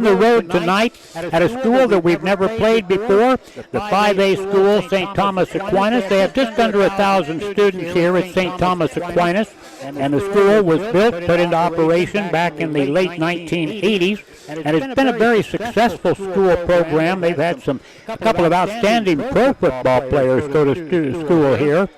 the road tonight at a school that we've never played before, the 5A school, St. Thomas Aquinas. They have just under 1,000 students here at St. Thomas Aquinas, and the school was built, put into operation back in the late 1980s, and it's been a very successful school program. They've had a couple of outstanding pro football players go to school here.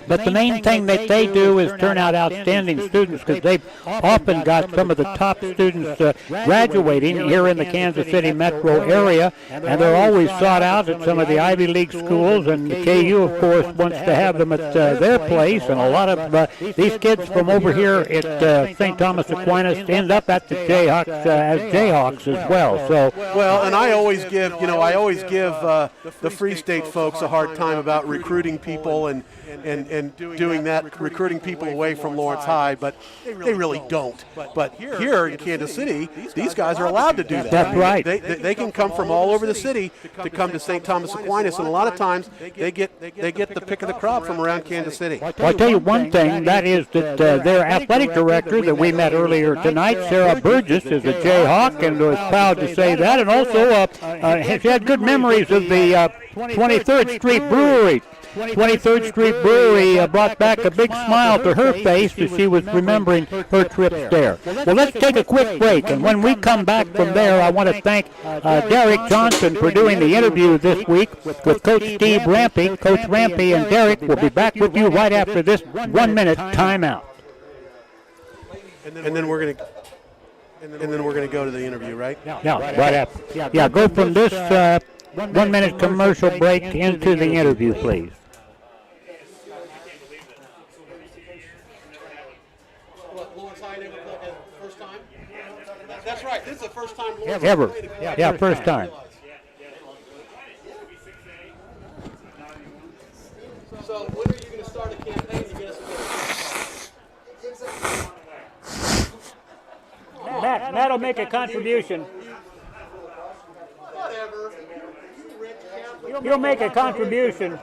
But the main thing that they do is turn out outstanding students, because they've often got some of the top students graduating here in the Kansas City metro area, and they're always sought out at some of the Ivy League schools, and KU, of course, wants to have them at their place, and a lot of these kids from over here at St. Thomas Aquinas end up at the Jayhawks as Jayhawks as well. So well, and I always give the Free State folks a hard time about recruiting people and doing that, recruiting people away from Lawrence High, but they really don't. But here in Kansas City, these guys are allowed to do that. That's right. They can come from all over the city to come to St. Thomas Aquinas, and a lot of times they get the pick of the crop from around Kansas City. Well, I'll tell you one thing, that is that their athletic director that we met earlier tonight, Sarah Burgess, is a Jayhawk, and was proud to say that, and also she had good memories of the 23rd Street Brewery. 23rd Street Brewery brought back a big smile to her face as she was remembering her trips there. Well, let's take a quick break, and when we come back from there, I want to thank Derek Johnson for doing the interview this week with Coach Steve Rampy. Coach Rampy and Derek will be back with you right after this 1-minute timeout. And then we're going to go to the interview, right? Yeah, right after. Yeah, go from this 1-minute commercial break into the interview, please. That's right. This is the first time ever. Yeah, first time. So when are you going to start a campaign to get us a That'll make a contribution. Whatever. You'll make a contribution.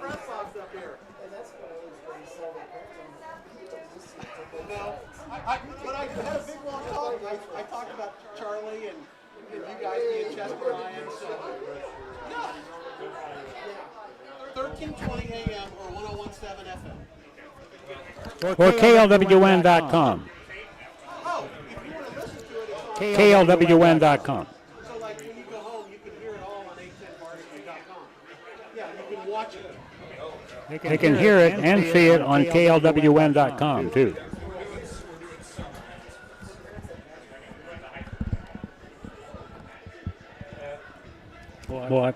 When I had a big long talk, I talked about Charlie and you guys being Chester Lions. So, yeah. 1320 AM or 1017 FM. Or KLWN.com. Oh, if you want to listen to it, it's on KLWN.com. So, like, when you go home, you can hear it all on 810varsity.com. Yeah, you can watch it. They can hear it and see it on KLWN.com, too. Boy.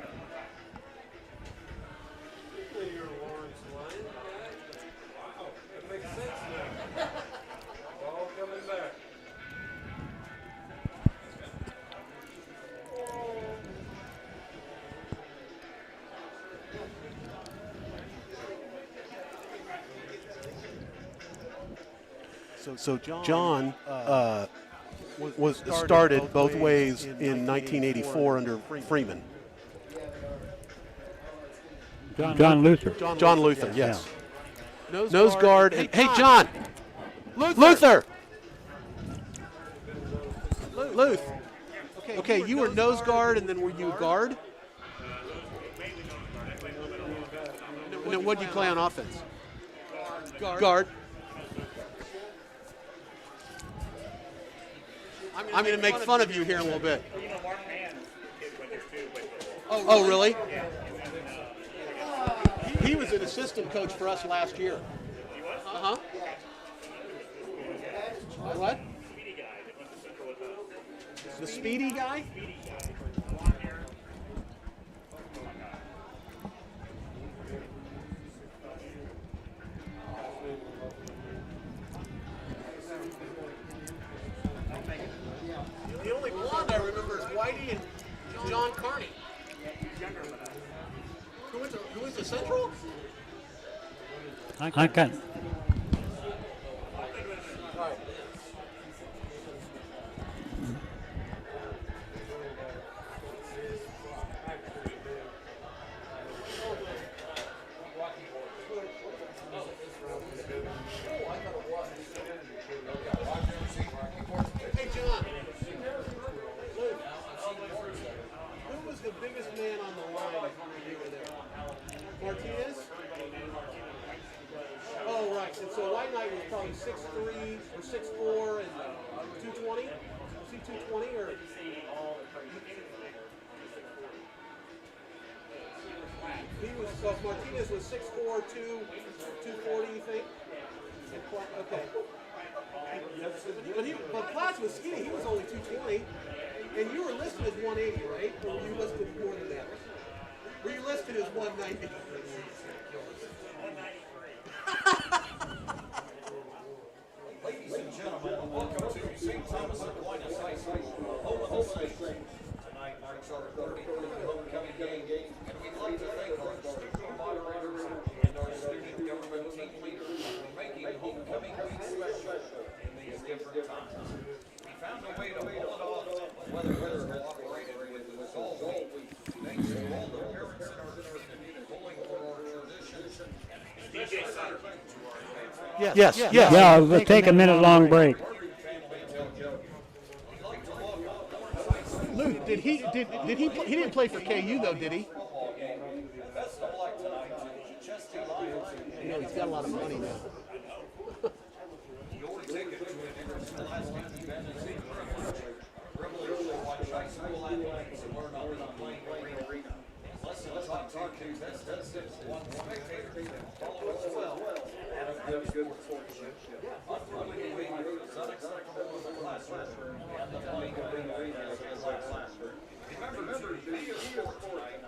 So John was started both ways in 1984 under Freeman. John Luther. John Luther, yes. Yeah. Nose guard. And, hey, John. Luther. Luth. Okay, you were nose guard, and then were you guard? And then what did you play on offense? Guard. I'm going to make fun of you here in a little bit. Oh, really? He was an assistant coach for us last year. Uh-huh. What? The speedy guy? The only blonde I remember is Whitey and John Carney. Who went to Central? I can. Hey, John. probably 6'3" or 6'4" and 220. Was he 220 or? He was. So Martinez was 6'4", 240. You think? Okay. But Platts was skinny. He was only 220, and you were listed as 180, right? Or were you listed more than that? Were you listed as 190? Ladies and gentlemen, welcome to St. Thomas Aquinas High School, home of the Saints. Tonight marks our 33rd homecoming game, and we'd like to thank our student moderators and our student government team leaders for making homecoming week special in these different times. We found a way to pull it off. Weather has cooperated with us all week. Thanks to all the parents in our community pulling for our tradition. Yes. Yeah, we'll take a minute-long break. Lou, did he didn't play for KU though, did he? You know, he's got a lot of money now. Your ticket to an interscholastic event is a privilege to watch high school athletes and learn on the playing arena. Lessons on top contestants, one spectator, follow us well, and a good sportsmanship. Unruly behavior is unacceptable in the classroom, and the playing arena is a classroom. Remember to be a sport tonight,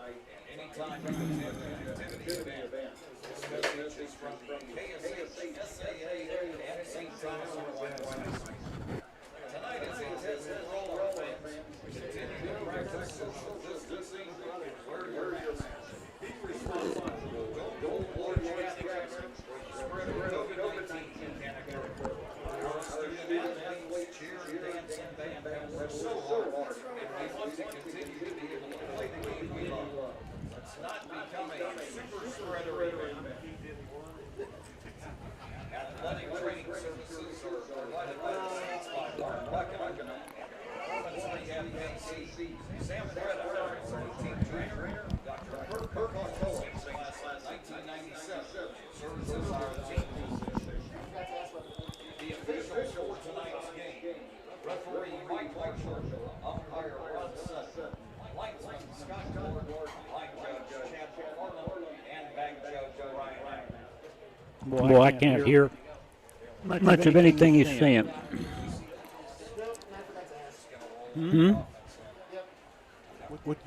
anytime you attend an activity event. This message is from the KSH, SAA, and St. Thomas Aquinas. Tonight is a test for all our fans. Continue to practice social distancing and wear your mask. Be responsible. Don't go large gatherings or the spread of COVID-19 can occur. Our student athletes cheer, dance, and band work so hard, and we want to continue to be able to play the game we love. Let's not become a super spreader event. Athletic training services are provided by the Saints by Mark Buckingham, Performance Rehab KC, Sam Breda, our team trainer, Dr. Kirk Holt, class 1997, serves as our team physician. The officials for tonight's game: referee Mike Marshall, umpire Ron Sutton, linesman Scott Gordon, line judge Chad Farnham, and back judge Ryan Ryan. Boy, I can't hear much of anything he's saying.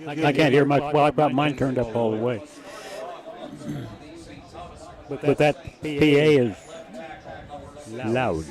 I can't hear much. Well, I've got mine turned up all the way. But that PA is loud.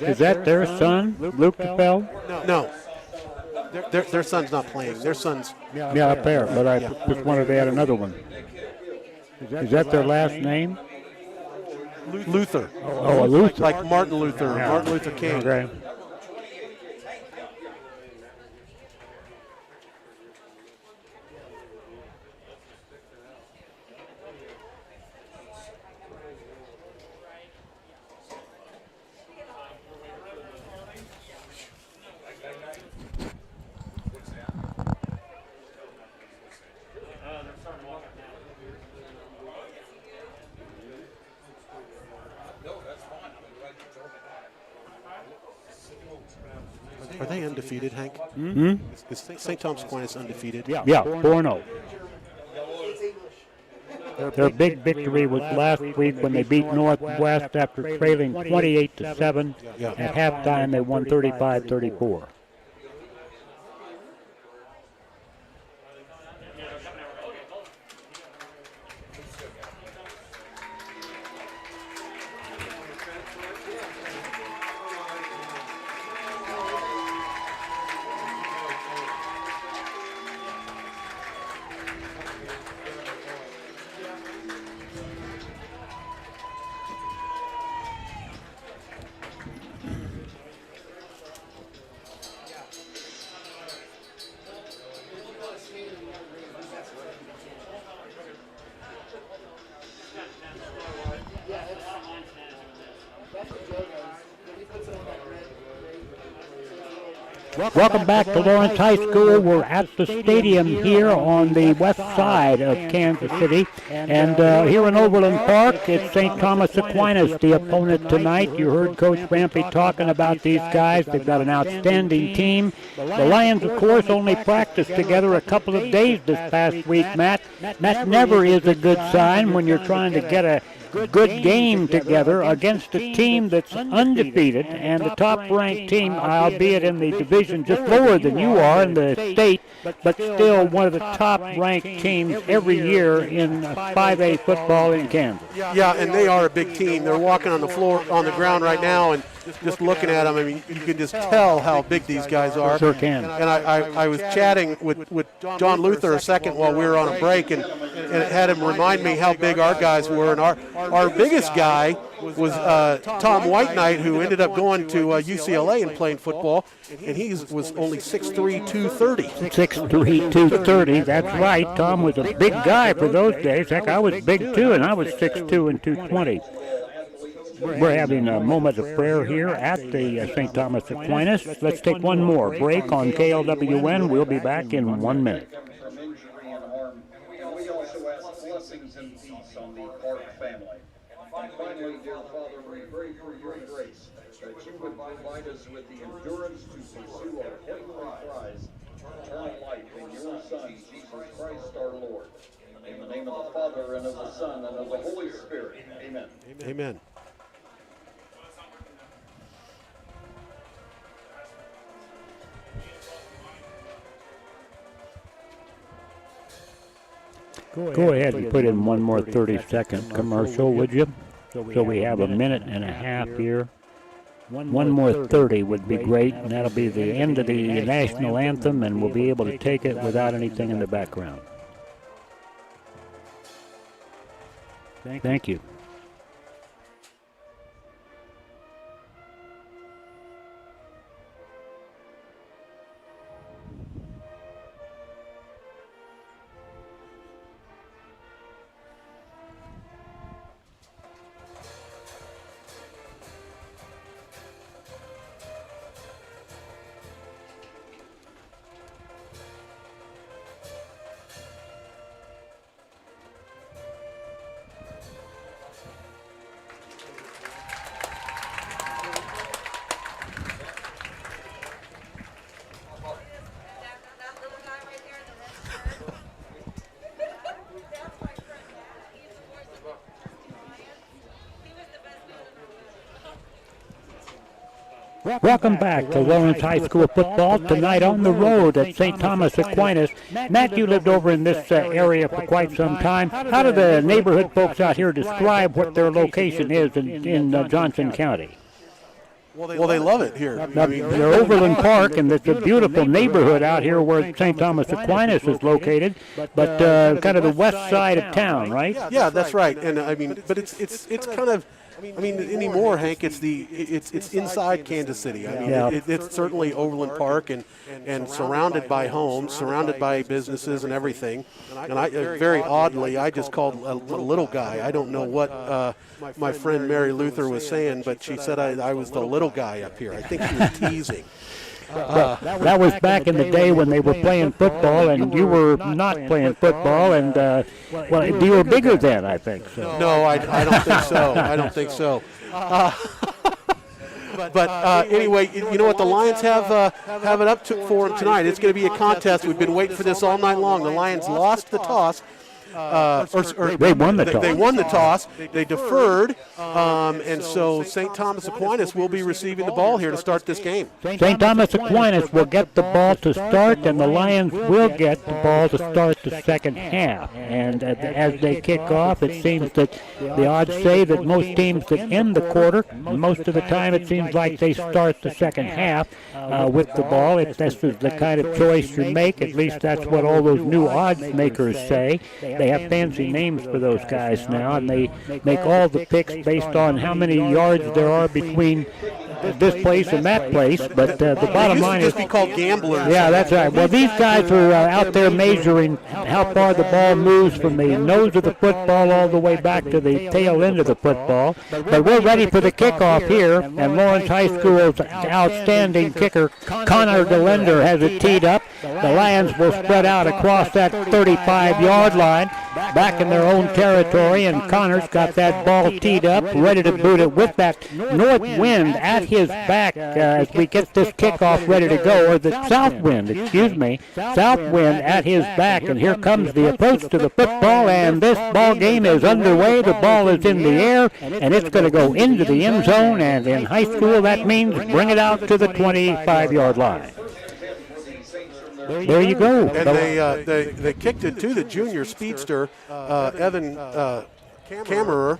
Is that their son, Luke DeFell? No. Their son's not playing. Their son's Yeah, up there, but I just wanted to add another one. Is that their last name? Luther. Oh, Luther. Like Martin Luther, Martin Luther King. Okay. Are they undefeated, Hank? Mm-hmm. Is St. Thomas Aquinas undefeated? Yeah, 4-0. Their big victory was last week when they beat Northwest after trailing 28-7. At halftime, they won 35-34. Welcome back to Lawrence High School. We're at the stadium here on the west side of Kansas City. And here in Overland Park, it's St. Thomas Aquinas, the opponent tonight. You heard Coach Rampy talking about these guys. They've got an outstanding team. The Lions, of course, only practiced together a couple of days this past week, Matt. That never is a good sign when you're trying to get a good game together against a team that's undefeated and the top-ranked team, albeit in the division just lower than you are in the state, but still one of the top-ranked teams every year in 5A football in Kansas. Yeah, and they are a big team. They're walking on the floor, on the ground right now, and just looking at them, I mean, you can just tell how big these guys are. Sure can. And I was chatting with John Luther a second while we were on a break, and it had him remind me how big our guys were. And our biggest guy was Tom Whiteknight, who ended up going to UCLA and playing football, and he was only 6'3", 230. 6'3", 230, that's right. Tom was a big guy for those days. Heck, I was big too, and I was 6'2" and 220. We're having a moment of prayer here at the St. Thomas Aquinas. Let's take one more break on KLWN. We'll be back in 1 minute. From injury and harm. We also ask blessings and peace on the Park family. And finally, dear Father, we pray for your grace, that you would provide us with the endurance to pursue our heavenly prize, eternal life in your Son, Jesus Christ our Lord. In the name of the Father, and of the Son, and of the Holy Spirit. Amen. Amen. Go ahead and put in one more 30-second commercial, would you? So we have a minute and a half here. One more 30 would be great, and that'll be the end of the national anthem, and we'll be able to take it without anything in the background. Thank you. Welcome back to Lawrence High School football tonight on the road at St. Thomas Aquinas. Matt, you lived over in this area for quite some time. How do the neighborhood folks out here describe what their location is in Johnson County? Well, they love it here. I mean, they're Overland Park, and it's a beautiful neighborhood out here where St. Thomas Aquinas is located, but kind of the west side of town, right? Yeah, that's right. And I mean, but it's kind of. I mean, anymore, Hank, it's inside Kansas City. I mean, it's certainly Overland Park and surrounded by homes, surrounded by businesses and everything. And very oddly, I just called a little guy. I don't know what my friend Mary Luther was saying, but she said I was the little guy up here. I think she was teasing. That was back in the day when they were playing football, and you were not playing football, and well, you were bigger then, I think. So. No, I don't think so. I don't think so. But anyway, you know what? The Lions have it up for them tonight. It's going to be a contest. We've been waiting for this all night long. The Lions lost the toss. They won the toss. They won the toss. They deferred, and so St. Thomas Aquinas will be receiving the ball here to start this game. St. Thomas Aquinas will get the ball to start, and the Lions will get the ball to start the second half. And as they kick off, it seems that the odds say that most teams that end the quarter, most of the time it seems like they start the second half with the ball. If this is the kind of choice you make, at least that's what all those new odds makers say. they have fancy names for those guys now, and they make all the picks based on how many yards there are between this place and that place. But the bottom line is, just be called gamblers. yeah, that's right. Well, these guys are out there measuring how far the ball moves from the nose of the football all the way back to the tail end of the football. But we're ready for the kickoff here, and Lawrence High School's outstanding kicker, Connor DeLender, has it teed up. The Lions will spread out across that 35-yard line, back in their own territory, and Connor's got that ball teed up, ready to boot it with that north wind at his back as we get this kickoff ready to go, or the south wind at his back. And here comes the approach to the football, and this ball game is underway. The ball is in the air, and it's going to go into the end zone, and in high school that means bring it out to the 25-yard line. There you go. And they kicked it to the junior speedster, Evan Kammerer.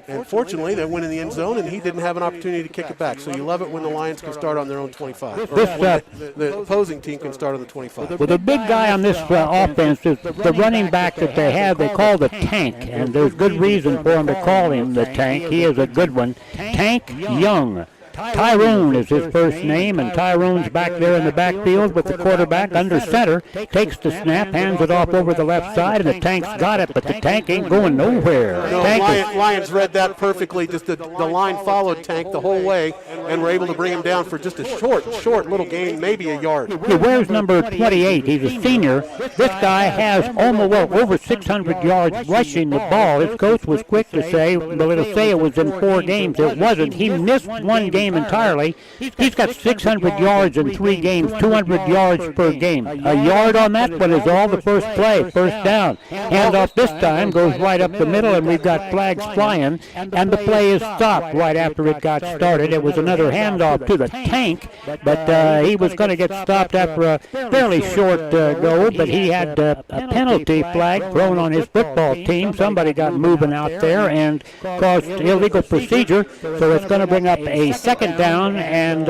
And fortunately, they went in the end zone, and he didn't have an opportunity to kick it back. So you love it when the Lions can start on their own 25. Or the opposing team can start on the 25. Well, the big guy on this offense is the running back that they have. They call the Tank, and there's good reason for them to call him the Tank. He is a good one. Tank Young. Tyrone is his first name, and Tyrone's back there in the backfield with the quarterback under center, takes the snap, hands it off over the left side, and the Tank's got it, but the Tank ain't going nowhere. No, Lions read that perfectly. Just the line followed Tank the whole way, and were able to bring him down for just a short little gain, maybe a yard. He wears number 28. He's a senior. This guy has almost over 600 yards rushing the ball. His coach was quick to say, well, it'll say it was in 4 games. It wasn't. He missed one game entirely. He's got 600 yards in 3 games, 200 yards per game. A yard on that one is all the first play, first down. Handoff this time goes right up the middle, and we've got flags flying, and the play is stopped right after it got started. It was another handoff to the Tank, but he was going to get stopped after a fairly short goal, but he had a penalty flag thrown on his football team. Somebody got moving out there and caused illegal procedure, so it's going to bring up a second down and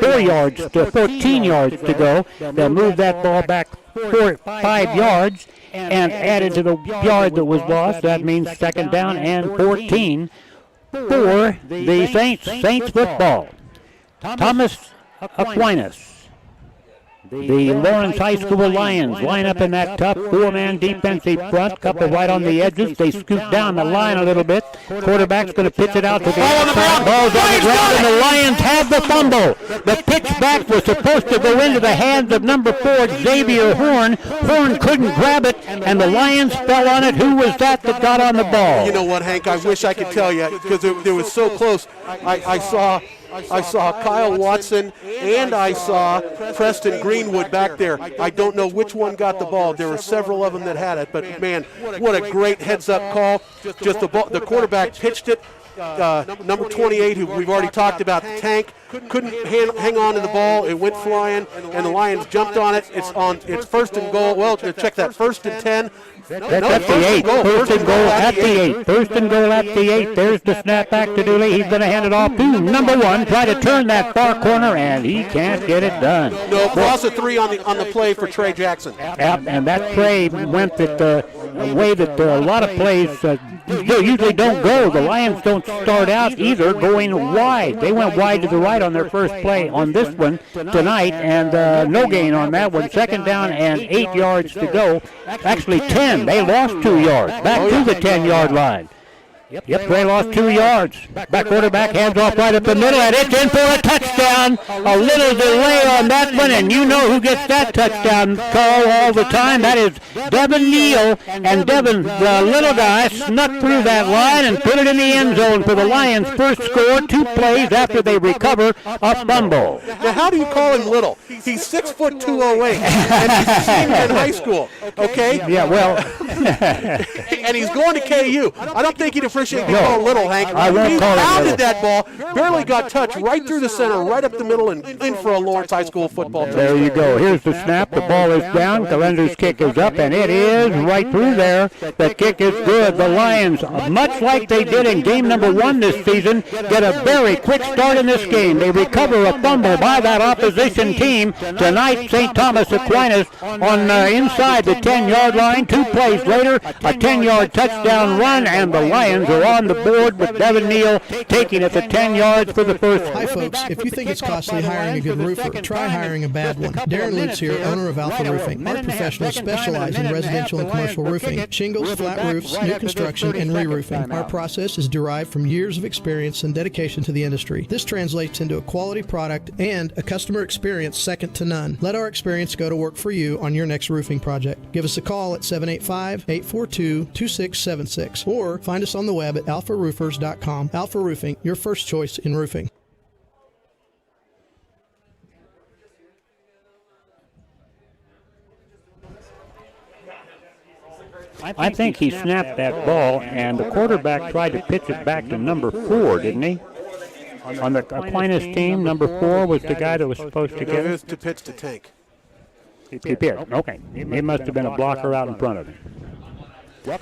14 yards to go. They'll move that ball back 5 yards and add it to the yard that was lost. That means second down and 14 for the Saints football. Thomas Aquinas. The Lawrence High School Lions line up in that tough 4-man defensive front, couple right on the edges. They scoot down the line a little bit. Quarterback's going to pitch it out to the outside. Ball's on the ground, and the Lions have the fumble. The pitch back was supposed to go into the hands of number 4, Xavier Horn. Horn couldn't grab it, and the Lions fell on it. Who was that got on the ball? You know what, Hank? I wish I could tell you, because it was so close. I saw Kyle Watson, and I saw Preston Greenwood back there. I don't know which one got the ball. There were several of them that had it, but man, what a great heads-up call. Just the quarterback pitched it. Number 28, who we've already talked about, the Tank, couldn't hang on to the ball. It went flying, and the Lions jumped on it. It's first and goal. Well, check that, 1st and 10. That's at the 8. First and goal at the 8. First and goal at the 8. There's the snap back to Dooley. He's going to hand it off to number 1. Try to turn that far corner, and he can't get it done. No, loss of 3 on the play for Trey Jackson. Yep, and that play went the way that a lot of plays usually don't go. The Lions don't start out either going wide. They went wide to the right on their first play on this one tonight, and no gain on that one. Second down and 8 yards to go. Actually 10. They lost 2 yards. Back to the 10-yard line. Yep, they lost 2 yards. Back quarterback hands off right up the middle, and it's in for a touchdown. A little delay on that one, and you know who gets that touchdown call all the time. That is Devin Neal, and Devin, the little guy, snuck through that line and put it in the end zone for the Lions' first score 2 plays after they recover a fumble. Now, how do you call him little? He's 6'2", 208, and he's a senior in high school, okay? Yeah, well. And he's going to KU. I don't think he'd appreciate being called little, Hank. I won't He call him pounded little. that ball, barely got touched right through the center, right up the middle, and in for a Lawrence High School football touchdown. There you go. Here's the snap. The ball is down. Calendar's kick is up, and it is right through there. The kick is good. The Lions, much like they did in game number 1 this season, get a very quick start in this game. They recover a fumble by that opposition team. Tonight, St. Thomas Aquinas on inside the 10-yard line. 2 plays later, a 10-yard touchdown run, and the Lions are on the board with Devin Neal taking it to 10 yards for the first. Hi, folks. If you think it's costly hiring a good roofer, try hiring a bad one. Darren Lutz here, owner of Alpha Roofing. Our professionals specialize in residential and commercial roofing, shingles, flat roofs, new construction, and re-roofing. Our process is derived from years of experience and dedication to the industry. This translates into a quality product and a customer experience second to none. Let our experience go to work for you on your next roofing project. Give us a call at 785-842-2676 or find us on the web at alpharoofers.com. Alpha Roofing, your first choice in roofing. I think he snapped that ball, and the quarterback tried to pitch it back to number 4, didn't he? On the Aquinas team, number 4 was the guy that was supposed to get It it. was to pitch to Tank. He pitched. Okay. He must have been a blocker out in front of him.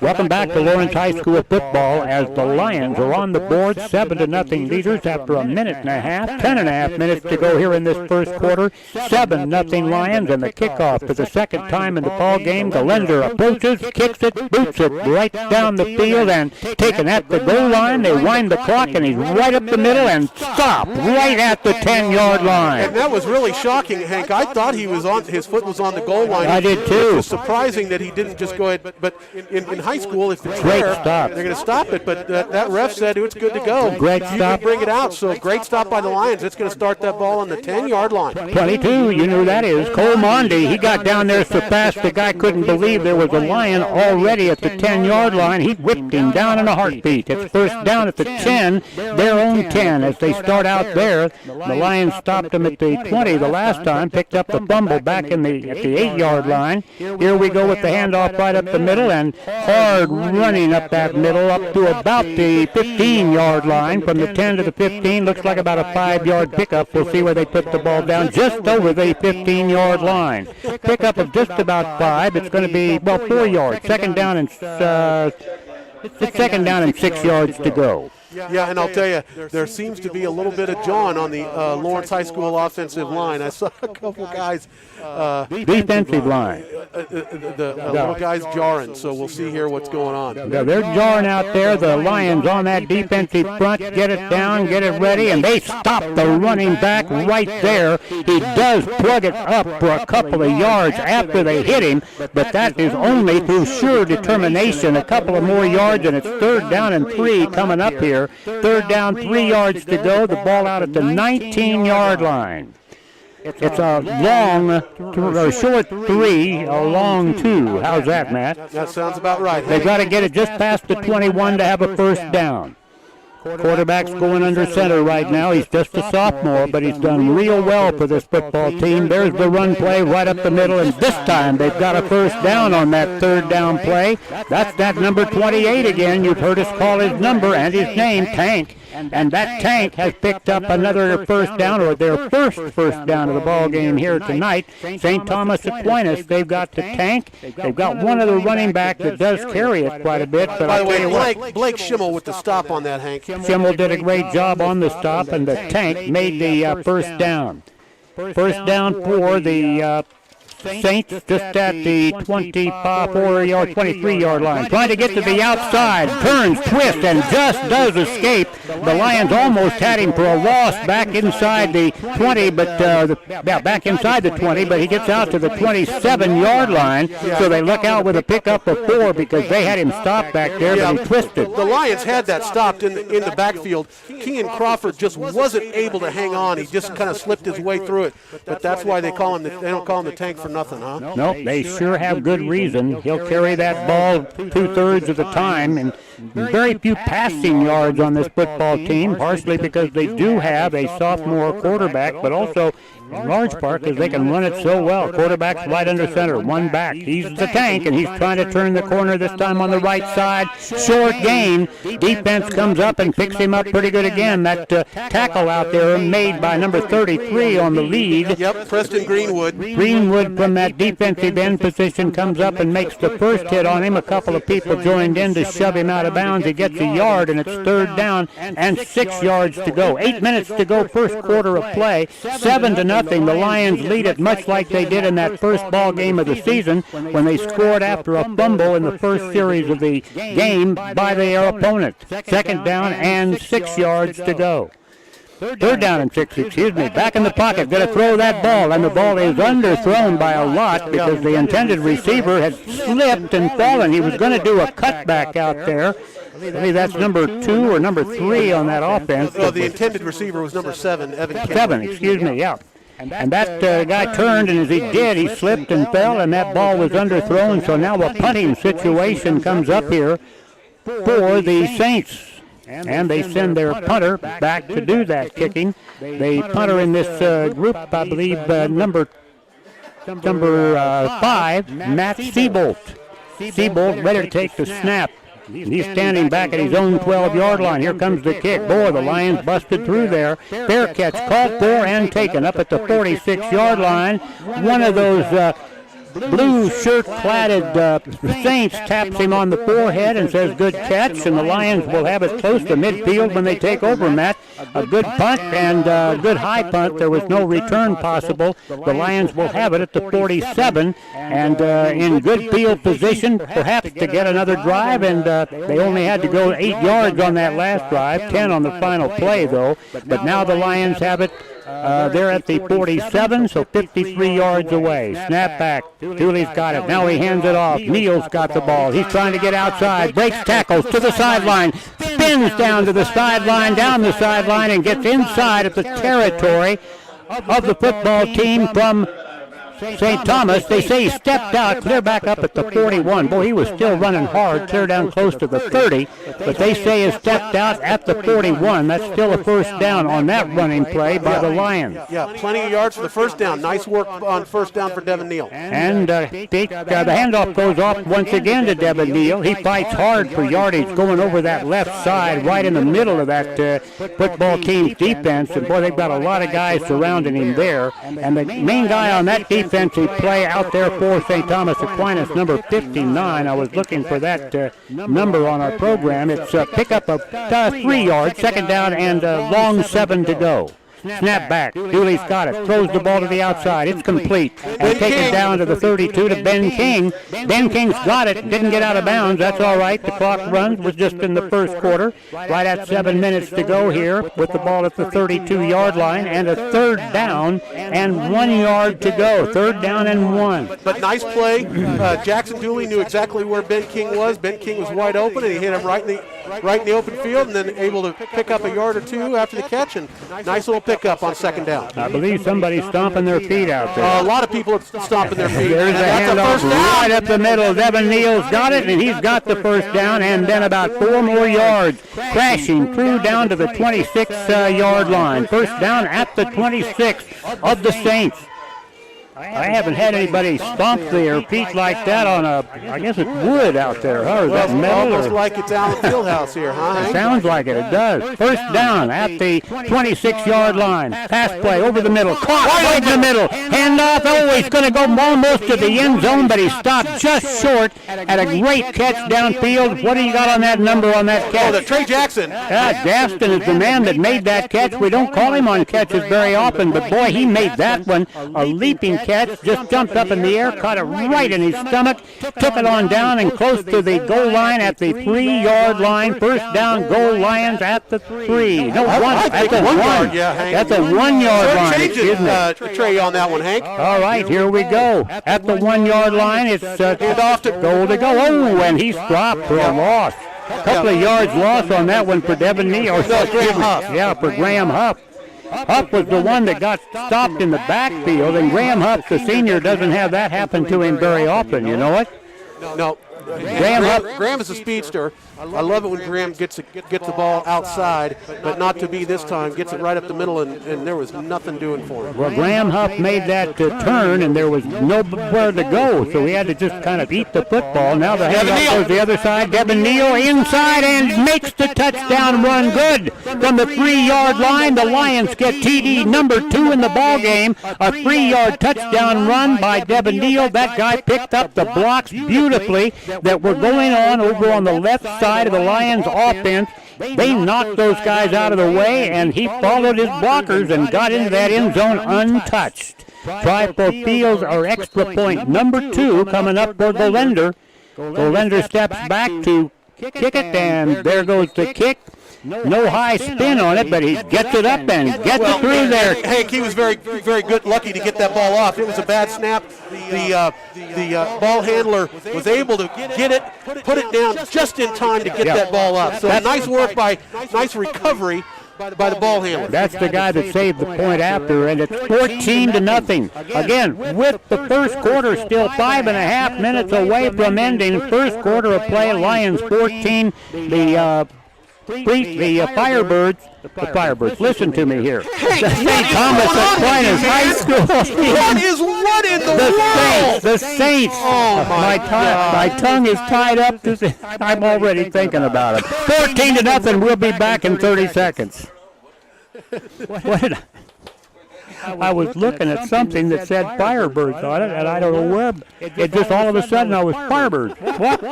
Welcome back to Lawrence High School football as the Lions are on the board, 7-0 leaders after a minute and a half, 10.5 minutes to go here in this first quarter. 7-0 Lions, and the kickoff for the second time in the ball game. The lender approaches, kicks it, boots it right down the field, and taken at the goal line. They wind the clock, and he's right up the middle and stopped right at the 10-yard line. And that was really shocking, Hank. I thought his foot was on the goal line. I did too. It was surprising that he didn't just go ahead. But in high school, if it's Great there, stop. they're going to stop it. But that ref said it's good to go. Great You stop. can bring it out. So great stop by the Lions. It's going to start that ball on the 10-yard line. 22, you know who that is. Cole Mondi. He got down there so fast the guy couldn't believe there was a Lion already at the 10-yard line. He whipped him down in a heartbeat. It's first down at the 10, their own 10 as they start out there. The Lions stopped him at the 20 the last time, picked up the fumble back at the 8-yard line. Here we go with the handoff right up the middle, and hard running up that middle up to about the 15-yard line. From the 10 to the 15, looks like about a 5-yard pickup. We'll see where they put the ball down, just over the 15-yard line. Pickup of just about 5. It's going to be, 4 yards. Second down and 6 yards to go. Yeah, and I'll tell you, there seems to be a little bit of John on the Lawrence High School offensive line. I saw a couple guys. Defensive line. The little guys jarring, so we'll see here what's going on. Yeah, they're jarring out there. The Lions on that defensive front, get it down, get it ready, and they stop the running back right there. He does plug it up for a couple of yards after they hit him, but that is only through sure determination. A couple of more yards, and it's 3rd down and 3 coming up here. 3rd down, 3 yards to go. The ball out at the 19-yard line. It's a short 3, a long 2. How's that, Matt? That sounds about right. They've got to get it just past the 21 to have a first down. Quarterback's going under center right now. He's just a sophomore, but he's done real well for this football team. There's the run play right up the middle, and this time they've got a first down on that 3rd down play. That's that number 28 again. You've heard us call his number and his name, Tank. And that Tank has picked up another first down, or their first down of the ball game here tonight. St. Thomas Aquinas, they've got the Tank. They've got one of the running back that does carry it quite a bit. But By the way, Blake Schimmel with the stop on that, Hank. Schimmel did a great job on the stop, and the Tank made the first down. First down for the Saints just at the 24-yard, 23-yard line. Trying to get to the outside, turns, twists, and just does escape. The Lions almost had him for a loss back inside the 20, but back inside the 20, but he gets out to the 27-yard line, so they look out with a pickup of 4 because they had him stopped back there, but he twisted. The Lions had that stopped in the backfield. Kean Crawford just wasn't able to hang on. He just kind of slipped his way through it. But that's why they don't call him the Tank for nothing, huh? Nope, they sure have good reason. He'll carry that ball 2/3 of the time, and very few passing yards on this football team, partially because they do have a sophomore quarterback, but also in large part because they can run it so well. Quarterback's right under center, one back. He's the Tank, and he's trying to turn the corner this time on the right side. Short gain. Defense comes up and picks him up pretty good again. That tackle out there made by number 33 on the lead. Yep, Preston Greenwood. Greenwood from that defensive end position comes up and makes the first hit on him. A couple of people joined in to shove him out out of bounds. He gets a yard, and it's third down and 6 yards to go. 8 minutes to go, first quarter of play. 7-0. The Lions lead it much like they did in that first ball game of the season when they scored after a fumble in the first series of the game by their opponent. Second down and 6 yards to go. Third down and 6, back in the pocket, going to throw that ball, and the ball is underthrown by a lot because the intended receiver has slipped and fallen. He was going to do a cutback out there. I believe that's number 2 or number 3 on that offense. Well, the intended receiver was number 7, Evan Kennedy. 7, yeah. And that guy turned, and as he did, he slipped and fell, and that ball was underthrown. So now a punting situation comes up here for the Saints. And they send their punter back to do that kicking. The punter in this group, I believe, number 5, Matt Seabolt. Seabolt ready to take the snap. He's standing back at his own 12-yard line. Here comes the kick. Boy, the Lions busted through there. Fair catch called for and taken up at the 46-yard line. One of those blue shirt-cladded Saints taps him on the forehead and says, good catch, and the Lions will have it close to midfield when they take over, Matt. A good punt and a good high punt. There was no return possible. The Lions will have it at the 47 and in good field position, perhaps to get another drive, and they only had to go 8 yards on that last drive, 10 on the final play, though. But now the Lions have it. They're at the 47, so 53 yards away. Snap back. Dooley's got it. Now he hands it off. Neal's got the ball. He's trying to get outside. Breaks tackles to the sideline. Spins down to the sideline, down the sideline, and gets inside of the territory of the football team from St. Thomas. They say he stepped out, clear back up at the 41. Boy, he was still running hard, clear down close to the 30. But they say he stepped out at the 41. That's still a first down on that running play by the Lions. Yeah, plenty of yards for the first down. Nice work on first down for Devin Neal. And the handoff goes off once again to Devin Neal. He fights hard for yardage going over that left side, right in the middle of that football team's defense. And, boy, they've got a lot of guys surrounding him there. And the main guy on that defensive play out there for St. Thomas Aquinas, number 59. I was looking for that number on our program. It's pick up of 3 yards, second down, and long 7 to go. Snap back. Dooley's got it. Throws the ball to the outside. It's complete. And taken down to the 32 to Ben King. Ben King's got it. Didn't get out of bounds. That's all right. The clock runs. Was just in the first quarter. Right at 7 minutes to go here with the ball at the 32-yard line. And a third down and 1 yard to go. Third down and 1. But nice play. Jackson Dooley knew exactly where Ben King was. Ben King was wide open, and he hit him right in the open field, and then able to pick up a yard or two after the catch. And nice little pickup on second down. I believe somebody's stomping their feet out there. A lot of people are stomping their feet. There's a handoff right up the middle. Devin Neal's got it, and he's got the first down, and then about 4 more yards. Crashing through down to the 26-yard line. First down at the 26 of the Saints. I haven't had anybody stomp their feet like that on I guess it's wood out there, huh? Is that metal? Almost like it's Allen Fieldhouse here, huh? It sounds like it. It does. First down at the 26-yard line. Pass play over the middle. Caught right in the middle. Handoff. Oh, he's going to go almost to the end zone, but he stopped just short at a great catch downfield. What do you got on that number on that catch? Oh, the Trey Jackson. Gaston is the man that made that catch. We don't call him on catches very often, but boy, he made that one a leaping catch, just jumped up in the air, caught it right in his stomach, took it on down and close to the goal line at the 3-yard line. First down, goal Lions at the 3. No, one. That's a 1 yard. Yeah, Hank. That's a 1 yard line. Excuse me. Trey on that one, Hank. All right, here we go. At the 1 yard line, it's off to goal to go. Oh, and he's dropped for a loss. A couple of yards lost on that one for Devin Neal. Graham Huff. Yeah, for Graham Huff. Huff was the one that got stopped in the backfield, and Graham Huff, the senior, doesn't have that happen to him very often. You know what? No. Graham is a speedster. I love it when Graham gets the ball outside, but not to be this time. Gets it right up the middle, and there was nothing doing for him. Well, Graham Huff made that turn, and there was nowhere to go, so he had to just kind of eat the football. Now the handoff goes the other side. Devin Neal inside and makes the touchdown run good. From the 3-yard line, the Lions get TD number 2 in the ball game. A 3-yard touchdown run by Devin Neal. That guy picked up the blocks beautifully that were going on over on the left side of the Lions offense. They knocked those guys out of the way, and he followed his blockers and got into that end zone untouched. Try for field or extra point number 2 coming up for Golender. Golender steps back to kick it, and there goes the kick. No high spin on it, but he gets it up and gets it through there. Hank, he was very, very good, lucky to get that ball off. It was a bad snap. The ball handler was able to get it, put it down just in time to get that ball up. So nice work nice recovery by the ball handler. That's the guy that saved the point after, and it's 14-0. Again, with the first quarter still 5.5 minutes away from ending. First quarter of play, Lions 14, the Firebirds, listen to me here. Hey, St. Thomas Aquinas High School. What in the world? The Saints. Oh, my tongue is tied up. I'm already thinking about it. 14-0. We'll be back in 30 seconds. What did I was looking at something that said Firebirds on it, and I don't know where. It just all of a sudden I was Firebirds.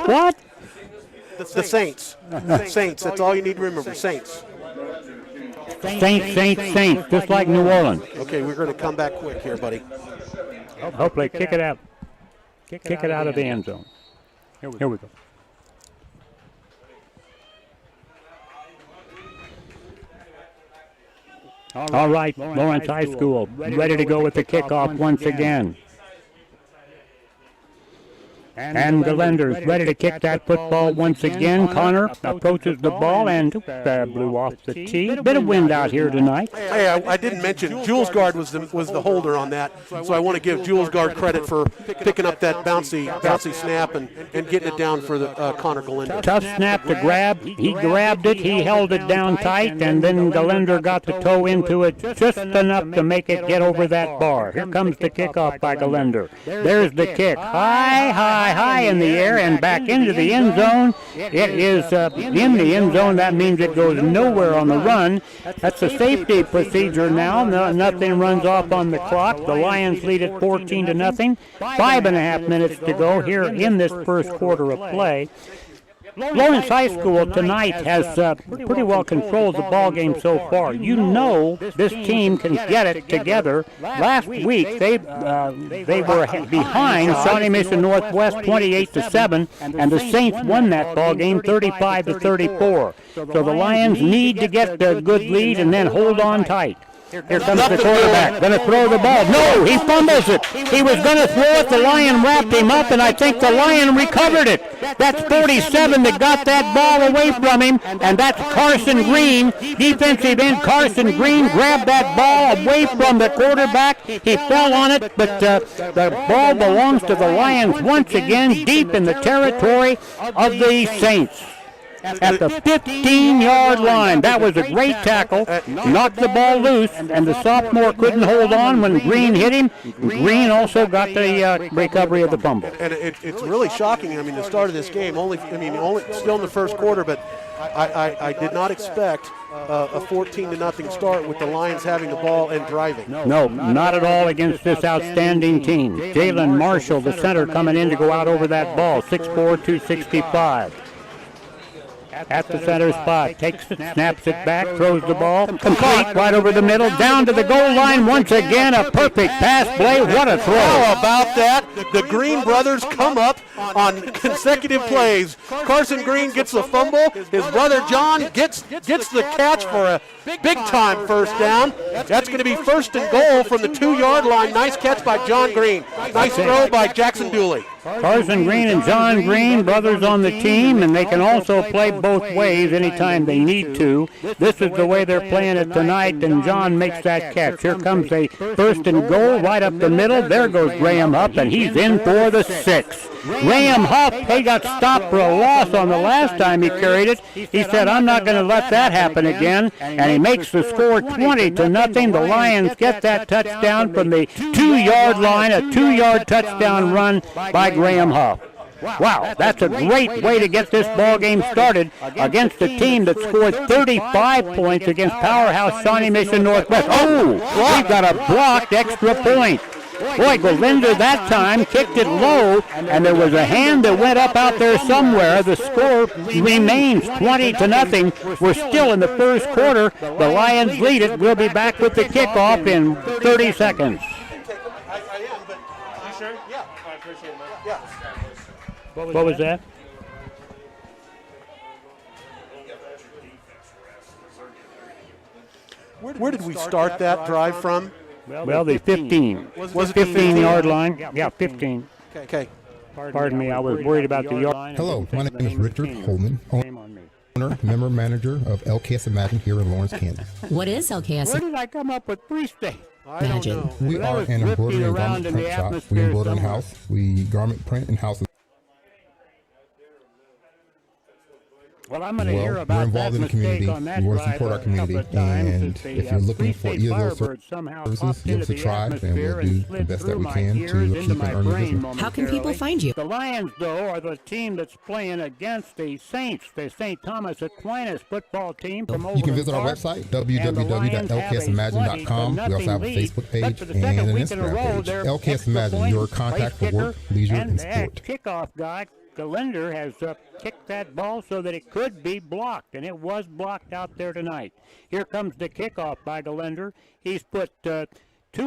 What? The Saints. Saints. That's all you need to remember. Saints. Saints. Just like New Orleans. Okay, we're going to come back quick here, buddy. Hopefully, kick it out. Kick it out of the end zone. Here we go. All right, Lawrence High School ready to go with the kickoff once again. And Galender's ready to kick that football once again. Connor approaches the ball and blew off the tee. Bit of wind out here tonight. Hey, I didn't mention Jules Guard was the holder on that, so I want to give Jules Guard credit for picking up that bouncy snap and getting it down for the Connor Galender. Tough snap to grab. He grabbed it. He held it down tight, and then Galender got the toe into it just enough to make it get over that bar. Here comes the kickoff by Galender. There's the kick. High in the air and back into the end zone. It is in the end zone. That means it goes nowhere on the run. That's a safety procedure now. Nothing runs off on the clock. The Lions lead it 14-0. 5.5 minutes to go here in this first quarter of play. Lawrence High School tonight has pretty well controlled the ball game so far. You know this team can get it together. Last week they were behind Shawnee Mission Northwest 28-7, and the Saints won that ball game 35-34. So the Lions need to get a good lead and then hold on tight. Here comes the quarterback, going to throw the ball. No, he fumbles it. He was going to throw it. The Lion wrapped him up, and I think the Lion recovered it. That's 47 that got that ball away from him, and that's Carson Green. Defensive end Carson Green grabbed that ball away from the quarterback. He fell on it, but the ball belongs to the Lions once again, deep in the territory of the Saints. At the 15-yard line. That was a great tackle. Knocked the ball loose, and the sophomore couldn't hold on when Green hit him. Green also got the recovery of the fumble. And it's really shocking. I mean, the start of this game, only still in the first quarter, but I did not expect a 14-0 start with the Lions having the ball and driving. No, not at all against this outstanding team. Jalen Marshall, the center, coming in to go out over that ball, 6'4", 265. At the center spot, takes it, snaps it back, throws the ball, complete right over the middle, down to the goal line once again, a perfect pass play. What a throw. How about that? The Green brothers come up on consecutive plays. Carson Green gets the fumble. His brother John gets the catch for a big-time first down. That's going to be first and goal from the 2-yard line. Nice catch by John Green. Nice throw by Jackson Dooley. Carson Green and John Green, brothers on the team, and they can also play both ways anytime they need to. This is the way they're playing it tonight, and John makes that catch. Here comes a first and goal right up the middle. There goes Graham Huff, and he's in for the 6. Graham Huff, he got stopped for a loss on the last time he carried it. He said, I'm not going to let that happen again, and he makes the score 20-0. The Lions get that touchdown from the 2-yard line, a 2-yard touchdown run by Graham Huff. Wow, that's a great way to get this ball game started against a team that scored 35 points against powerhouse Shawnee Mission Northwest. Oh, we've got a blocked extra point. Boy, Galinder that time kicked it low, and there was a hand that went up out there somewhere. The score remains 20-0. We're still in the first quarter. The Lions lead it. We'll be back with the kickoff in 30 seconds. I am, but You sure? yeah, I appreciate it, man. yeah. What was that? Where did we start that drive from? Well, the 15. Was it 15-yard line? Yeah, 15. Okay. Pardon me, I was worried about the yard line. Hello, my name is Richard Holman, owner, member manager of LKS Imagine here in Lawrence, Kansas. What is LKS? Where did I come up with Free State? I don't Imagine. know. We Well, that are was an embroidery drifting and around garment in the print shop. We atmosphere embroider in somewhere. house. We garment print in house. Well, I'm going to hear Well, about we're involved that in the mistake community. on that We want to drive support our a couple community. of times And as the, if you're looking Free for State either of those Firebird somehow services, popped give into us a the try, and atmosphere we'll do the slid best through that we my can ears to into keep my and earn your brain business. How can people momentarily. find you? The Lions, though, are the team that's playing against the Saints, the St. Thomas Aquinas football team from You can Overland visit our Park. website, And the Lions have a www.lksimagine.com. We also have a 20-0 lead. Facebook But page for the second and an week in a row, Instagram page. they're LKS extra Imagine, points, your contact place for work, kicker, leisure, and and the sport. kickoff guy, Galinder, has kicked that ball so that it could be blocked, and it was blocked out there tonight. Here comes the kickoff by Galinder. He's put 2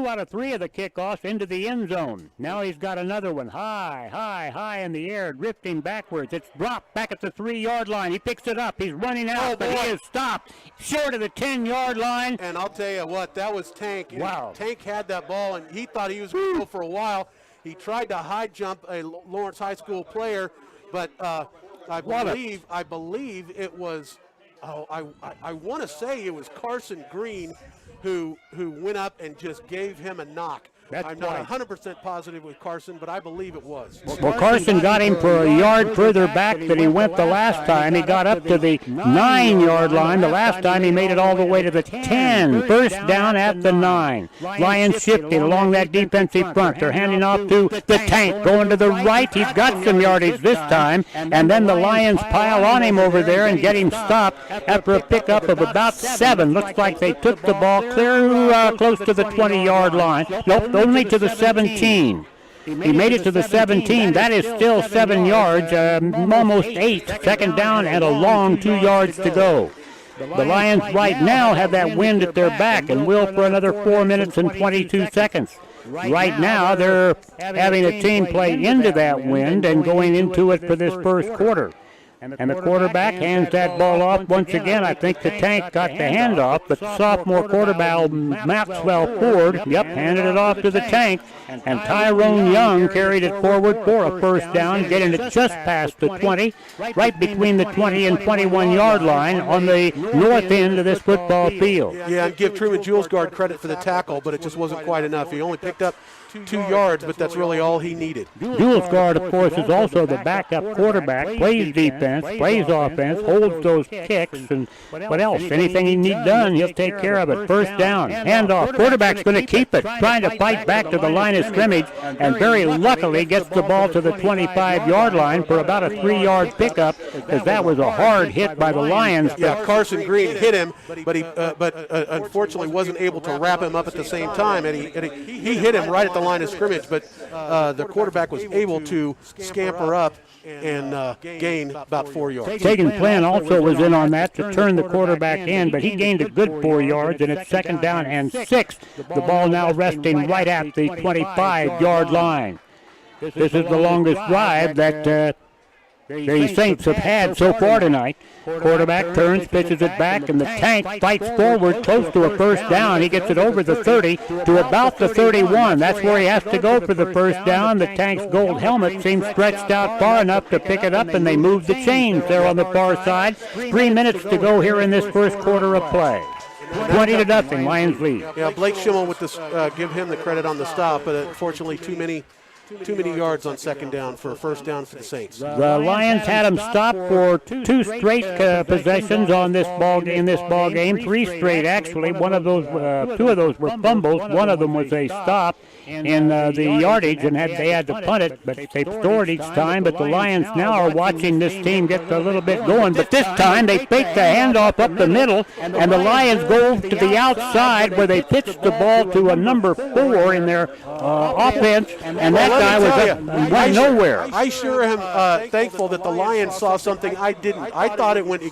out of 3 of the kickoffs into the end zone. Now he's got another one high in the air, drifting backwards. It's dropped back at the 3-yard line. He picks it up. He's running out, but he is stopped short of the 10-yard line. And I'll tell you what, that was Tank. Wow. Tank had that ball, and he thought he was going to go for a while. He tried to high jump a Lawrence High School player, but I believe it was. I want to say it was Carson Green who went up and just gave him a knock. That's I'm not right. 100% positive with Carson, but I believe it was. Well, Carson got him for a yard further back than he went the last time. He got up to the 9-yard line. The last time he made it all the way to the 10. First down at the 9. Lions shifting along that defensive front. They're handing off to the Tank. Going to the right. He's got some yardage this time. And then the Lions pile on him over there and get him stopped after a pickup of about 7. Looks like they took the ball clear close to the 20-yard line. Nope, only to the 17. He made it to the 17. That is still 7 yards, almost 8. Second down and a long 2 yards to go. The Lions right now have that wind at their back and will for another 4 minutes and 22 seconds. Right now, they're having a team play into that wind and going into it for this first quarter. And the quarterback hands that ball off once again. I think the Tank got the handoff, but sophomore quarterback Maxwell Ford, handed it off to the Tank. And Tyrone Young carried it forward for a first down, getting it just past the 20, right between the 20 and 21-yard line on the north end of this football field. Yeah, and give Truman Julesgaard credit for the tackle, but it just wasn't quite enough. He only picked up 2 yards, but that's really all he needed. Julesgaard, of course, is also the backup quarterback, plays defense, plays offense, holds those kicks, and what else? Anything he needs done, he'll take care of it. First down, handoff. Quarterback's going to keep it, trying to fight back to the line of scrimmage, and very luckily gets the ball to the 25-yard line for about a 3-yard pickup, as that was a hard hit by the Lions. Yeah, Carson Green hit him, but unfortunately wasn't able to wrap him up at the same time, and he hit him right at the line of scrimmage, but the quarterback was able to scamper up and gain about 4 yards. Tegan Flynn also was in on that to turn the quarterback in, but he gained a good 4 yards, and it's second down and 6. The ball now resting right at the 25-yard line. This is the longest drive that the Saints have had so far tonight. Quarterback turns, pitches it back, and the Tank fights forward close to a first down. He gets it over the 30 to about the 31. That's where he has to go for the first down. The Tank's gold helmet seems stretched out far enough to pick it up, and they move the chains there on the far side. 3 minutes to go here in this first quarter of play. 20-0, Lions lead. Yeah, Blake Schimmel with this, give him the credit on the stop, but unfortunately too many yards on second down for a first down for the Saints. The Lions had them stopped for 2 straight possessions on this ball game. 3 straight actually. 2 of those were fumbles. One of them was a stop. in the yardage, and they had to punt it, but they scored each time. But the Lions now are watching this team get a little bit going. But this time they fake the handoff up the middle, and the Lions go to the outside where they pitched the ball to a number 4 in their offense, and that guy was went nowhere. I sure am thankful that the Lions saw something I didn't. I thought it went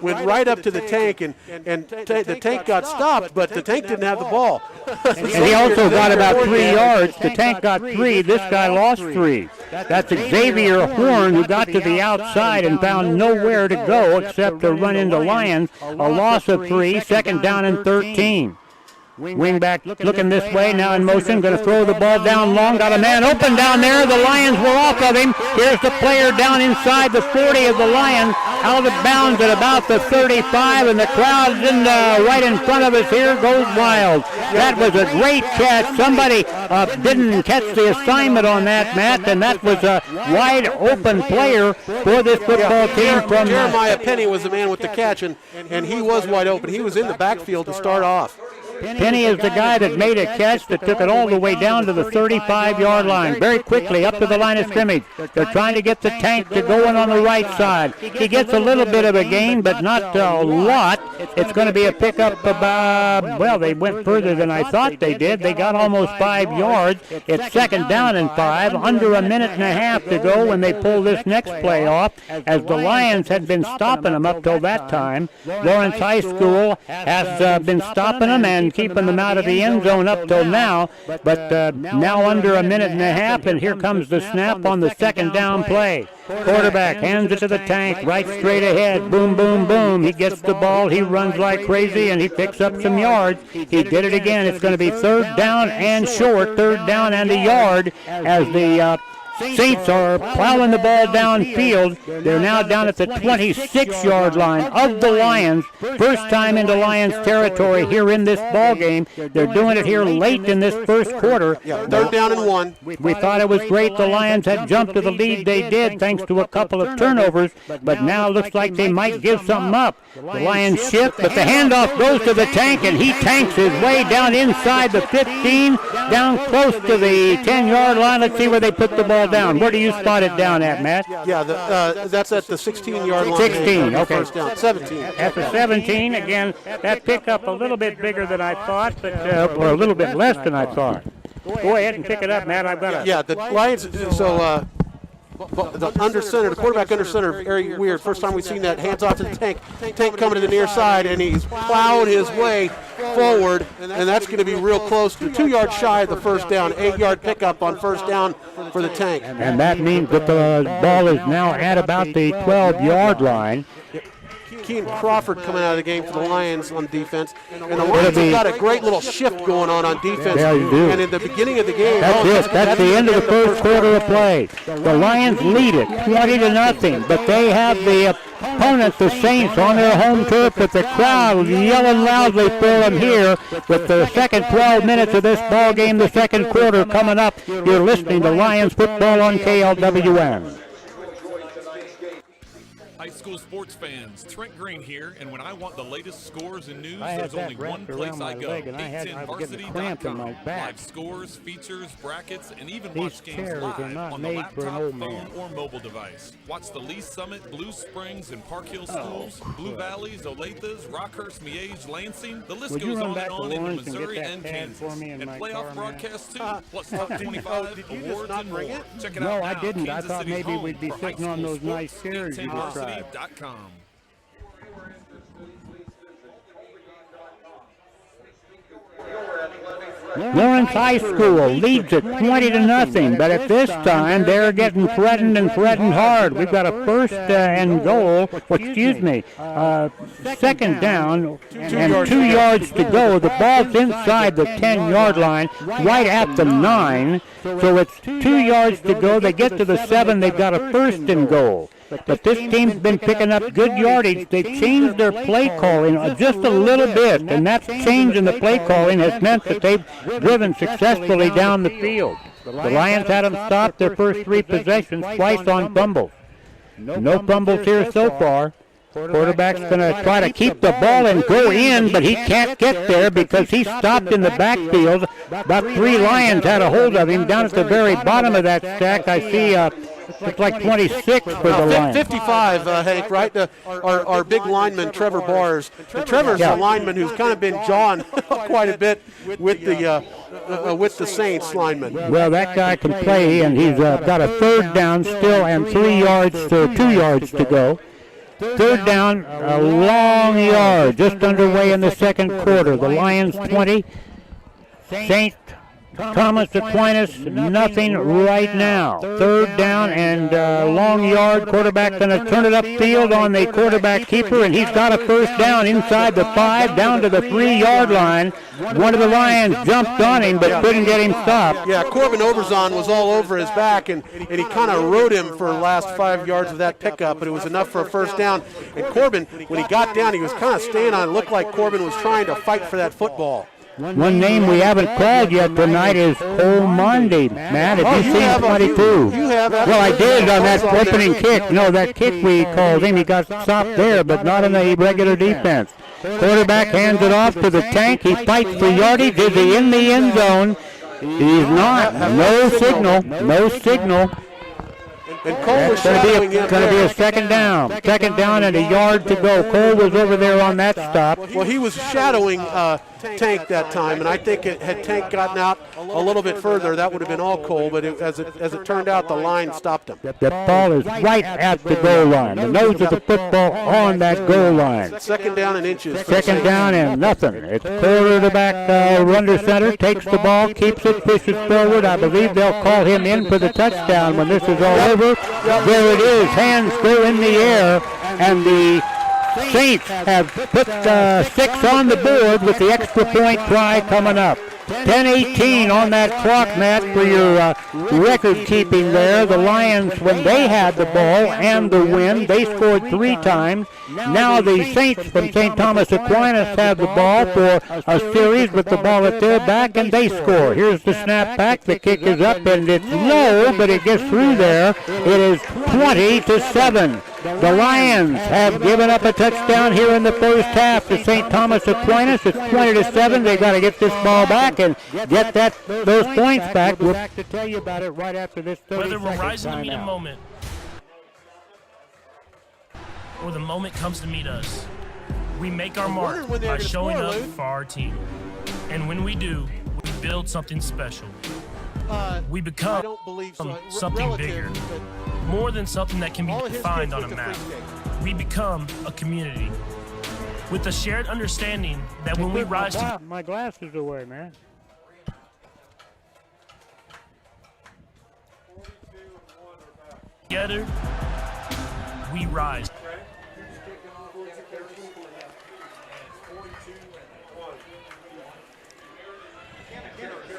right up to the tank, and the tank got stopped, but the tank didn't have the ball. And he also got about 3 yards. The tank got 3. This guy lost 3. That's Xavier Horn, who got to the outside and found nowhere to go except to run into Lions. A loss of 3, second down and 13. Wingback looking this way, now in motion, going to throw the ball down long. Got a man open down there. The Lions were off of him. Here's the player down inside the 40 of the Lions, out of bounds at about the 35, and the crowd's right in front of us here goes wild. That was a great catch. Somebody didn't catch the assignment on that, Matt, and that was a wide open player for this football team. From Jeremiah Penny was the man with the catch, and he was wide open. He was in the backfield to start off. Penny is the guy that made a catch that took it all the way down to the 35-yard line, very quickly up to the line of scrimmage. They're trying to get the tank to go in on the right side. He gets a little bit of a gain, but not a lot. It's going to be a pickup about, well, they went further than I thought they did. They got almost 5 yards. It's second down and 5, under a minute and a half to go when they pull this next play off, as the Lions had been stopping them up till that time. Lawrence High School has been stopping them and keeping them out of the end zone up till now, but now under a minute and a half, and here comes the snap on the second down play. Quarterback hands it to the tank, right straight ahead, boom, boom, boom. He gets the ball, he runs like crazy, and he picks up some yards. He did it again. It's going to be third down and short, third down and a yard, as the Saints are plowing the ball downfield. They're now down at the 26-yard line of the Lions. First time into Lions territory here in this ball game. They're doing it here late in this first quarter. Yeah, third down and 1. We thought it was great the Lions had jumped to the lead they did thanks to a couple of turnovers, but now it looks like they might give something up. The Lions shift, but the handoff goes to the tank, and he tanks his way down inside the 15, down close to the 10-yard line. Let's see where they put the ball down. Where do you spot it down at, Matt? Yeah, that's at the 16-yard line. 16, okay. First down. 17. At the 17, again, that pickup a little bit bigger than I thought, but or a little bit less than I thought. Go ahead and pick it up, Matt. I've got Yeah, the Lions, the quarterback under center, very weird. First time we've seen that, hands off to the tank. Tank coming to the near side, and he's plowed his way forward, and that's going to be real close to 2 yards shy of the first down. 8-yard pickup on first down for the tank. And that means that the ball is now at about the 12-yard line. Kean Crawford coming out of the game for the Lions on defense. And the Lions have got a great little shift going on defense. Yeah, you do. And in the beginning of the game, That's it. That's the end of the first quarter of play. The Lions lead it 20-0, but they have the opponent, the Saints, on their home turf, with the crowd yelling loudly for them here with the second 12 minutes of this ball game, the second quarter coming up. You're listening to Lions football on KLWN. High school sports fans, Trent Green here, and when I want the latest scores and news, there's only one place I go, 810varsity.com. Live scores, features, brackets, and even watch games live on the laptop, phone, or mobile device. Watch the Lee Summit, Blue Springs, and Park Hill schools, Blue Valleys, Olathe, Rockhurst, Miege, Lansing. The list goes on and on in Missouri and Kansas. And playoff broadcasts too, plus top 25 awards and more. Check it out now. No, I didn't. I Kansas thought City maybe home we'd be for sitting high on those school nice sports, chairs you described. KTenVarsity.com. Lawrence High School leads it 20-0, but at this time they're getting threatened and threatened hard. We've got a first and goal, second down and 2 yards to go. The ball's inside the 10-yard line, right at the 9, so it's 2 yards to go. They get to the 7, they've got a first and goal. But this team's been picking up good yardage. They've changed their play calling just a little bit, and that change in the play calling has meant that they've driven successfully down the field. The Lions had them stop their first 3 possessions twice on fumbles. No fumbles here so far. Quarterback's going to try to keep the ball and go in, but he can't get there because he stopped in the backfield. About 3 Lions had a hold of him down at the very bottom of that stack. I see it's like 26 for the Lions. 55, Hank, right? Our big lineman, Trevor Bars. And Trevor's a lineman who's kind of been jawing quite a bit with the Saints lineman. Well, that guy can play, and he's got a 3rd down still and 2 yards to go. 3rd down, a long yard, just underway in the second quarter. The Lions 20, St. Thomas Aquinas, nothing right now. 3rd down and long yard. Quarterback going to turn it upfield on the quarterback keeper, and he's got a 1st down inside the 5, down to the 3-yard line. One of the Lions jumped on him, but couldn't get him stopped. Yeah, Corbin Overzon was all over his back, and he kind of rode him for the last 5 yards of that pickup, but it was enough for a 1st down. And Corbin, when he got down, he was kind of staying on it. It looked like Corbin was trying to fight for that football. One name we haven't called yet tonight is Cole Monday. Matt, have you seen 22? You have. Well, I did on that opening kick. No, that kick we called him, he got stopped there, but not in the regular defense. Quarterback hands it off to the tank. He fights for yardage. Is he in the end zone? He's not. No signal. No signal. And Cole was shadowing him. Going to be a 2nd down. 2nd down and a yard to go. Cole was over there on that stop. Well, he was shadowing Tank that time, and I think had Tank gotten out a little bit further, that would have been all Cole, but as it turned out, the line stopped him. The ball is right at the goal line. The nose of the football on that goal line. 2nd down and inches. 2nd down and nothing. It's quarterback under center, takes the ball, keeps it, pushes forward. I believe they'll call him in for the touchdown when this is all over. There it is. Hands go in the air, and the Saints have put 6 on the board with the extra point try coming up. 10-18 on that clock, Matt, for your record keeping there. The Lions, when they had the ball and the win, they scored 3 times. Now the Saints from St. Thomas Aquinas have the ball for a series with the ball at their back, and they score. Here's the snap back. The kick is up, and it's low, but it gets through there. It is 20-7. The Lions have given up a touchdown here in the first half to St. Thomas Aquinas. It's 20-7. They've got to get this ball back and get those points back. We'll back to tell you about it right after this 30 Whether we're rising to meet a moment or the moment comes to meet us, we make our mark by showing up for our team. And when we do, we build something special. We become something bigger, more than something that can be defined on a map. We become a community with a shared understanding that when we rise to... My glasses away, man. Together, we rise.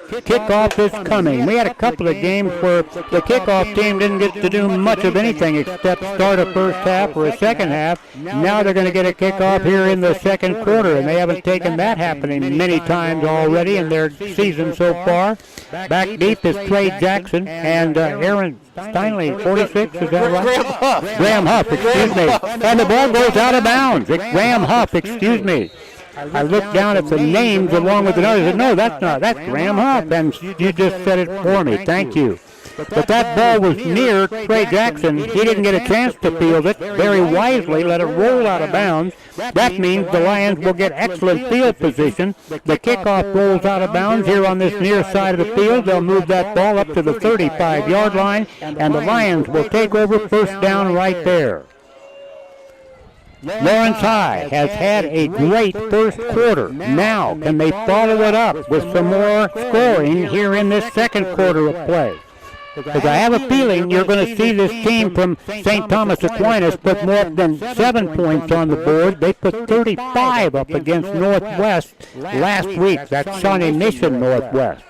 Kickoff is coming. We had a couple of games where the kickoff team didn't get to do much of anything except start a first half or a second half. Now they're going to get a kickoff here in the second quarter, and they haven't taken that happening many times already in their season so far. Back deep is Trey Jackson and Aaron Steinley, 46, is that right? Graham Huff, excuse me. And the ball goes out of bounds. Graham Huff, excuse me. I looked down at the names along with the others and said, no, that's not. That's Graham Huff, and you just said it for me. Thank you. But that ball was near Trey Jackson. He didn't get a chance to field it. Very wisely let it roll out of bounds. That means the Lions will get excellent field position. The kickoff rolls out of bounds here on this near side of the field. They'll move that ball up to the 35-yard line, and the Lions will take over first down right there. Lawrence High has had a great first quarter. Now, can they follow it up with some more scoring here in this second quarter of play? Because I have a feeling you're going to see this team from St. Thomas Aquinas put more than 7 points on the board. They put 35 up against Northwest last week. That's Shawnee Mission Northwest.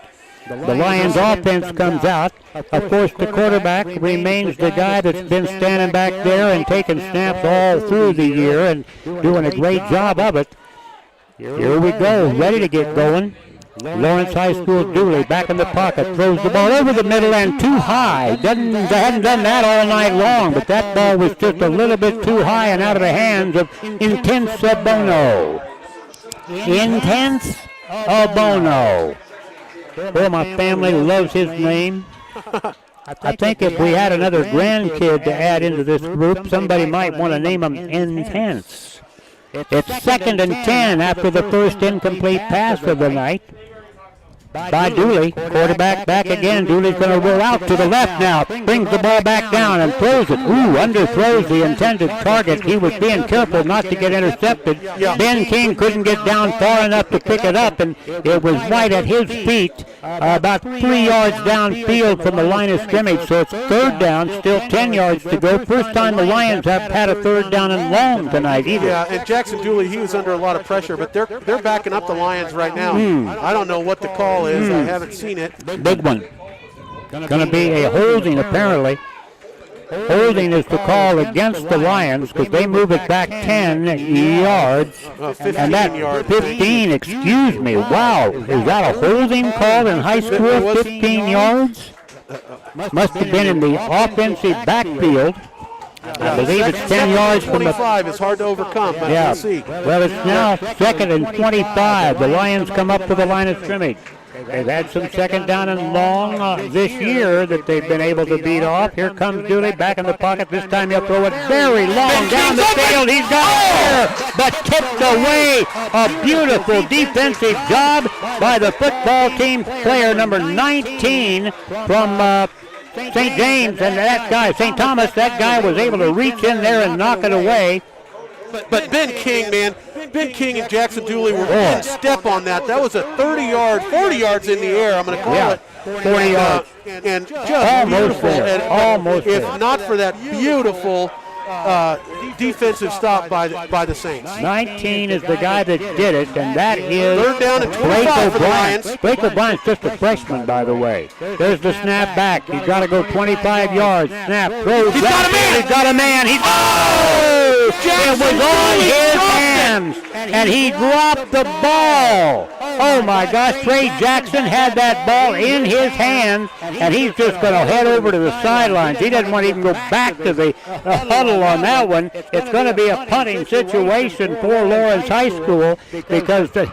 The Lions offense comes out. Of course, the quarterback remains the guy that's been standing back there and taking snaps all through the year and doing a great job of it. Here we go, ready to get going. Lawrence High School Dooley back in the pocket, throws the ball over the middle and too high. Hadn't done that all night long, but that ball was just a little bit too high and out of the hands of Intense Abono. Intense Abono. Boy, my family loves his name. I think if we had another grandkid to add into this group, somebody might want to name him Intense. It's 2nd and 10 after the first incomplete pass of the night by Dooley. Quarterback back again. Dooley's going to roll out to the left now. Brings the ball back down and throws it. Ooh, underthrows the intended target. He was being careful not to get intercepted. Ben King couldn't get down far enough to pick it up, and it was right at his feet, about 3 yards downfield from the line of scrimmage. So it's 3rd down, still 10 yards to go. First time the Lions have had a 3rd down and long tonight either. Yeah, and Jackson Dooley, he was under a lot of pressure, but they're backing up the Lions right now. I don't know what the call is. I haven't seen it. Big one. Going to be a holding, apparently. Holding is the call against the Lions because they move it back 10 yards. 15 and that yards. 15, excuse me. Wow. Is that a holding call in high school? 15 yards? Must have been in the offensive backfield. I believe it's 10 yards from the 25 is hard to overcome, but we'll see. Well, it's now 2nd and 25. The Lions come up to the line of scrimmage. They've had some 2nd down and long this year that they've been able to beat off. Here comes Dooley back in the pocket. This time he'll throw it very long down the field. He's got it there, but tipped away. A beautiful defensive job by the football team player number 19 from St. James, and that guy, St. Thomas, that guy was able to reach in there and knock it away. But Ben King, man, Ben King and Jackson Dooley were in step on that. That was a 40 yards in the air, I'm going to call it. 40 yards. And just Almost beautiful. there. And, Almost if there. not for that beautiful defensive stop by the Saints. 19 is the guy that did it, and that is 3rd down and Blake 25 for the O'Brien. Lions. Blake O'Brien's just a freshman, by the way. There's the snap back. He's got to go 25 yards. Snap, throws. He's got a man. He's got a man. It was on his hands, and he dropped the ball. Oh, my gosh. Trey Jackson had that ball in his hands, and he's just going to head over to the sidelines. He doesn't want to even go back to the huddle on that one. It's going to be a punting situation for Lawrence High School because that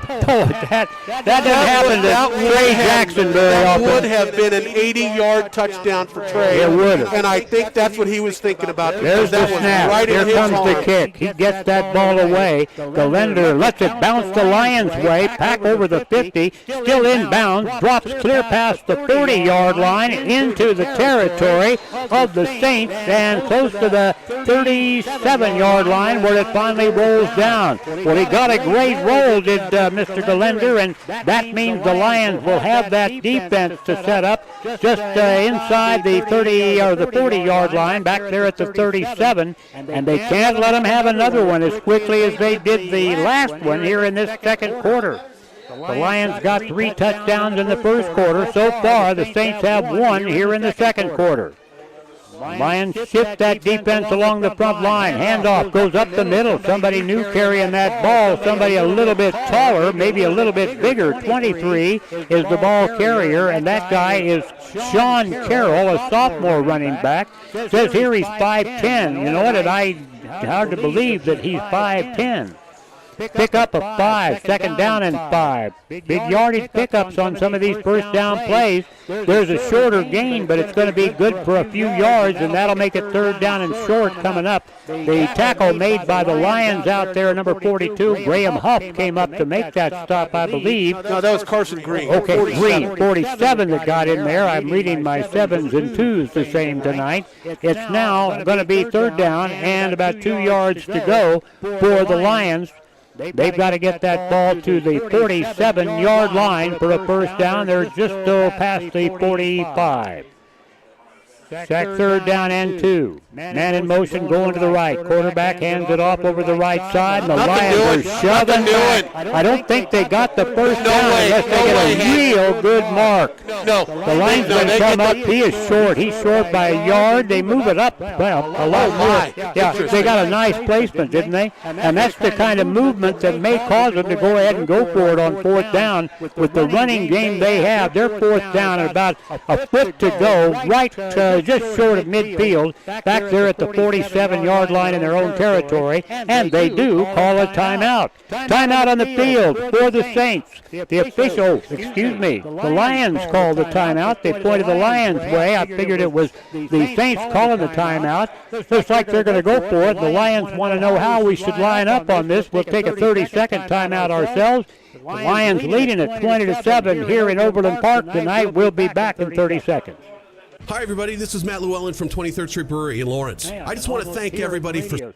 doesn't happen to Trey Jackson very often. That would have been an 80-yard touchdown for Trey. It would have. And I think that's what he was thinking about. There's the that snap. Was right Here in his comes the arm. kick. He gets that ball away. Galender lets it bounce the Lions' way, back over the 50, still inbound, drops clear past the 40-yard line into the territory of the Saints and close to the 37-yard line where it finally rolls down. Well, he got a great roll, did Mr. Galender, and that means the Lions will have that defense to set up just inside the 30 or the 40-yard line, back there at the 37, and they can't let them have another one as quickly as they did the last one here in this second quarter. The Lions got 3 touchdowns in the first quarter. So far, the Saints have 1 here in the second quarter. Lions shift that defense along the front line. Handoff goes up the middle. Somebody new carrying that ball. Somebody a little bit taller, maybe a little bit bigger. 23 is the ball carrier, and that guy is Sean Carroll, a sophomore running back. Says here he's 5'10". You know what? Hard to believe that he's 5'10". Pick up a 5, 2nd down and 5. Big yardage pickups on some of these first down plays. There's a shorter gain, but it's going to be good for a few yards, and that'll make it 3rd down and short coming up. The tackle made by the Lions out there, number 42, Graham Huff, came up to make that stop, I believe. No, that was Carson Green. Okay, 47. Green, 47 that got in there. I'm reading my 7s and 2s the same tonight. It's now going to be 3rd down and about 2 yards to go for the Lions. They've got to get that ball to the 47-yard line for a first down. They're just past the 45. Sack 3rd down and 2. Man in motion going to the right. Quarterback hands it off over the right side, and the Lions are shoving back. I don't think they got the first down unless they get a real good mark. No. The linesman come up. He is short. He's short by a yard. They move it up, well, a lot more. Yeah, they got a nice placement, didn't they? And that's the kind of movement that may cause them to go ahead and go for it on fourth down. With the running game they have, they're fourth down at about a foot to go, right just short of midfield, back there at the 47-yard line in their own territory, and they do call a timeout. Timeout on the field for the Saints. The official, the Lions called the timeout. They pointed the Lions' way. I figured it was the Saints calling the timeout. Looks like they're going to go for it. The Lions want to know how we should line up on this. We'll take a 30-second timeout ourselves. The Lions leading at 20-7 here in Overland Park tonight. We'll be back in 30 seconds. Hi, everybody. This is Matt Llewellyn from 23rd Street Brewery in Lawrence. I just want to thank everybody for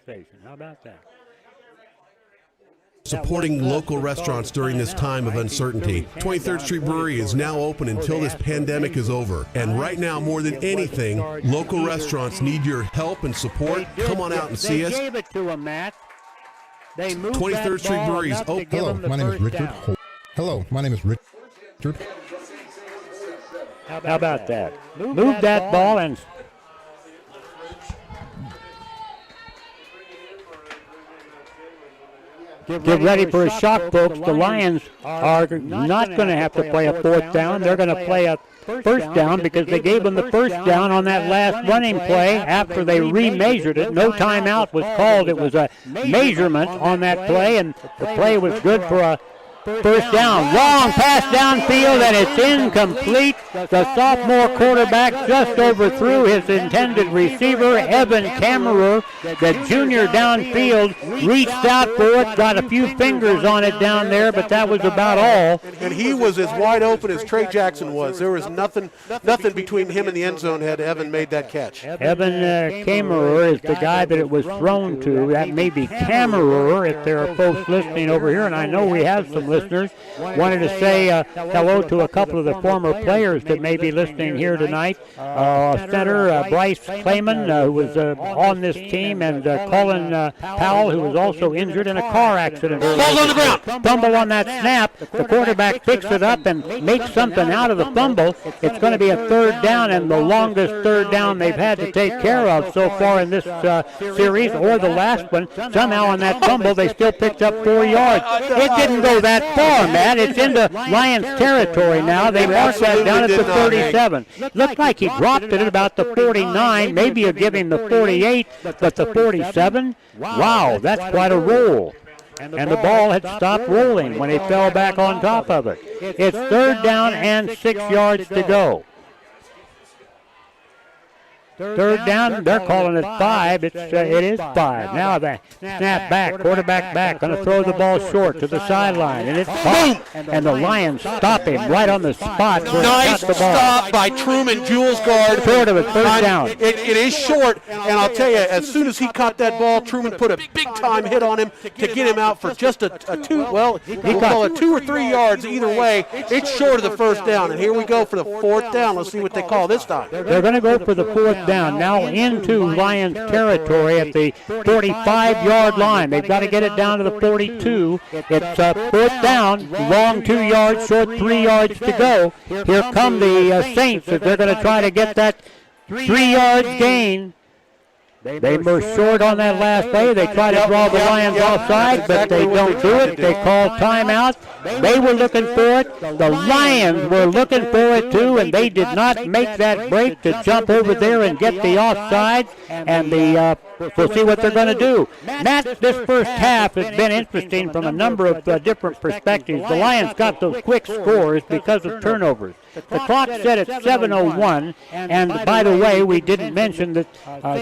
supporting local restaurants during this time of uncertainty. 23rd Street Brewery is now open until this pandemic is over. And right now, more than anything, local restaurants need your help and support. Come on out and see us. 23rd Street Brewery is open. Hello, my name is Richard. Hello, my name is Richard. How about that? Move that ball and get ready for a shock, folks. The Lions are not going to have to play a fourth down. They're going to play a first down because they gave them the first down on that last running play after they remeasured it. No timeout was called. It was a measurement on that play, and the play was good for a first down. Long pass downfield, and it's incomplete. The sophomore quarterback just overthrew his intended receiver, Evan Kammerer. The junior downfield reached out for it, got a few fingers on it down there, but that was about all. And he was as wide open as Trey Jackson was. There was nothing between him and the end zone had Evan made that catch. Evan Kammerer is the guy that it was thrown to. That may be Kammerer if there are folks listening over here, and I know we have some listeners. Wanted to say hello to a couple of the former players that may be listening here tonight. Center Bryce Clayman, who was on this team, and Colin Powell, who was also injured in a car accident. Ball's on the ground. Fumble on that snap. The quarterback picks it up and makes something out of the fumble. It's going to be a third down, and the longest third down they've had to take care of so far in this series, or the last one. Somehow on that fumble, they still picked up 4 yards. It didn't go that far, Matt. It's into Lions territory now. They marked that down at the 37. Looked like he dropped it at about the 49. Maybe you'll give him the 48, but the 47? Wow, that's quite a roll. And the ball had stopped rolling when he fell back on top of it. It's third down and 6 yards to go. Third down, they're calling it 5. It is 5. Now the snap back, quarterback back, going to throw the ball short to the sideline, and it's caught. And the Lions stop him right on the spot. Nice stop by Truman Jules guard. Short of it, first down. It is short, and I'll tell you, as soon as he caught that ball, Truman put a big-time hit on him to get him out for just a 2, well, we'll call it 2 or 3 yards either way. It's short of the first down, and here we go for the fourth down. Let's see what they call this time. They're going to go for the fourth down, now into Lions territory at the 45-yard line. They've got to get it down to the 42. It's fourth down, long 2 yards, short 3 yards to go. Here come the Saints as they're going to try to get that 3 yards gain. They were short on that last play. They try to draw the Lions offside, but they don't do it. They call timeout. They were looking for it. The Lions were looking for it too, and they did not make that break to jump over there and get the offside. And we'll see what they're going to do. Matt, this first half has been interesting from a number of different perspectives. The Lions got those quick scores because of turnovers. The clock set at 7:01, and by the way, we didn't mention that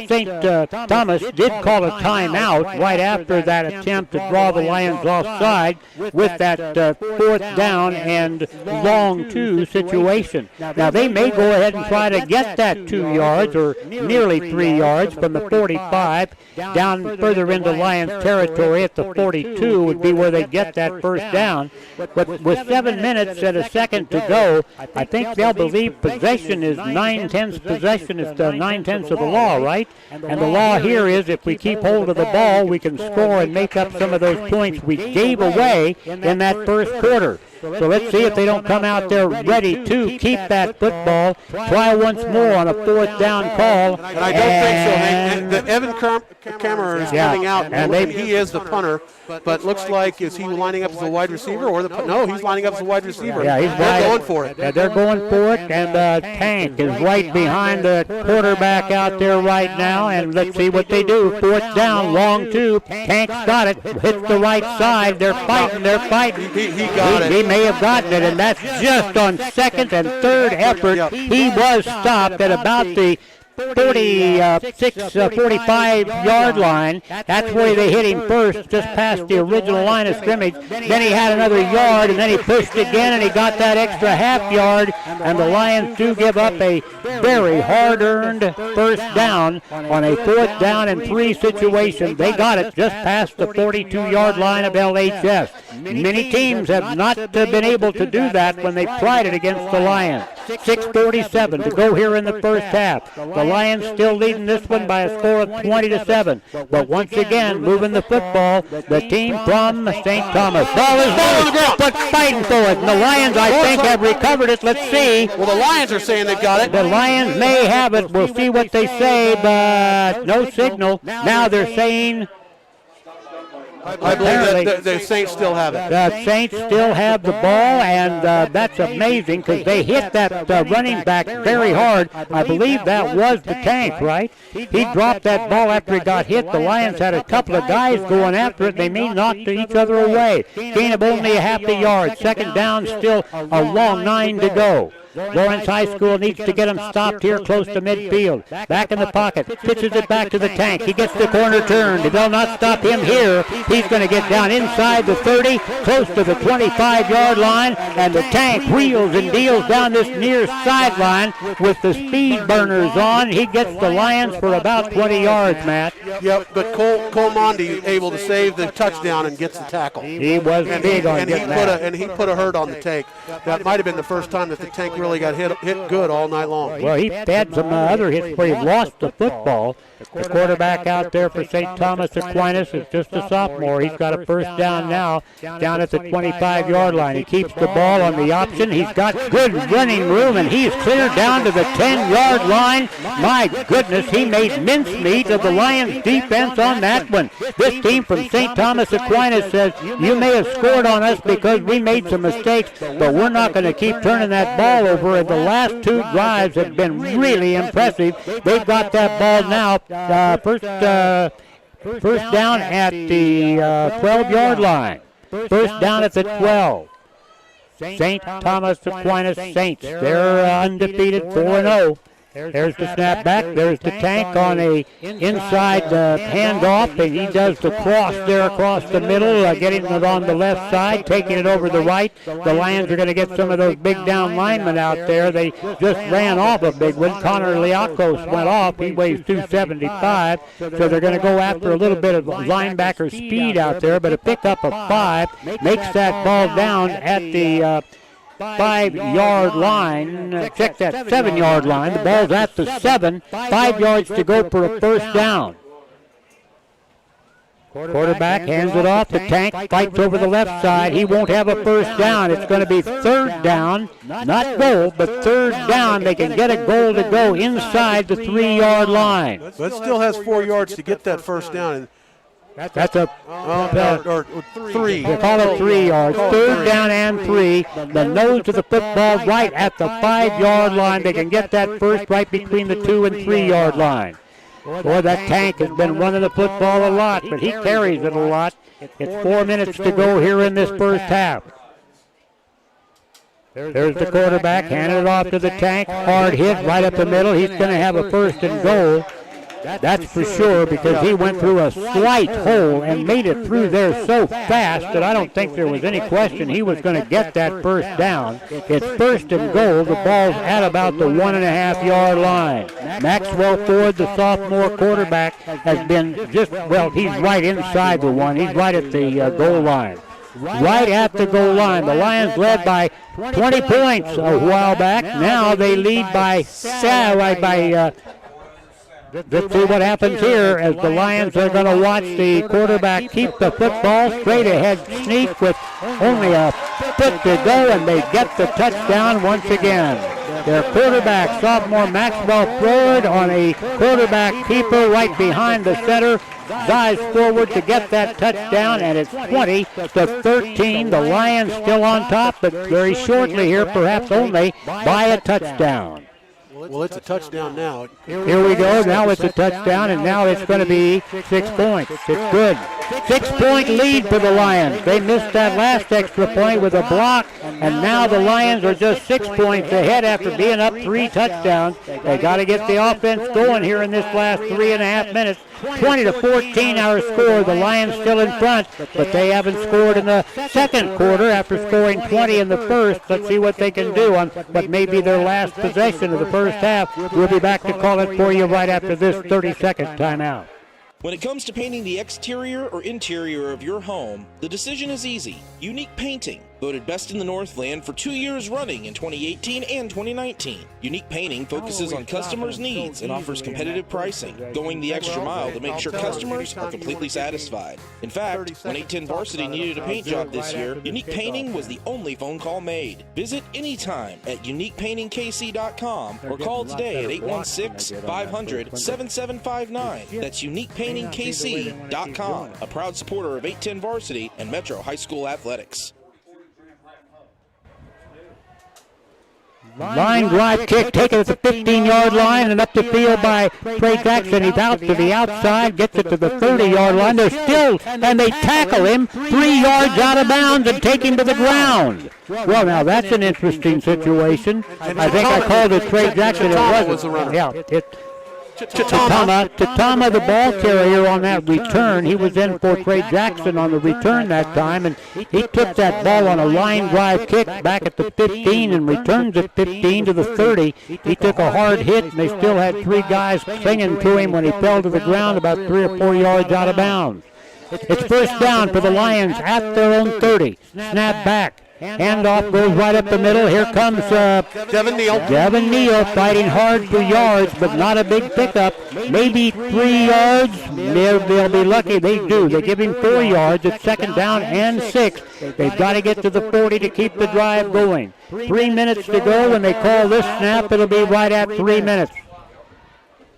St. Thomas did call a timeout right after that attempt to draw the Lions offside with that fourth down and long 2 situation. Now, they may go ahead and try to get that 2 yards or nearly 3 yards from the 45 5. Down further into Lions territory at the 42 would be where they get that first down. But with 7 minutes and a second to go, I think they'll believe possession is 9/10 possession is 9/10 of the law, right? And the law here is if we keep hold of the ball, we can score and make up some of those points we gave away in that first quarter. So let's see if they don't come out there ready to keep that football. Try once more on a fourth down call. And I don't think so, Hank. The Evan Kammerer is coming out, and he is the punter. But looks like, is he lining up as a wide receiver or no? He's lining up as a wide receiver. Yeah, they're going for it. Yeah, they're going for it, and Tank is right behind the quarterback out there right now. And let's see what they do. Fourth down, long two. Tank's got it. Hits the right side. They're fighting. He got it. He may have gotten it, and that's just on second and third effort. He was stopped at about the 45-yard line. That's where they hit him first, just past the original line of scrimmage. Then he had another yard, and then he pushed again, and he got that extra half yard. And the Lions do give up a very hard-earned first down on a 4th down and 3 situation. They got it just past the 42-yard line of LHS. Many teams have not been able to do that when they've tried it against the Lions. 6:47 to go here in the first half. The Lions still leading this one by a score of 20-7. But once again, moving the football, the team from St. Thomas. Ball is on the ground, but fighting for it. And the Lions, I think, have recovered it. Let's see. Well, the Lions are saying they've got it. The Lions may have it. We'll see what they say, but no signal. Now they're saying... I believe that the Saints still have it. The Saints still have the ball, and that's amazing because they hit that running back very hard. I believe that was the Tank, right? He dropped that ball after he got hit. The Lions had a couple of guys going after it. They may knock each other away. Gain of only a half a yard. Second down, still a long 9 to go. Lawrence High School needs to get him stopped here close to midfield. Back in the pocket. Pitches it back to the Tank. He gets the corner turned. They'll not stop him here. He's going to get down inside the 30, close to the 25-yard line, and the Tank wheels and deals down this near sideline with the speed burners on. He gets the Lions for about 20 yards, Matt. Yep, but Cole Mondi able to save the touchdown and gets the tackle. He was big on getting that. And he put a hurt on the Tank. That might have been the first time that the Tank really got hit good all night long. Well, he had some other hits where he lost the football. The quarterback out there for St. Thomas Aquinas is just a sophomore. He's got a first down now down at the 25-yard line. He keeps the ball on the option. He's got good running room, and he's cleared down to the 10-yard line. My goodness, he made mincemeat of the Lions defense on that one. This team from St. Thomas Aquinas says, you may have scored on us because we made some mistakes, but we're not going to keep turning that ball over. And the last 2 drives have been really impressive. They've got that ball now. First down at the 12-yard line. First down at the 12. St. Thomas Aquinas Saints. They're undefeated 4-0. There's the snap back. There's the Tank on a inside handoff, and he does the cross there across the middle, getting it on the left side, taking it over the right. The Lions are going to get some of those big down linemen out there. They just ran off a big one. Connor Liakos went off. He weighs 275, so they're going to go after a little bit of linebacker speed out there, but a pickup of 5 makes that ball down at the 5-yard line. Check that 7-yard line. The ball's at the 7. 5 yards to go for a first down. Quarterback hands it off. The Tank fights over the left side. He won't have a first down. It's going to be third down. Not goal, but third down. They can get a goal to go inside the 3-yard line. But still has 4 yards to get that first down. That's a or 3. They call it 3 yards. Third down and 3. The nose of the football right at the 5-yard line. They can get that first right between the 2 and 3-yard line. Boy, that Tank has been running the football a lot, but he carries it a lot. It's 4 minutes to go here in this first half. There's the quarterback, handing it off to the Tank. Hard hit right up the middle. He's going to have a first and goal That's for sure, because he went through a slight hole and made it through there so fast that I don't think there was any question he was going to get that first down. It's first and goal. The ball's at about the 1.5-yard line. Maxwell Ford, the sophomore quarterback, has been just, well, he's right inside the one. He's right at the goal line. Right at the goal line. The Lions led by 20 points a while back. Now they lead by let's see what happens here as the Lions are going to watch the quarterback keep the football, straight ahead sneak with only a foot to go, and they get the touchdown once again. Their quarterback, sophomore Maxwell Ford, on a quarterback keeper right behind the center, dives forward to get that touchdown, and it's 20-13. The Lions still on top, but very shortly here, perhaps only by a touchdown. Well, it's a touchdown now. Here we go. Now it's a touchdown, and now it's going to be 6 points. It's good. 6-point lead for the Lions. They missed that last extra point with a block, and now the Lions are just 6 points ahead after being up 3 touchdowns. They got to get the offense going here in this last 3.5 minutes. 20-14 our score. The Lions still in front, but they haven't scored in the second quarter after scoring 20 in the first. Let's see what they can do on what may be their last possession of the first half. We'll be back to call it for you right after this 30-second timeout. When it comes to painting the exterior or interior of your home, the decision is easy. Unique Painting, voted best in the Northland for 2 years running in 2018 and 2019. Unique Painting focuses on customers' needs and offers competitive pricing, going the extra mile to make sure customers are completely satisfied. In fact, when 810 Varsity needed a paint job this year, Unique Painting was the only phone call made. Visit anytime at uniquepaintingkc.com or call today at 816-500-7759. That's uniquepaintingkc.com, a proud supporter of 810 Varsity and Metro High School Athletics. Line drive kick taken at the 15-yard line and up the field by Trey Jackson. He's out to the outside, gets it to the 30-yard line. They're still, and they tackle him 3 yards out of bounds and take him to the ground. Well, now that's an interesting situation. I think I called it Trey Jackson. It wasn't. Yeah, Chitama, the ball carrier on that return. He was in for Trey Jackson on the return that time, and he took that ball on a line drive kick back at the 15 and returns it 15 to the 30. He took a hard hit, and they still had 3 guys clinging to him when he fell to the ground about 3 or 4 yards out of bounds. It's first down for the Lions at their own 30. Snap back. Handoff goes right up the middle. Here comes Devin Neal. Devin Neal fighting hard for yards, but not a big pickup. Maybe 3 yards. They'll be lucky. They do. They give him 4 yards. It's second down and 6. They've got to get to the 40 to keep the drive going. 3 minutes to go. When they call this snap, it'll be right at 3 minutes.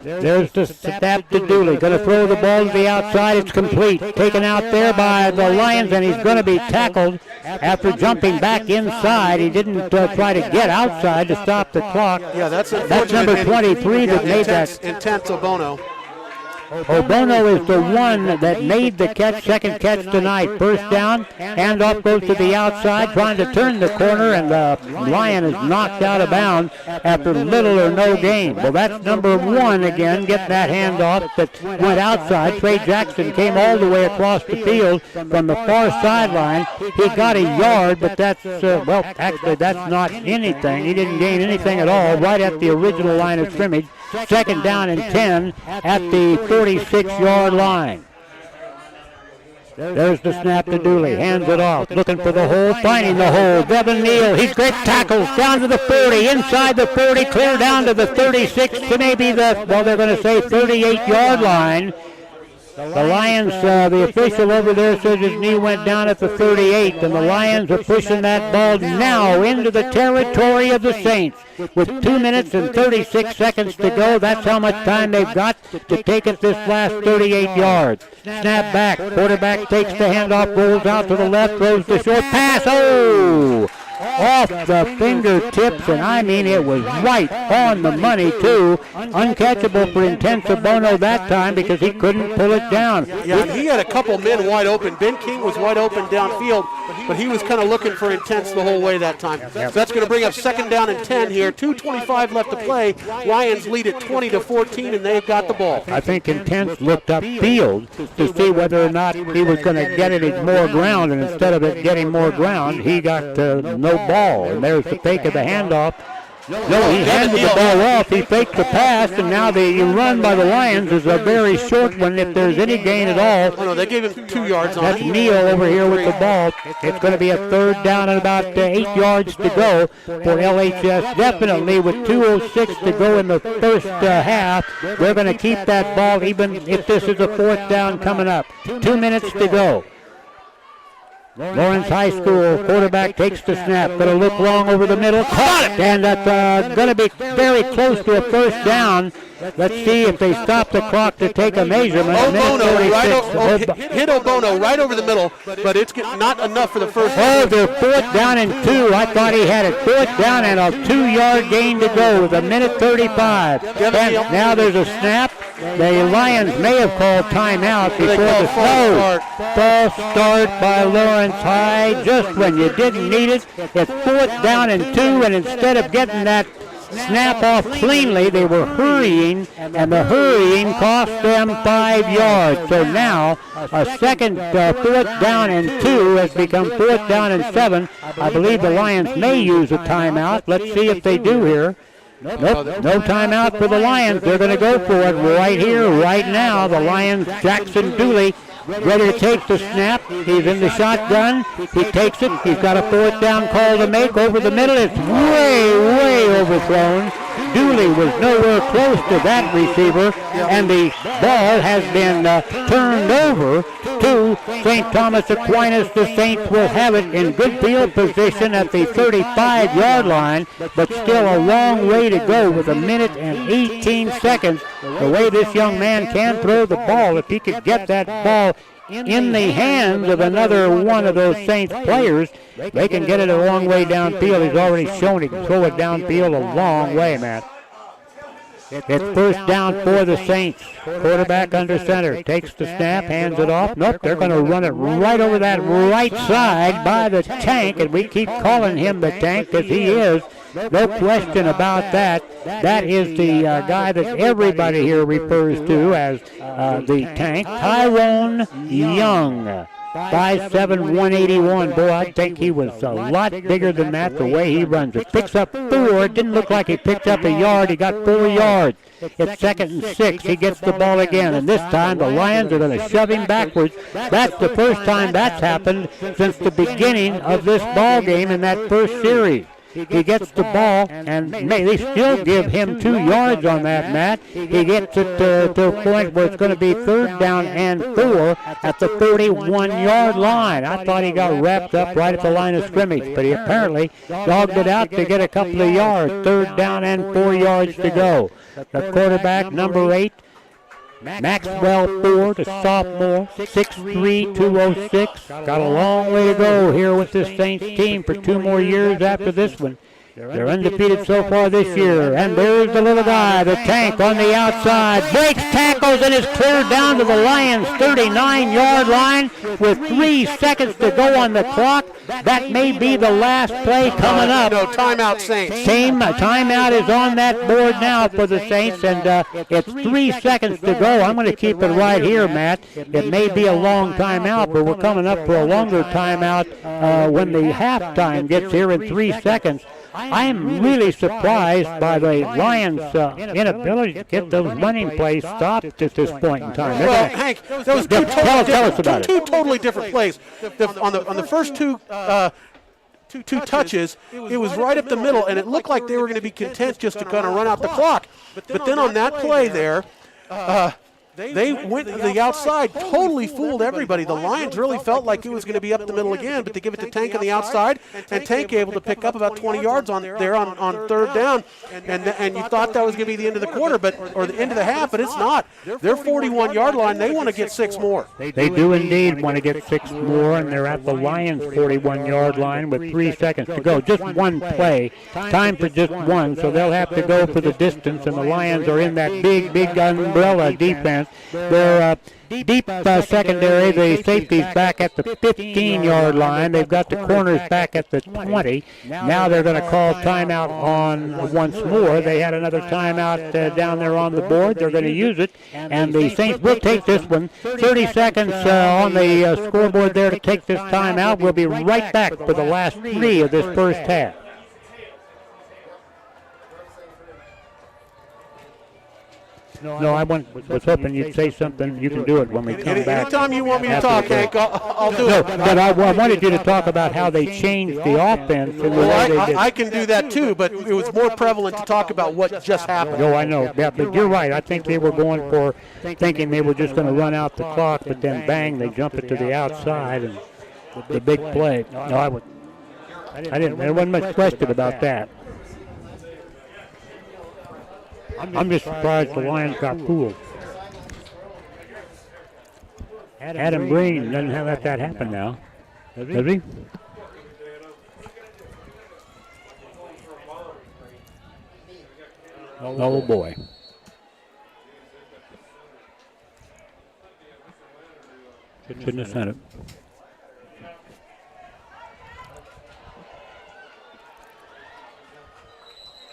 There's the snap to Dooley. Going to throw the ball to the outside. It's complete. Taken out there by the Lions, and he's going to be tackled after jumping back inside. He didn't try to get outside to stop the clock. Yeah, that's number 23 that made that. Intense Obono. Obono is the one that made the catch, second catch tonight. First down, handoff goes to the outside, trying to turn the corner, and the Lion is knocked out of bounds after little or no gain. Well, that's number 1 again, getting that handoff that went outside. Trey Jackson came all the way across the field from the far sideline. He got a yard, but that's, well, actually that's not anything. He didn't gain anything at all, right at the original line of scrimmage. Second down and 10 at the 46-yard line. There's the snap to Dooley. Hands it off. Looking for the hole. Finding the hole. Devin Neal. He's great tackles. Down to the 40. Inside the 40. Clear down to the 36 to maybe the, well, they're going to say 38-yard line. The Lions, the official over there says his knee went down at the 38, and the Lions are pushing that ball now into the territory of the Saints. With 2 minutes and 36 seconds to go, that's how much time they've got to take it this last 38 yards. Snap back, quarterback takes the handoff, rolls out to the left, throws the short pass. Oh! Off the fingertips, and I mean it was right on the money too. Uncatchable for Intense Obono that time because he couldn't pull it down. Yeah, he had a couple men wide open. Ben King was wide open downfield, but he was kind of looking for intense the whole way that time. So that's going to bring up 2nd down and 10 here. 2:25 left to play. Lions lead at 20-14, and they've got the ball. I think Intense looked upfield to see whether or not he was going to get any more ground, and instead of it getting more ground, he got no ball. And there's the fake of the handoff. No, he handed the ball off. He faked the pass, and now the run by the Lions is a very short one if there's any gain at all. Oh, no, they gave him 2 yards on it. That's Neal over here with the ball. It's going to be a 3rd down and about 8 yards to go for LHS. Definitely with 2:06 to go in the first half. They're going to keep that ball even if this is a 4th down coming up. 2 minutes to go. Lawrence High School quarterback takes the snap. Going to look long over the middle. Caught it! And that's going to be very close to a 1st down. Let's see if they stop the clock to take a measurement. Hit Obono right over the middle, but it's not enough for the first. Oh, they're 4th down and 2. I thought he had it. 4th down and a 2-yard gain to go with 1:35. And now there's a snap. The Lions may have called timeout before the false start by Lawrence High just when you didn't need it. It's 4th down and 2, and instead of getting that snap off cleanly, they were hurrying, and the hurrying cost them 5 yards. So now a second 4th down and 2 has become 4th down and 7. I believe the Lions may use a timeout. Let's see if they do here. Nope, no timeout for the Lions. They're going to go for it right here, right now. The Lions, Jackson Dooley, ready to take the snap. He's in the shotgun. He takes it. He's got a 4th down call to make over the middle. It's way overthrown. Dooley was nowhere close to that receiver, and the ball has been turned over to St. Thomas Aquinas. The Saints will have it in good field position at the 35-yard line, but still a long way to go with 1 minute and 18 seconds. The way this young man can throw the ball, if he could get that ball in the hands of another one of those Saints players, they can get it a long way downfield. He's already shown he can throw it downfield a long way, Matt. It's 1st down for the Saints. Quarterback under center. Takes the snap, hands it off. Nope, they're going to run it right over that right side by the Tank, and we keep calling him the Tank because he is. No question about that. That is the guy that everybody here refers to as the Tank, Tyrone Young. 5'7", 181. Boy, I think he was a lot bigger than that the way he runs it. Picks up 4. It didn't look like he picked up a yard. He got 4 yards. It's 2nd and 6. He gets the ball again, and this time the Lions are going to shove him backwards. That's the first time that's happened since the beginning of this ball game in that first series. He gets the ball, and they still give him 2 yards on that, Matt. He gets it to a point where it's going to be 3rd down and 4 at the 31-yard line. I thought he got wrapped up right at the line of scrimmage, but he apparently dogged it out to get a couple of yards. 3rd down and 4 yards to go. The quarterback, number 8, Maxwell Ford, a sophomore, 6'3", 206. Got a long way to go here with this Saints team for 2 more years after this one. They're undefeated so far this year. And there's the little guy, the Tank on the outside. Breaks tackles and is cleared down to the Lions' 39-yard line with 3 seconds to go on the clock. That may be the last play coming up. No, timeout, Saints. Timeout is on that board now for the Saints, and it's 3 seconds to go. I'm going to keep it right here, Matt. It may be a long timeout, but we're coming up for a longer timeout when the halftime gets here in 3 seconds. I am really surprised by the Lions' inability to get those running plays stopped at this point in time. Well, Hank, those two totally different plays. On the first two touches, it was right up the middle, and it looked like they were going to be content just to kind of run out the clock. But then on that play there, they went to the outside, totally fooled everybody. The Lions really felt like it was going to be up the middle again, but they give it to Tank on the outside, and Tank able to pick up about 20 yards on 3rd down, and you thought that was going to be the end of the quarter, or the end of the half, but it's not. Their 41-yard line, they want to get 6 more. They do indeed want to get 6 more, and they're at the Lions' 41-yard line with 3 seconds to go. Just one play, time for just one, so they'll have to go for the distance, and the Lions are in that big umbrella defense defense. Their deep secondary, the safeties back at the 15-yard line. They've got the corners back at the 20. Now they're going to call timeout on once more. They had another timeout down there on the board. They're going to use it, and the Saints will take this one. 30 seconds on the scoreboard there to take this timeout. We'll be right back for the last 3 of this first half. No, I was hoping you'd say something. You can do it when we come back. Anytime you want me to talk, Hank, I'll do it. No, but I wanted you to talk about how they changed the offense. I can do that too, but it was more prevalent to talk about what just happened. No, I know. Yeah, but you're right. I think they were going for thinking they were just going to run out the clock, but then bang, they jump it to the outside and the big play. No, I didn't. There wasn't much question about that. I'm just surprised the Lions got fooled. Adam Breen doesn't let that happen now, does he? Oh boy. Shouldn't have sent it.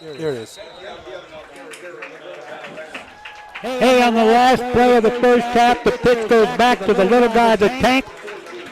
There it is. Hey, on the last play of the first half, the pitch goes back to the little guy, the tank.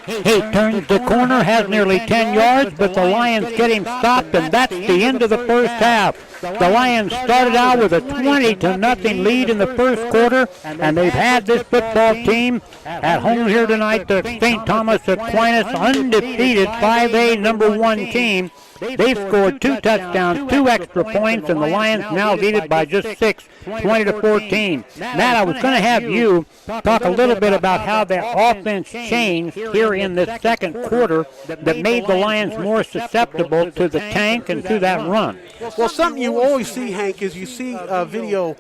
He turns the corner, has nearly 10 yards, but the Lions get him stopped, and that's the end of the first half. The Lions started out with a 20-0 lead in the first quarter, and they've had this football team at home here tonight, the St. Thomas Aquinas, undefeated 5A #1 team. They've scored 2 touchdowns, 2 extra points, and the Lions now lead it by just 6, 20-14. Matt, I was going to have you talk a little bit about how that offense changed here in this second quarter that made the Lions more susceptible to the tank and to that run. Well, something you always see, Hank, is you see video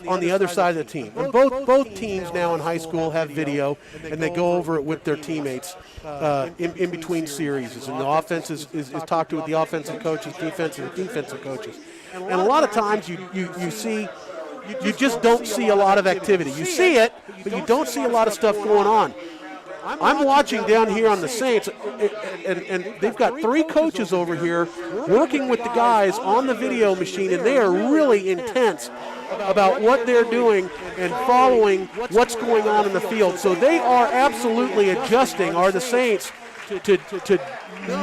on the other side of the team. And both teams now in high school have video, and they go over it with their teammates in between series. And the offense is talked to with the offensive coaches, defensive coaches. And a lot of times you just don't see a lot of activity. You see it, but you don't see a lot of stuff going on. I'm watching down here on the Saints, and they've got 3 coaches over here working with the guys on the video machine, and they are really intense about what they're doing and following what's going on in the field. So they are absolutely adjusting, are the Saints, to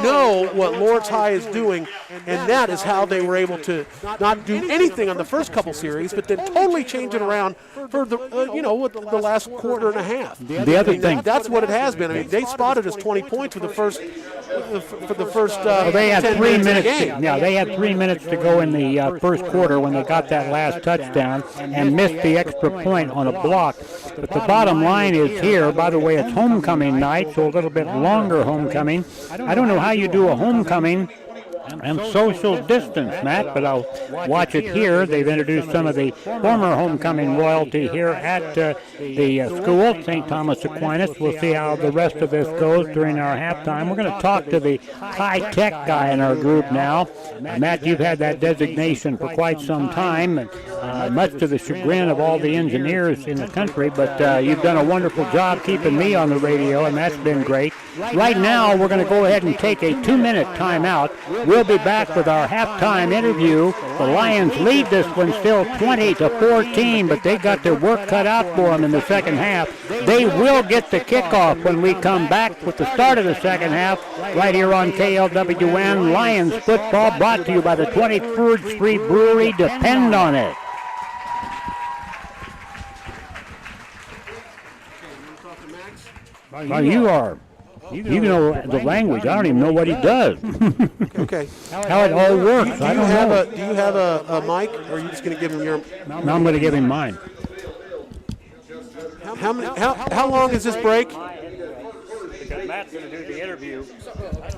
know what Lawrence High is doing, and that is how they were able to not do anything on the first couple series, but then totally change it around for the the last quarter and a half. The other thing, that's what it has been. I mean, they spotted us 20 points for the first. They had 3 minutes. They had 3 minutes to go in the first quarter when they got that last touchdown and missed the extra point on a block. But the bottom line is here. By the way, it's homecoming night, so a little bit longer homecoming. I don't know how you do a homecoming and social distance, Matt, but I'll watch it here. They've introduced some of the former homecoming royalty here at the school, St. Thomas Aquinas. We'll see how the rest of this goes during our halftime. We're going to talk to the high-tech guy in our group now. Matt, you've had that designation for quite some time, and much to the chagrin of all the engineers in the country, but you've done a wonderful job keeping me on the radio, and that's been great. Right now, we're going to go ahead and take a 2-minute timeout. We'll be back with our halftime interview. The Lions lead this one still 20-14, but they got their work cut out for them in the second half. They will get the kickoff when we come back with the start of the second half right here on KLWN. Lions football brought to you by the 23rd Street Brewery. Depend on it. Well, you are. You know the language. I don't even know what he does. Okay. How it all works. I don't know. Do you have a mic, or are you just going to give him your? No, I'm going to give him mine. How long is this break? Because Matt's going to do the interview.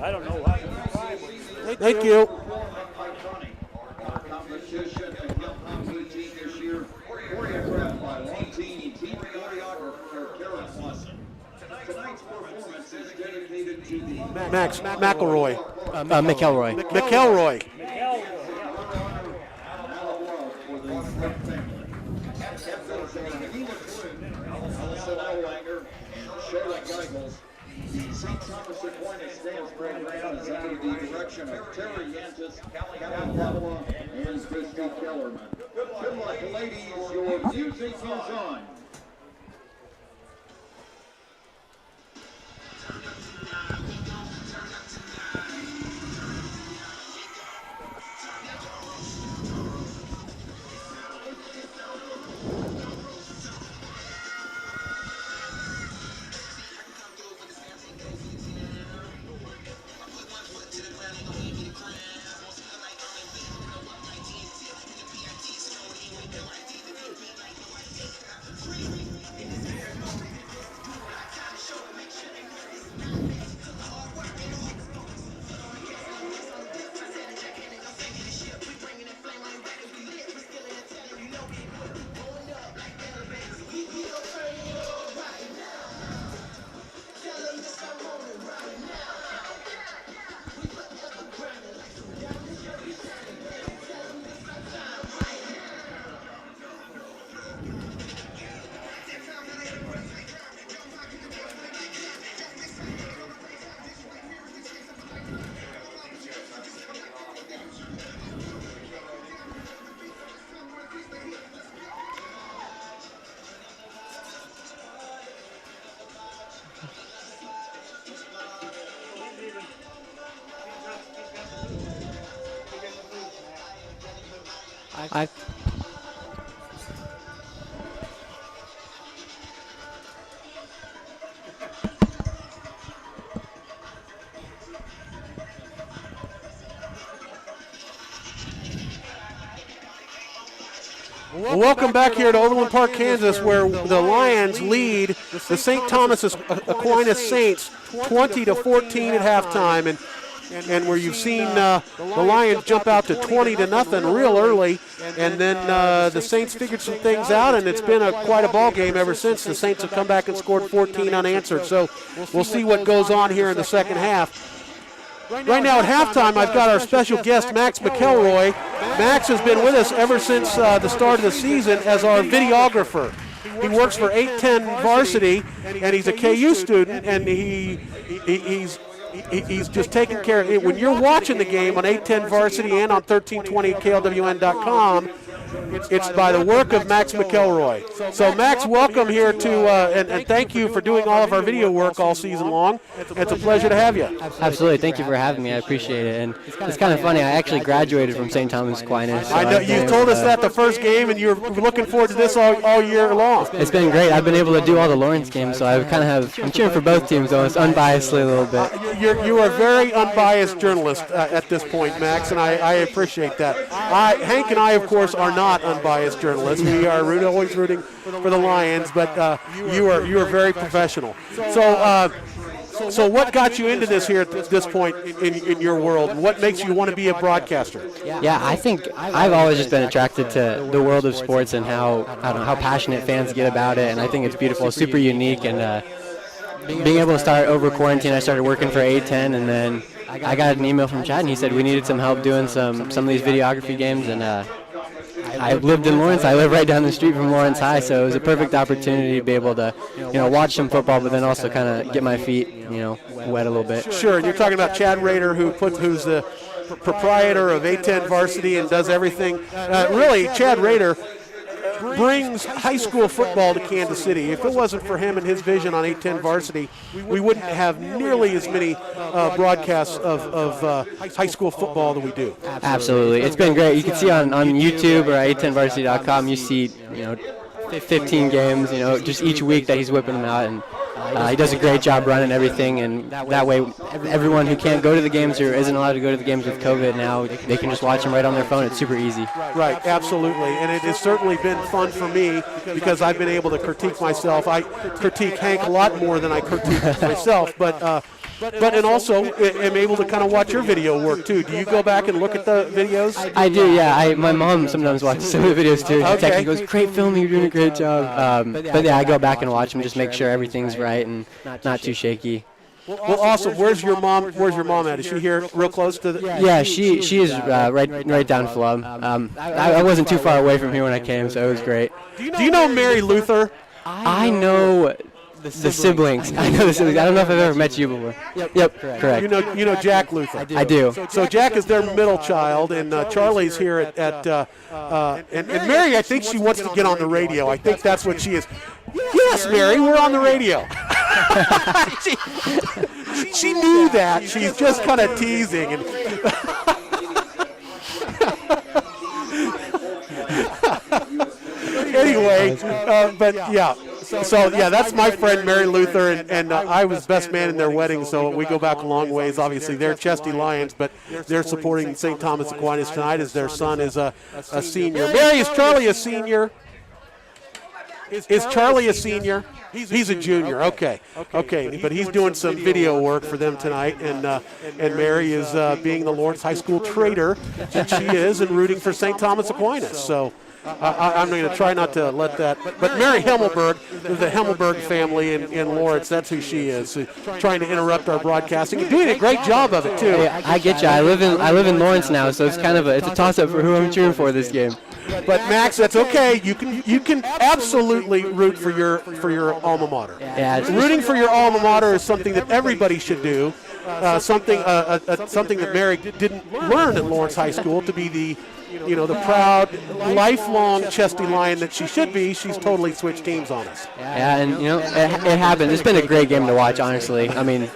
I don't know why. Thank you. Max McElroy. McElroy. McElroy. Russell Ellwanger, and Charlotte Geigels. The St. Thomas Aquinas dance program is under the direction of Terry Yantis, Callie Pavla, and Christy Kellerman. Good luck, ladies. Your music is on. Welcome back here to Overland Park, Kansas, where the Lions lead the St. Thomas Aquinas Saints 20-14 at halftime, and where you've seen the Lions jump out to 20-0 real early, and then the Saints figured some things out, and it's been quite a ball game ever since. The Saints have come back and scored 14 unanswered, so we'll see what goes on here in the second half. Right now at halftime, I've got our special guest, Max McElroy. Max has been with us ever since the start of the season as our videographer. He works for 810 Varsity, and he's a KU student, and he's just taking care of it. When you're watching the game on 810 Varsity and on 1320klwn.com, it's by the work of Max McElroy. So Max, welcome here to, and thank you for doing all of our video work all season long. It's a pleasure to have you. Absolutely, thank you for having me. I appreciate it. And it's kind of funny, I actually graduated from St. Thomas Aquinas. So I know you told us that the first game, and you're looking forward to this all year long. It's been great. I've been able to do all the Lawrence games, so I kind of I'm cheering for both teams, almost unbiasedly a little bit. You are a very unbiased journalist at this point, Max, and I appreciate that. Hank and I, of course, are not unbiased journalists. We are always rooting for the Lions, but you are very professional. So what got you into this here at this point in your world? What makes you want to be a broadcaster? Yeah, I think I've always just been attracted to the world of sports and how passionate fans get about it, and I think it's beautiful, super unique, and being able to start over quarantine, I started working for 810, and then I got an email from Chad, and he said we needed some help doing some of these videography games, and I lived in Lawrence. I live right down the street from Lawrence High, so it was a perfect opportunity to be able to, watch some football, but then also kind of get my feet, wet a little bit. Sure, and you're talking about Chad Rader, who's the proprietor of 810 Varsity and does everything. Really, Chad Rader brings high school football to Kansas City. If it wasn't for him and his vision on 810 Varsity, we wouldn't have nearly as many broadcasts of high school football that we do. Absolutely. It's been great. You can see on YouTube or 810varsity.com, you see, 15 games, just each week that he's whipping them out, and he does a great job running everything, and that way everyone who can't go to the games or isn't allowed to go to the games with COVID now, they can just watch them right on their phone. It's super easy. Right, absolutely, and it has certainly been fun for me because I've been able to critique myself. I critique Hank a lot more than I critique myself, but and also am able to kind of watch your video work too. Do you go back and look at the videos? I do, yeah. My mom sometimes watches some of the videos too. She texts me, goes, "Great filming, you're doing a great job." But yeah, I go back and watch them, just make sure everything's right and not too shaky. Well, awesome. Where's your mom? Where's your mom at? Is she here, real close to the? Yeah, she is right down Flub. I wasn't too far away from here when I came, so it was great. Do you know Mary Luther? I know the siblings. I know the siblings. I don't know if I've ever met you before. Yep, correct. You know Jack Luther. I do. So Jack is their middle child, and Charlie's here and Mary, I think she wants to get on the radio. I think that's what she is. Yes, Mary, we're on the radio. she knew that. She's just kind of teasing. And anyway, but yeah. So yeah, that's my friend Mary Luther, and I was best man in their wedding, so we go back a long ways. Obviously, they're Chesty Lions, but they're supporting St. Thomas Aquinas tonight as their son is a senior. Mary, is Charlie a senior? Is Charlie a senior? He's a junior. Okay. But he's doing some video work for them tonight, and Mary is being the Lawrence High School trader that she is, and rooting for St. Thomas Aquinas. So I'm going to try not to let that. But Mary Himmelberg, the Himmelberg family in Lawrence, that's who she is. So trying to interrupt our broadcasting and doing a great job of it too. Hey, I get you. I live in Lawrence now, so it's kind of a toss-up for who I'm cheering for this game. But Max, that's okay. You can absolutely root for your alma mater. Yeah, rooting for your alma mater is something that everybody should do. Something that Mary didn't learn at Lawrence High School to be the proud, lifelong Chesty Lion that she should be. She's totally switched teams on us. Yeah, and it happened. It's been a great game to watch, honestly. I mean,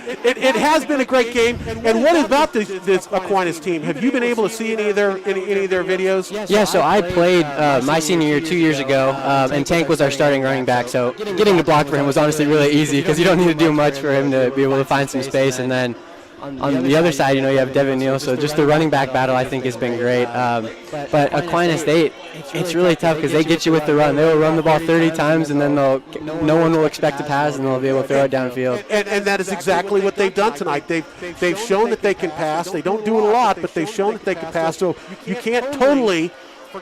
it has been a great game. And what about this Aquinas team? Have you been able to see any of their videos? Yeah, so I played my senior year 2 years ago, and Tank was our starting running back. So getting to block for him was honestly really easy because you don't need to do much for him to be able to find some space. And then on the other side, you have Devin Neal. So just the running back battle, I think, has been great. But Aquinas, it's really tough because they get you with the run. They will run the ball 30 times, and then no one will expect to pass, and they'll be able to throw it downfield. And that is exactly what they've done tonight. They've shown that they can pass. They don't do it a lot, but they've shown that they can pass. So you can't totally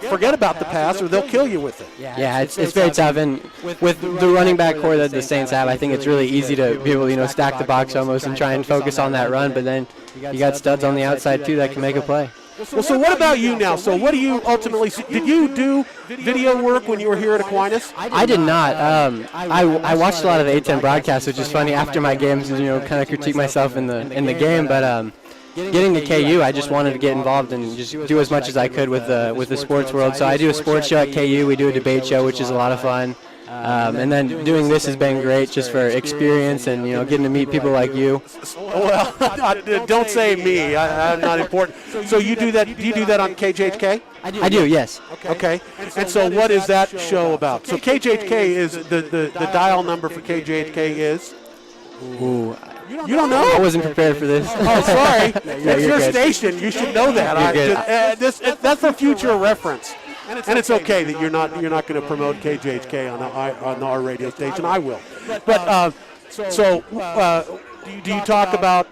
forget about the pass, or they'll kill you with it. Yeah, it's very tough. And with the running back core that the Saints have, I think it's really easy to be able to stack the box almost and try and focus on that run. But then you got studs on the outside too that can make a play. Well, so what about you now? So what do you ultimately see? Did you do video work when you were here at Aquinas? I did not. I watched a lot of the A10 broadcasts, which is funny after my games, kind of critique myself in the game. But getting to KU, I just wanted to get involved and just do as much as I could with the sports world. So I do a sports show at KU. We do a debate show, which is a lot of fun. And then doing this has been great just for experience and, getting to meet people like you. Well, don't say me. I'm not important. So you do that? Do you do that on KJHK? I do, yes. Okay. And so what is that show about? So KJHK is the dial number for KJHK is? Ooh. You don't know? I wasn't prepared for this. Oh, sorry. It's your station. You should know that. That's for future reference. And it's okay that you're not going to promote KJHK on our radio station. I will. But do you talk about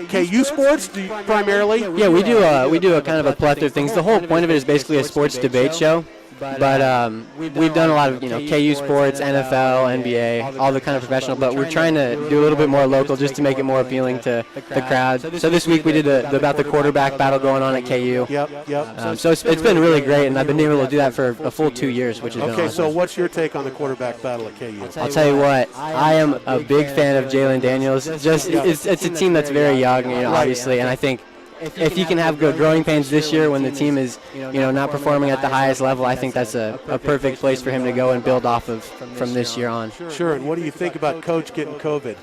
KU sports primarily? Yeah, we do a kind of a plethora of things. The whole point of it is basically a sports debate show. But we've done a lot of KU sports, NFL, NBA, all the kind of professional. But we're trying to do a little bit more local just to make it more appealing to the crowd. So this week we did about the quarterback battle going on at KU. Yep. So it's been really great, and I've been able to do that for a full 2 years, which has been awesome. Okay, so what's your take on the quarterback battle at KU? I'll tell you what, I am a big fan of Jalen Daniels. It's a team that's very young, obviously, and I think if you can have good growing pains this year when the team is, not performing at the highest level, I think that's a perfect place for him to go and build off of from this year on. Sure. And what do you think about Coach getting COVID?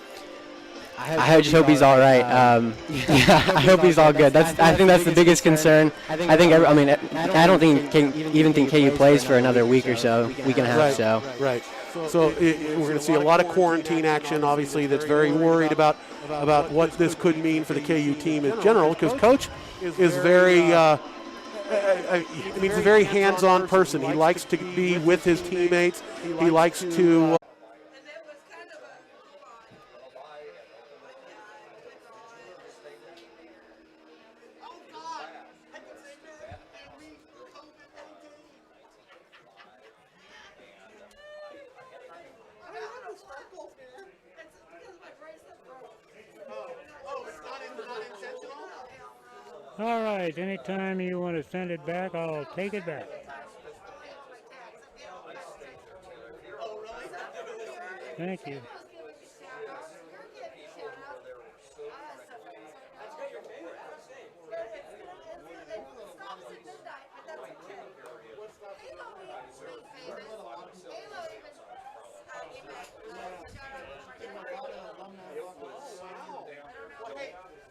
I just hope he's all right. I hope he's all good. I think that's the biggest concern. I don't think even think KU plays for another week or so, week and a half. So. Right. So we're going to see a lot of quarantine action, obviously, that's very worried about what this could mean for the KU team in general, because Coach is very, he's a very hands-on person. He likes to be with his teammates. He likes to... All right, anytime you want to send it back, I'll take it back. Thank you.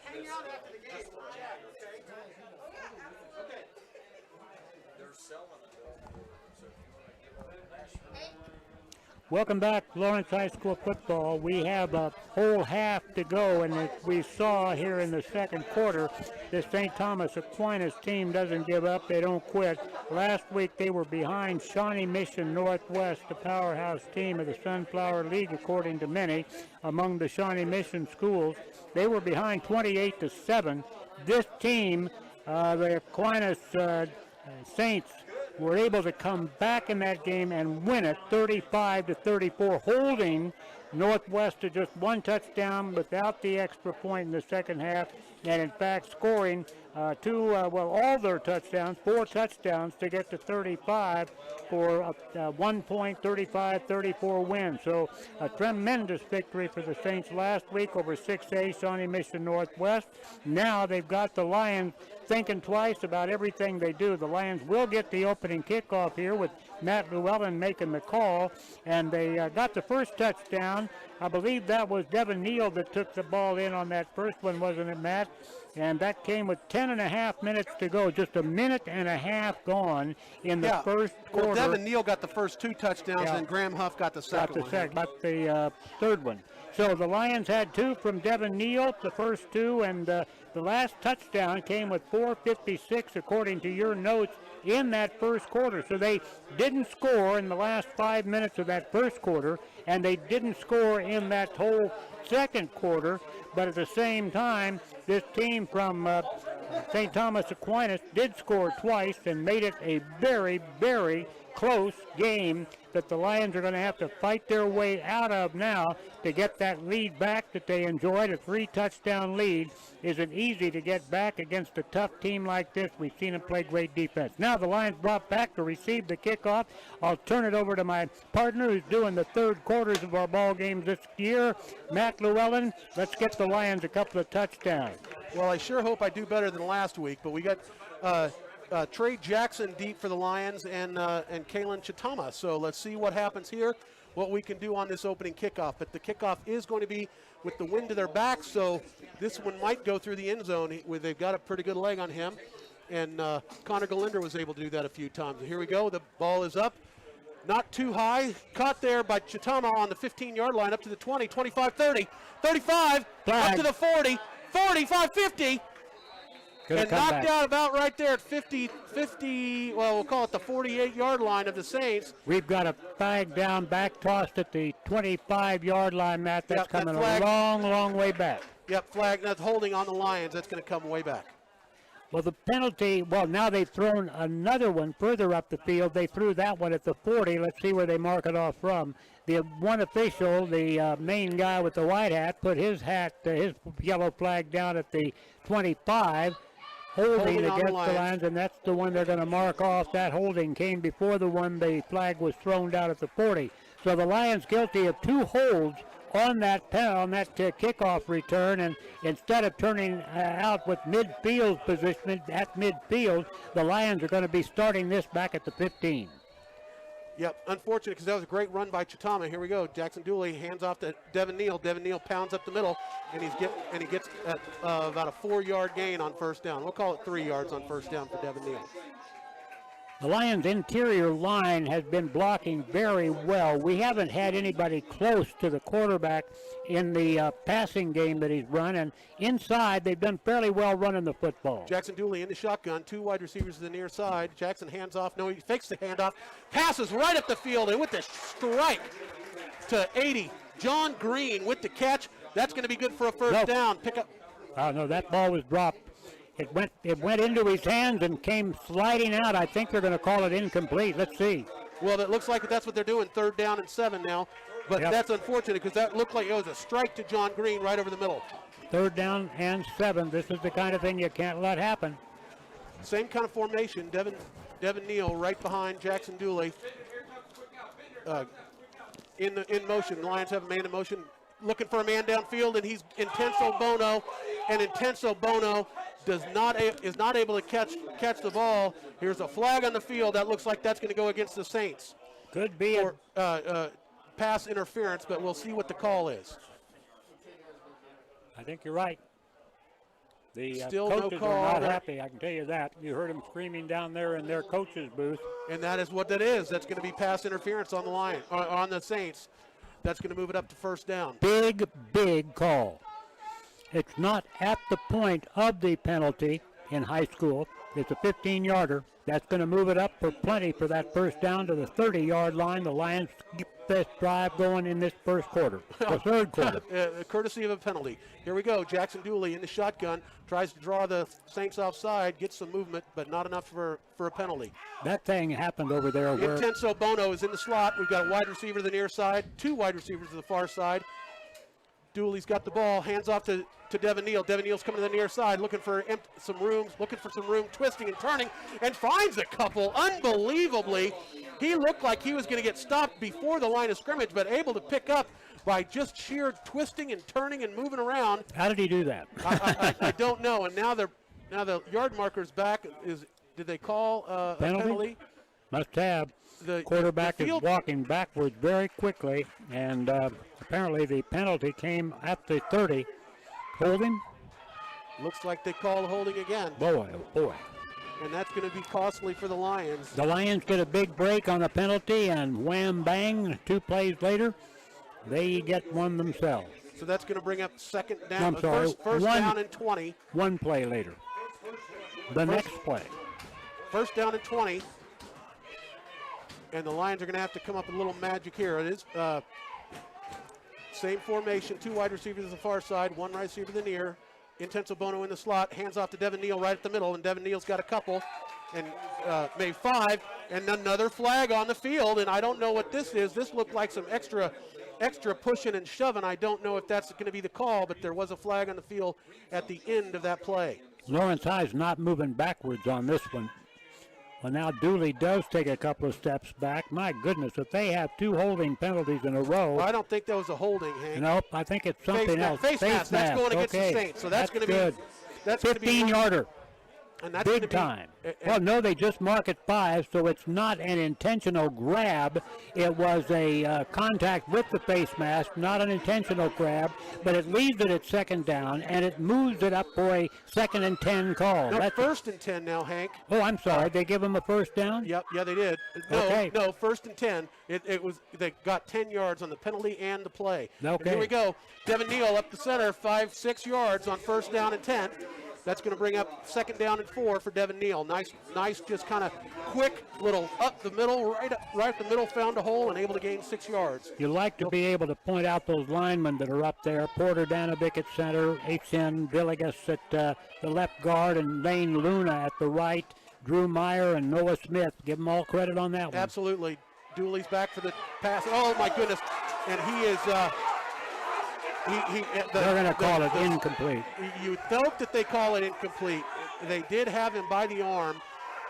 Hang out after the game. Okay. They're selling it. So if you want to give them a national. Welcome back to Lawrence High School football. We have a whole half to go, and as we saw here in the second quarter, the St. Thomas Aquinas team doesn't give up. They don't quit. Last week they were behind Shawnee Mission Northwest, the powerhouse team of the Sunflower League, according to many, among the Shawnee Mission schools. They were behind 28-7. This team, the Aquinas Saints, were able to come back in that game and win it 35-34, holding Northwest to just one touchdown without the extra point in the second half, and in fact scoring all their touchdowns, 4 touchdowns to get to 35 for a 1 point, 35-34 win. So a tremendous victory for the Saints last week over 6A Shawnee Mission Northwest. Now they've got the Lions thinking twice about everything they do. The Lions will get the opening kickoff here with Matt Llewellyn making the call, and they got the first touchdown. I believe that was Devin Neal that took the ball in on that first one, wasn't it, Matt? And that came with 10.5 minutes to go, just a minute and a half gone in the first quarter. Well, Devin Neal got the first 2 touchdowns, and Graham Huff got the second one. Got the third one. So the Lions had 2 from Devin Neal, the first 2, and the last touchdown came with 4:56, according to your notes, in that first quarter. So they didn't score in the last 5 minutes of that first quarter, and they didn't score in that whole second quarter. But at the same time, this team from St. Thomas Aquinas did score twice and made it a very, very close game that the Lions are going to have to fight their way out of now to get that lead back that they enjoyed. A 3-touchdown lead isn't easy to get back against a tough team like this. We've seen them play great defense. Now the Lions brought back to receive the kickoff. I'll turn it over to my partner who's doing the third quarters of our ball games this year, Matt Llewellyn. Let's get the Lions a couple of touchdowns. Well, I sure hope I do better than last week, but we got Trey Jackson deep for the Lions and Kalen Chitama. So let's see what happens here, what we can do on this opening kickoff. But the kickoff is going to be with the wind to their back, so this one might go through the end zone. They've got a pretty good leg on him, and Connor Galinder was able to do that a few times. Here we go. The ball is up. Not too high. Caught there by Chitama on the 15-yard line up to the 20, 25, 30, 35, Flag. up to the 40, 45, 50. And knocked out about right there at 50, well, we'll call it the 48-yard line of the Saints. We've got a flag down, back tossed at the 25-yard line, Matt. That's coming a long, long way back. Yep, flag. That's holding on the Lions. That's going to come way back. Well, the penalty, now they've thrown another one further up the field. They threw that one at the 40. Let's see where they mark it off from. The one official, the main guy with the white hat, put his yellow flag down at the 25. Holding against the Lions, and that's the one they're going to mark off. That holding came before the one the flag was thrown down at the 40. So the Lions guilty of 2 holds on that kickoff return, and instead of turning out with midfield position at midfield, the Lions are going to be starting this back at the 15. Yep, unfortunate because that was a great run by Chitama. Here we go. Jackson Dooley hands off to Devin Neal. Devin Neal pounds up the middle, and he gets about a 4-yard gain on first down. We'll call it 3 yards on first down for Devin Neal. The Lions' interior line has been blocking very well. We haven't had anybody close to the quarterback in the passing game that he's run, and inside they've done fairly well running the football. Jackson Dooley in the shotgun, 2 wide receivers to the near side. Jackson hands off. No, he fakes the handoff. Passes right up the field, and with the strike to 80. John Green with the catch. That's going to be good for a first down. Pick up. Oh, no, that ball was dropped. It went into his hands and came sliding out. I think they're going to call it incomplete. Let's see. Well, it looks like that's what they're doing, 3rd down and 7 now. But that's unfortunate because that looked like it was a strike to John Green right over the middle. 3rd down and 7. This is the kind of thing you can't let happen. Same kind of formation. Devin Neal right behind Jackson Dooley. in motion. The Lions have a man in motion, looking for a man downfield, and he's Intenso Bono, and Intenso Bono is not able to catch the ball. Here's a flag on the field. That looks like that's going to go against the Saints. Could be for pass interference, but we'll see what the call is. I think you're right. The Still coaches no call. are not happy, I can tell you that. You heard them screaming down there in their coach's booth. And that is what that is. That's going to be pass interference on the on the Saints. That's going to move it up to first down. Big call. It's not at the point of the penalty in high school. It's a 15-yarder. That's going to move it up for plenty for that first down to the 30-yard line. The Lions get this drive going in this first quarter, the third quarter. Courtesy of a penalty. Here we go. Jackson Dooley in the shotgun. Tries to draw the Saints offside. Gets some movement, but not enough for a penalty. That thing happened over there where Intenso Bono is in the slot. We've got a wide receiver to the near side. Two wide receivers to the far side. Dooley's got the ball, hands off to Devin Neal. Devin Neal's coming to the near side, looking for some room, twisting and turning, and finds a couple. Unbelievably, he looked like he was going to get stopped before the line of scrimmage, but able to pick up by just sheer twisting and turning and moving around. How did he do that? I don't know. And now the yard marker's back. Did they call a penalty? Must have. The quarterback is walking backwards very quickly, and apparently the penalty came at the 30. Holding? Looks like they call holding again. Boy, oh boy. And that's going to be costly for the Lions. The Lions get a big break on a penalty, and wham, bang, 2 plays later, they get one themselves. So that's going to bring up second down. I'm sorry, first down and 20. 1 play later. Next play. First down and 20. And the Lions are going to have to come up with a little magic here. It is same formation, 2 wide receivers to the far side, 1 wide receiver to the near. Intenso Bono in the slot, hands off to Devin Neal right at the middle, and Devin Neal's got a couple, and maybe 5, and another flag on the field, and I don't know what this is. This looked like some extra pushing and shoving. I don't know if that's going to be the call, but there was a flag on the field at the end of that play. Lawrence High's not moving backwards on this one. Well, now Dooley does take a couple of steps back. My goodness, if they have 2 holding penalties in a row. Well, I don't think that was a holding, Hank. Nope, I think it's something else. Face mask. That's going against the Saints. So that's going to good. be that's 15-yarder. And that's big time. Well, no, they just mark it 5, so it's not an intentional grab. It was a contact with the face mask, not an intentional grab, but it leaves it at second down, and it moves it up for a 2nd and 10 call. No, that's first and 10 now, Hank. Oh, I'm sorry. They give him a first down? Yep, yeah, they did. No, first and 10. It was they got 10 yards on the penalty and the play. Okay. And here we go. Devin Neal up the center, 5-6 yards on first down and 10. That's going to bring up 2nd down and 4 for Devin Neal. Nice, just kind of quick little up the middle, right up the middle, found a hole and able to gain 6 yards. You like to be able to point out those linemen that are up there. Porter Danovic at center, H.N. Villegas at the left guard, and Lane Luna at the right, Drew Meyer and Noah Smith. Give them all credit on that one. Absolutely. Dooley's back for the pass. Oh, my goodness. And he is... They're going to call it incomplete. You hope that they call it incomplete. They did have him by the arm,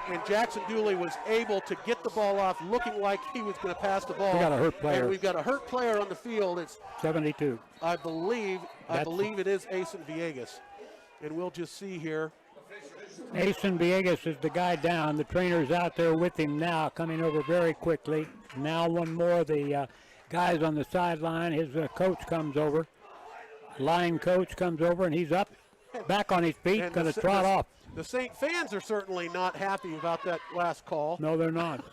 and Jackson Dooley was able to get the ball off, looking like he was going to pass the ball. We got a hurt player. And we've got a hurt player on the field. It's 72. I believe it is Asen Villegas, and we'll just see here. Asen Villegas is the guy down. The trainer's out there with him now, coming over very quickly. Now one more of the guys on the sideline. His coach comes over. Line coach comes over, and he's up, back on his feet, going to trot off. The Saint fans are certainly not happy about that last call. No, they're not.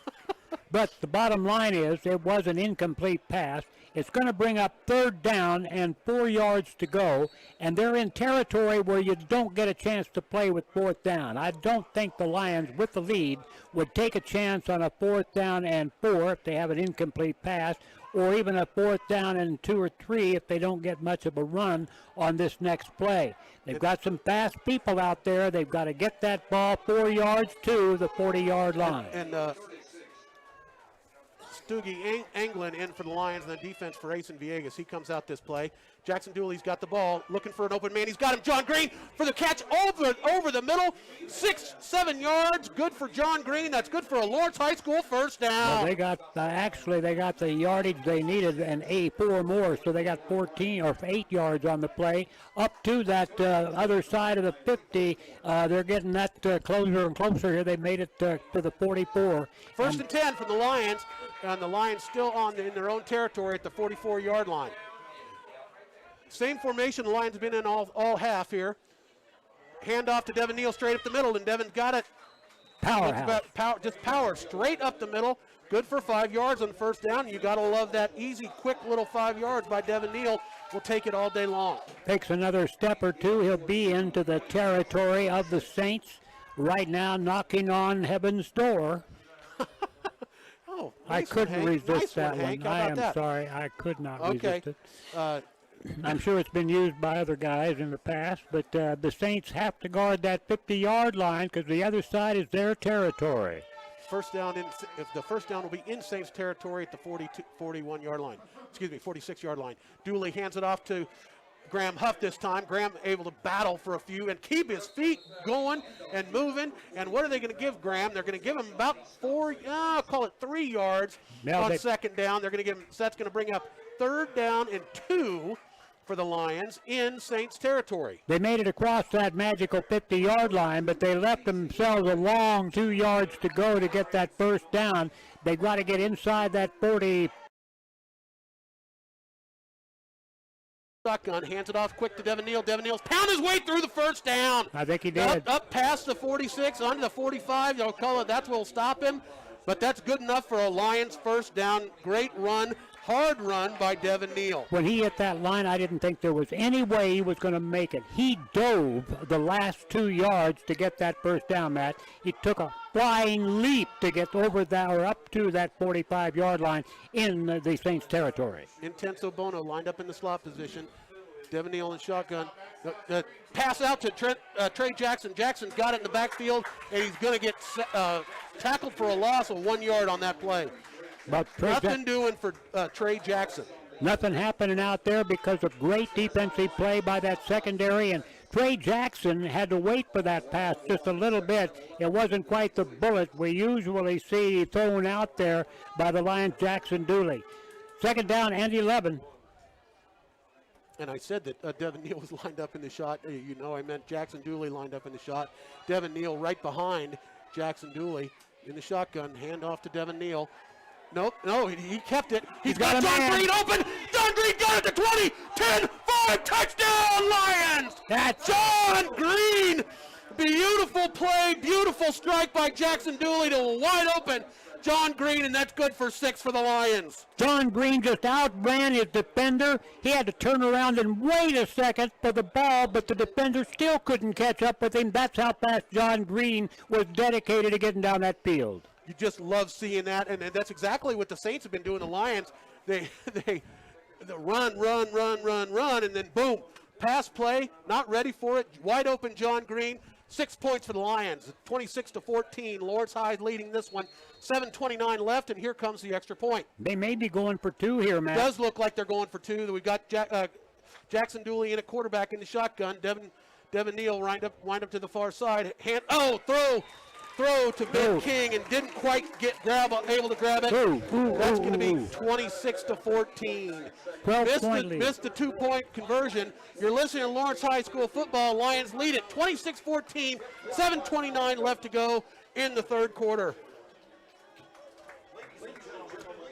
But the bottom line is it was an incomplete pass. It's going to bring up 3rd down and 4 yards to go, and they're in territory where you don't get a chance to play with 4th down. I don't think the Lions, with the lead, would take a chance on a 4th down and 4 if they have an incomplete pass, or even a 4th down and 2 or 3 if they don't get much of a run on this next play. They've got some fast people out there. They've got to get that ball 4 yards to the 40-yard line. And Stoogie Anglin in for the Lions, and then defense for Asen Villegas. He comes out this play. Jackson Dooley's got the ball, looking for an open man. He's got him. John Green for the catch over the middle. 6-7 yards. Good for John Green. That's good for a Lawrence High School first down. Well, they got they got the yardage they needed and 4 more, so they got 14 or 8 yards on the play. Up to that other side of the 50, they're getting that closer and closer here. They made it to the 44. First and 10 from the Lions, and the Lions still in their own territory at the 44-yard line. Same formation the Lions have been in all half here. Hand off to Devin Neal straight up the middle, and Devin's got it. Power straight up the middle. Good for 5 yards on first down. You got to love that easy, quick little 5 yards by Devin Neal. We'll take it all day long. Takes another step or two. He'll be into the territory of the Saints. Right now, knocking on heaven's door. Oh, I couldn't resist that one. Hank. I am sorry. I could not resist it. Okay. I'm sure it's been used by other guys in the past, but the Saints have to guard that 50-yard line because the other side is their territory. First down the first down will be in Saints territory at the 41-yard line. 46-yard line. Dooley hands it off to Graham Huff this time. Graham able to battle for a few and keep his feet going and moving. And what are they going to give Graham? They're going to give him about 3 yards on second down. They're going to give him. So that's going to bring up third down and 2 for the Lions in Saints territory. They made it across that magical 50-yard line, but they left themselves a long 2 yards to go to get that first down. They got to get inside that 40. Shotgun, hands it off quick to Devin Neal. Devin Neal's pound his way through the first down. I think he did. Up past the 46, onto the 45. They'll call it. That's what will stop him. But that's good enough for a Lions first down. Great run. Hard run by Devin Neal. When he hit that line, I didn't think there was any way he was going to make it. He dove the last 2 yards to get that first down, Matt. He took a flying leap to get over that or up to that 45-yard line in the Saints territory. Intenso Bono lined up in the slot position. Devin Neal in shotgun. Pass out to Trey Jackson. Jackson's got it in the backfield, and he's going to get tackled for a loss of 1 yard on that play. Nothing doing for Trey Jackson. Nothing happening out there because of great defensive play by that secondary, and Trey Jackson had to wait for that pass just a little bit. It wasn't quite the bullet we usually see thrown out there by the Lions, Jackson Dooley. Second down and 11. And I said that Devin Neal was lined up in the shot. I meant Jackson Dooley lined up in the shot. Devin Neal right behind Jackson Dooley in the shotgun. Hand off to Devin Neal. Nope, no, he kept it. He's got John Green open. John Green got it to 20, 10, 5, touchdown, Lions! That's John Green! Beautiful play, beautiful strike by Jackson Dooley to a wide open John Green, and that's good for 6 for the Lions. John Green just outran his defender. He had to turn around and wait a second for the ball, but the defender still couldn't catch up with him. That's how fast John Green was dedicated to getting down that field. You just love seeing that, and that's exactly what the Saints have been doing. The Lions, they run, and then boom, pass play, not ready for it, wide open John Green. 6 points for the Lions, 26-14. Lawrence High leading this one. 7:29 left, and here comes the extra point. They may be going for 2 here, Matt. It does look like they're going for 2. We've got Jackson Dooley in a quarterback in the shotgun. Devin Neal wind up to the far side. Throw to Ben King and didn't quite able to grab it. That's going to be 26-14. Missed the 2-point conversion. You're listening to Lawrence High School football. Lions lead it 26-14. 7:29 left to go in the third quarter.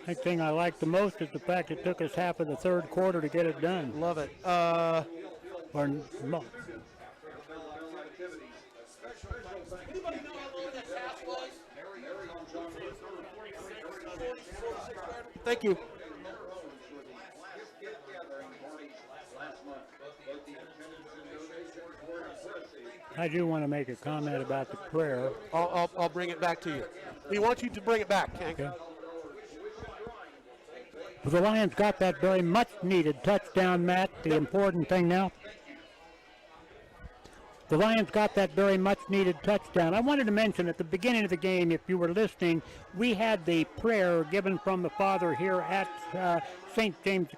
The thing I like the most is the fact it took us half of the third quarter to get it done. Love it. Anybody know how long that pass was? Thank you. I do want to make a comment about the prayer. I'll bring it back to you. We want you to bring it back, Hank. Okay. Well, the Lions got that very much needed touchdown, Matt. The important thing now, the Lions got that very much-needed touchdown. I wanted to mention at the beginning of the game, if you were listening, we had the prayer given from the Father here at St. James,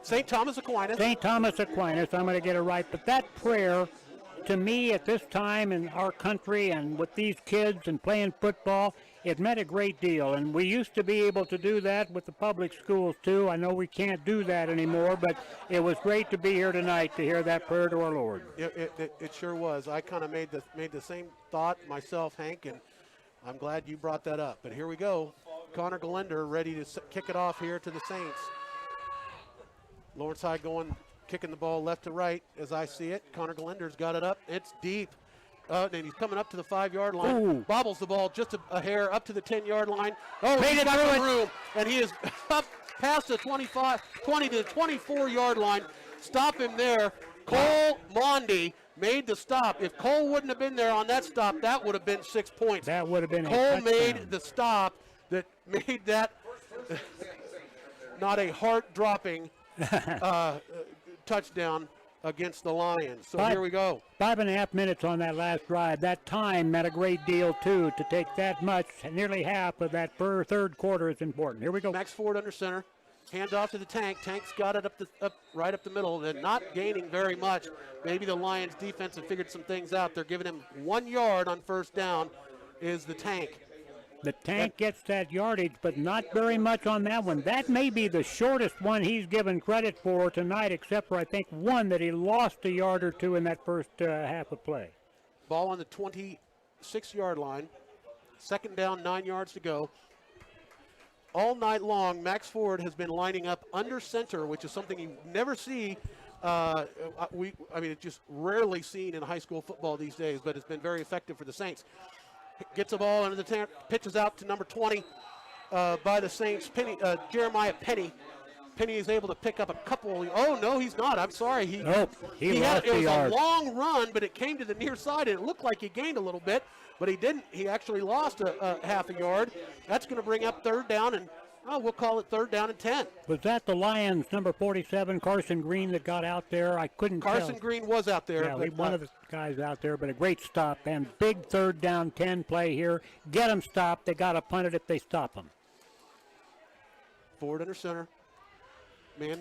St. Thomas Aquinas. St. Thomas Aquinas, I'm going to get it right. But that prayer, to me, at this time in our country and with these kids and playing football, it meant a great deal. And we used to be able to do that with the public schools, too. I know we can't do that anymore, but it was great to be here tonight to hear that prayer to our Lord. It sure was. I kind of made the same thought myself, Hank, and I'm glad you brought that up. But here we go. Connor Galender ready to kick it off here to the Saints. Lawrence High kicking the ball left to right as I see it. Connor Galender's got it up. It's deep. And he's coming up to the 5-yard line. Ooh. Bobbles the ball just a hair up to the 10-yard line. Oh, Made he's it got through some it. room. And he is up past the 20 to the 24-yard line. Stop him there. Cole Mondi made the stop. If Cole wouldn't have been there on that stop, that would have been 6 points. That would have been Cole a made touchdown. the stop that made that not a heart-dropping touchdown against the Lions. So here we go. 5.5 minutes on that last drive. That time meant a great deal, too. To take that much, nearly half of that third quarter is important. Here we go. Max Ford under center. Hands off to the Tank. Tank's got it right up the middle. They're not gaining very much. Maybe the Lions defense have figured some things out. They're giving him 1 yard on first down is the Tank. The Tank gets that yardage, but not very much on that one. That may be the shortest one he's given credit for tonight, except for, I think, one that he lost a yard or two in that first half of play. Ball on the 26-yard line. Second down, 9 yards to go. All night long, Max Ford has been lining up under center, which is something you never see. It's just rarely seen in high school football these days, but it's been very effective for the Saints. Gets the ball into the tank, pitches out to number 20 by the Saints, Jeremiah Penny. Penny is able to pick up a couple. Oh, no, he's not. I'm sorry. He lost it the was yard. a long run, but it came to the near side, and it looked like he gained a little bit, but he didn't. He actually lost a half a yard. That's going to bring up third down, and we'll call it third down and 10. Was that the Lions, number 47, Carson Green, that got out there? I couldn't tell. Carson Green was out there. Yeah, one of the guys out there, but a great stop, and big third down 10 play here. Get them stopped. They got to punt it if they stop them. Ford under center. Man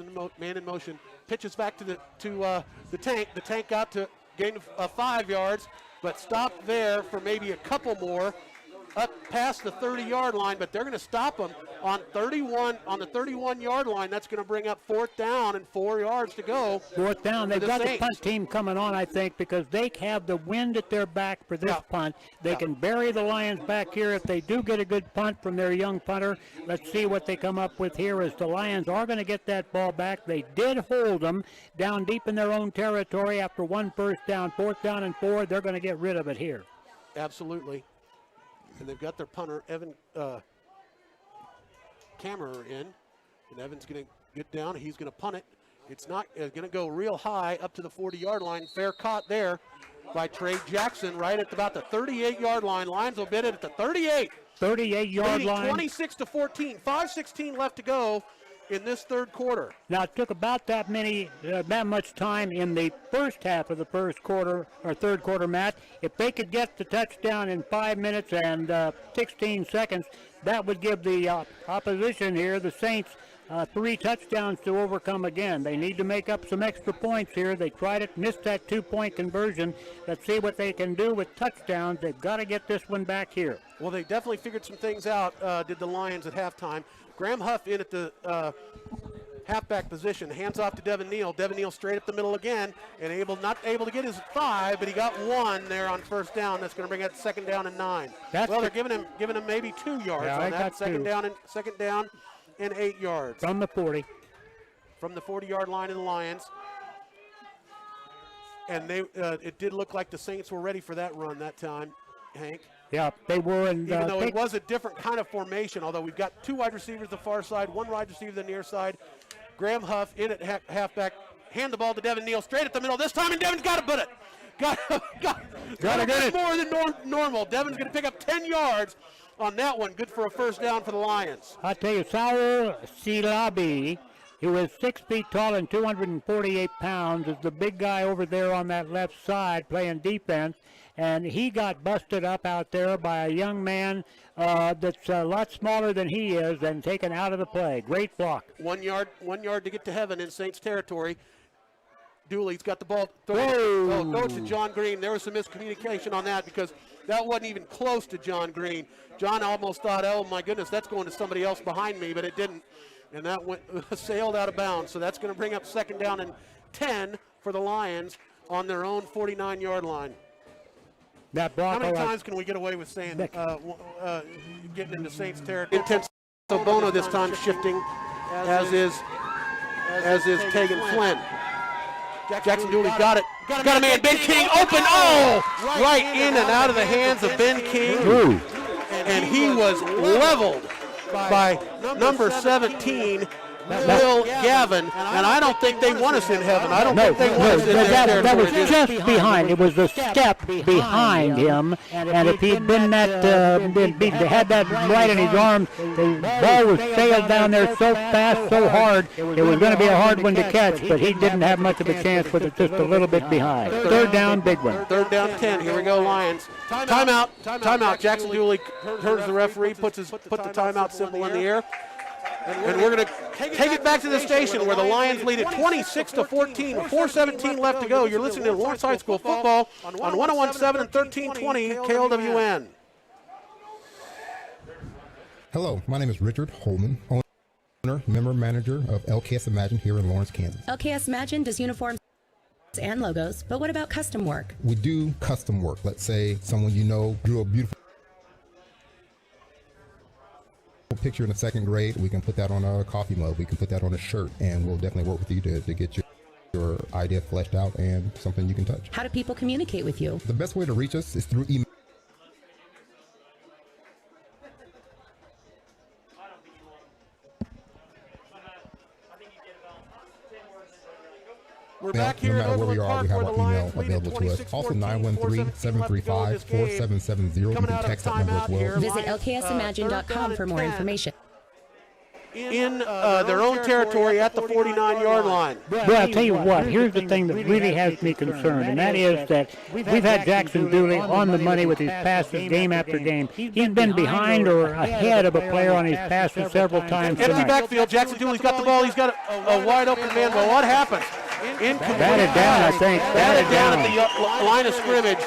in motion. Pitches back to the Tank. The Tank out to gain 5 yards, but stopped there for maybe a couple more up past the 30-yard line, but they're going to stop them on the 31-yard line. That's going to bring up fourth down and 4 yards to go. Fourth down. They've got the punt team coming on, I think, because they have the wind at their back for this punt. They can bury the Lions back here if they do get a good punt from their young punter. Let's see what they come up with here as the Lions are going to get that ball back. They did hold them down deep in their own territory after one first down. Fourth down and 4. They're going to get rid of it here. Absolutely. And they've got their punter, Evan Kammerer, in. And Evan's going to get down. He's going to punt it. It's not going to go real high up to the 40-yard line. Fair caught there by Trey Jackson right at about the 38-yard line. Lions will bid it at the 38. 38-yard line. 26-14. 5:16 left to go in this third quarter. Now, it took about that much time in the first half of the first quarter, or third quarter, Matt. If they could get the touchdown in 5 minutes and 16 seconds, that would give the opposition here, the Saints, 3 touchdowns to overcome again. They need to make up some extra points here. They tried it, missed that 2-point conversion. Let's see what they can do with touchdowns. They've got to get this one back here. Well, they definitely figured some things out, did the Lions at halftime. Graham Huff in at the halfback position. Hands off to Devin Neal. Devin Neal straight up the middle again, and not able to get his 5, but he got 1 there on first down. That's going to bring it second down and 9. They're giving him maybe 2 yards on that. Second down and 8 yards. From the 40. From the 40-yard line of the Lions. And it did look like the Saints were ready for that run that time, Hank. Yeah, they were. And, even though it was a different kind of formation, although we've got 2 wide receivers the far side, 1 wide receiver the near side. Graham Huff in at halfback. Hand the ball to Devin Neal straight at the middle this time, and Devin's got to put it. Got to get it more than normal. Devin's going to pick up 10 yards on that one. Good for a first down for the Lions. I'll tell you, Saul Silabi He was 6 feet tall and 248 pounds, is the big guy over there on that left side playing defense. And he got busted up out there by a young man that's a lot smaller than he is and taken out of the play. Great block. 1 yard to get to heaven in Saints territory. Dooley's got the ball. Throw it to John Green. There was some miscommunication on that because that wasn't even close to John Green. John almost thought, oh my goodness, that's going to somebody else behind me, but it didn't. And that went sailed out of bounds. So that's going to bring up 2nd down and 10 for the Lions on their own 49-yard line. That block. How many times can we get away with saying getting into Saints territory? Intense Bono this time shifting, as is Tegan Flynn. Jackson Dooley got it. Got a man, Ben King open. Oh, right in and out of the hands of Ben King. Ooh. And he was leveled by number 17, Will Gavin, and I don't think they want us in heaven. I don't think they want us in their territory. That was just behind. It was the step behind him, and if he'd been had that right in his arms, the ball was sailed down there so fast, so hard, it was going to be a hard one to catch, but he didn't have much of a chance with it just a little bit behind. 3rd down, big one. 3rd down, 10. Here we go, Lions. Timeout. Jackson Dooley turns the referee, put the timeout symbol in the air. And we're going to take it back to the station where the Lions lead it 26-14, 4:17 left to go. You're listening to Lawrence High School football on 101.7 and 1320 KLWN. Hello, my name is Richard Holman, owner, member manager of LKS Imagine here in Lawrence, Kansas. LKS Imagine does uniforms and logos, but what about custom work? We do custom work. Let's say someone you know drew a beautiful picture in the 2nd grade. We can put that on a coffee mug. We can put that on a shirt, and we'll definitely work with you to get your idea fleshed out and something you can touch. How do people communicate with you? The best way to reach us is through email. We're back here no matter at where we are, Park, we have where our the Lions email lead it available to us. 26-14, Also 913-735-4770. You Coming can out of text that number as well. Visit lksimagine.com for more information. In their own territory at the 49-yard line. Well, I'll tell you what, here's the thing that really has me concerned, and that is that we've had Jackson Dooley on the money with his passes game after game. He's been behind or ahead of a player on his passes several times Empty tonight. backfield. Jackson Dooley's got the ball. He's got a wide open man. Well, what happens? Batted down, I think. Batted down at the line of scrimmage.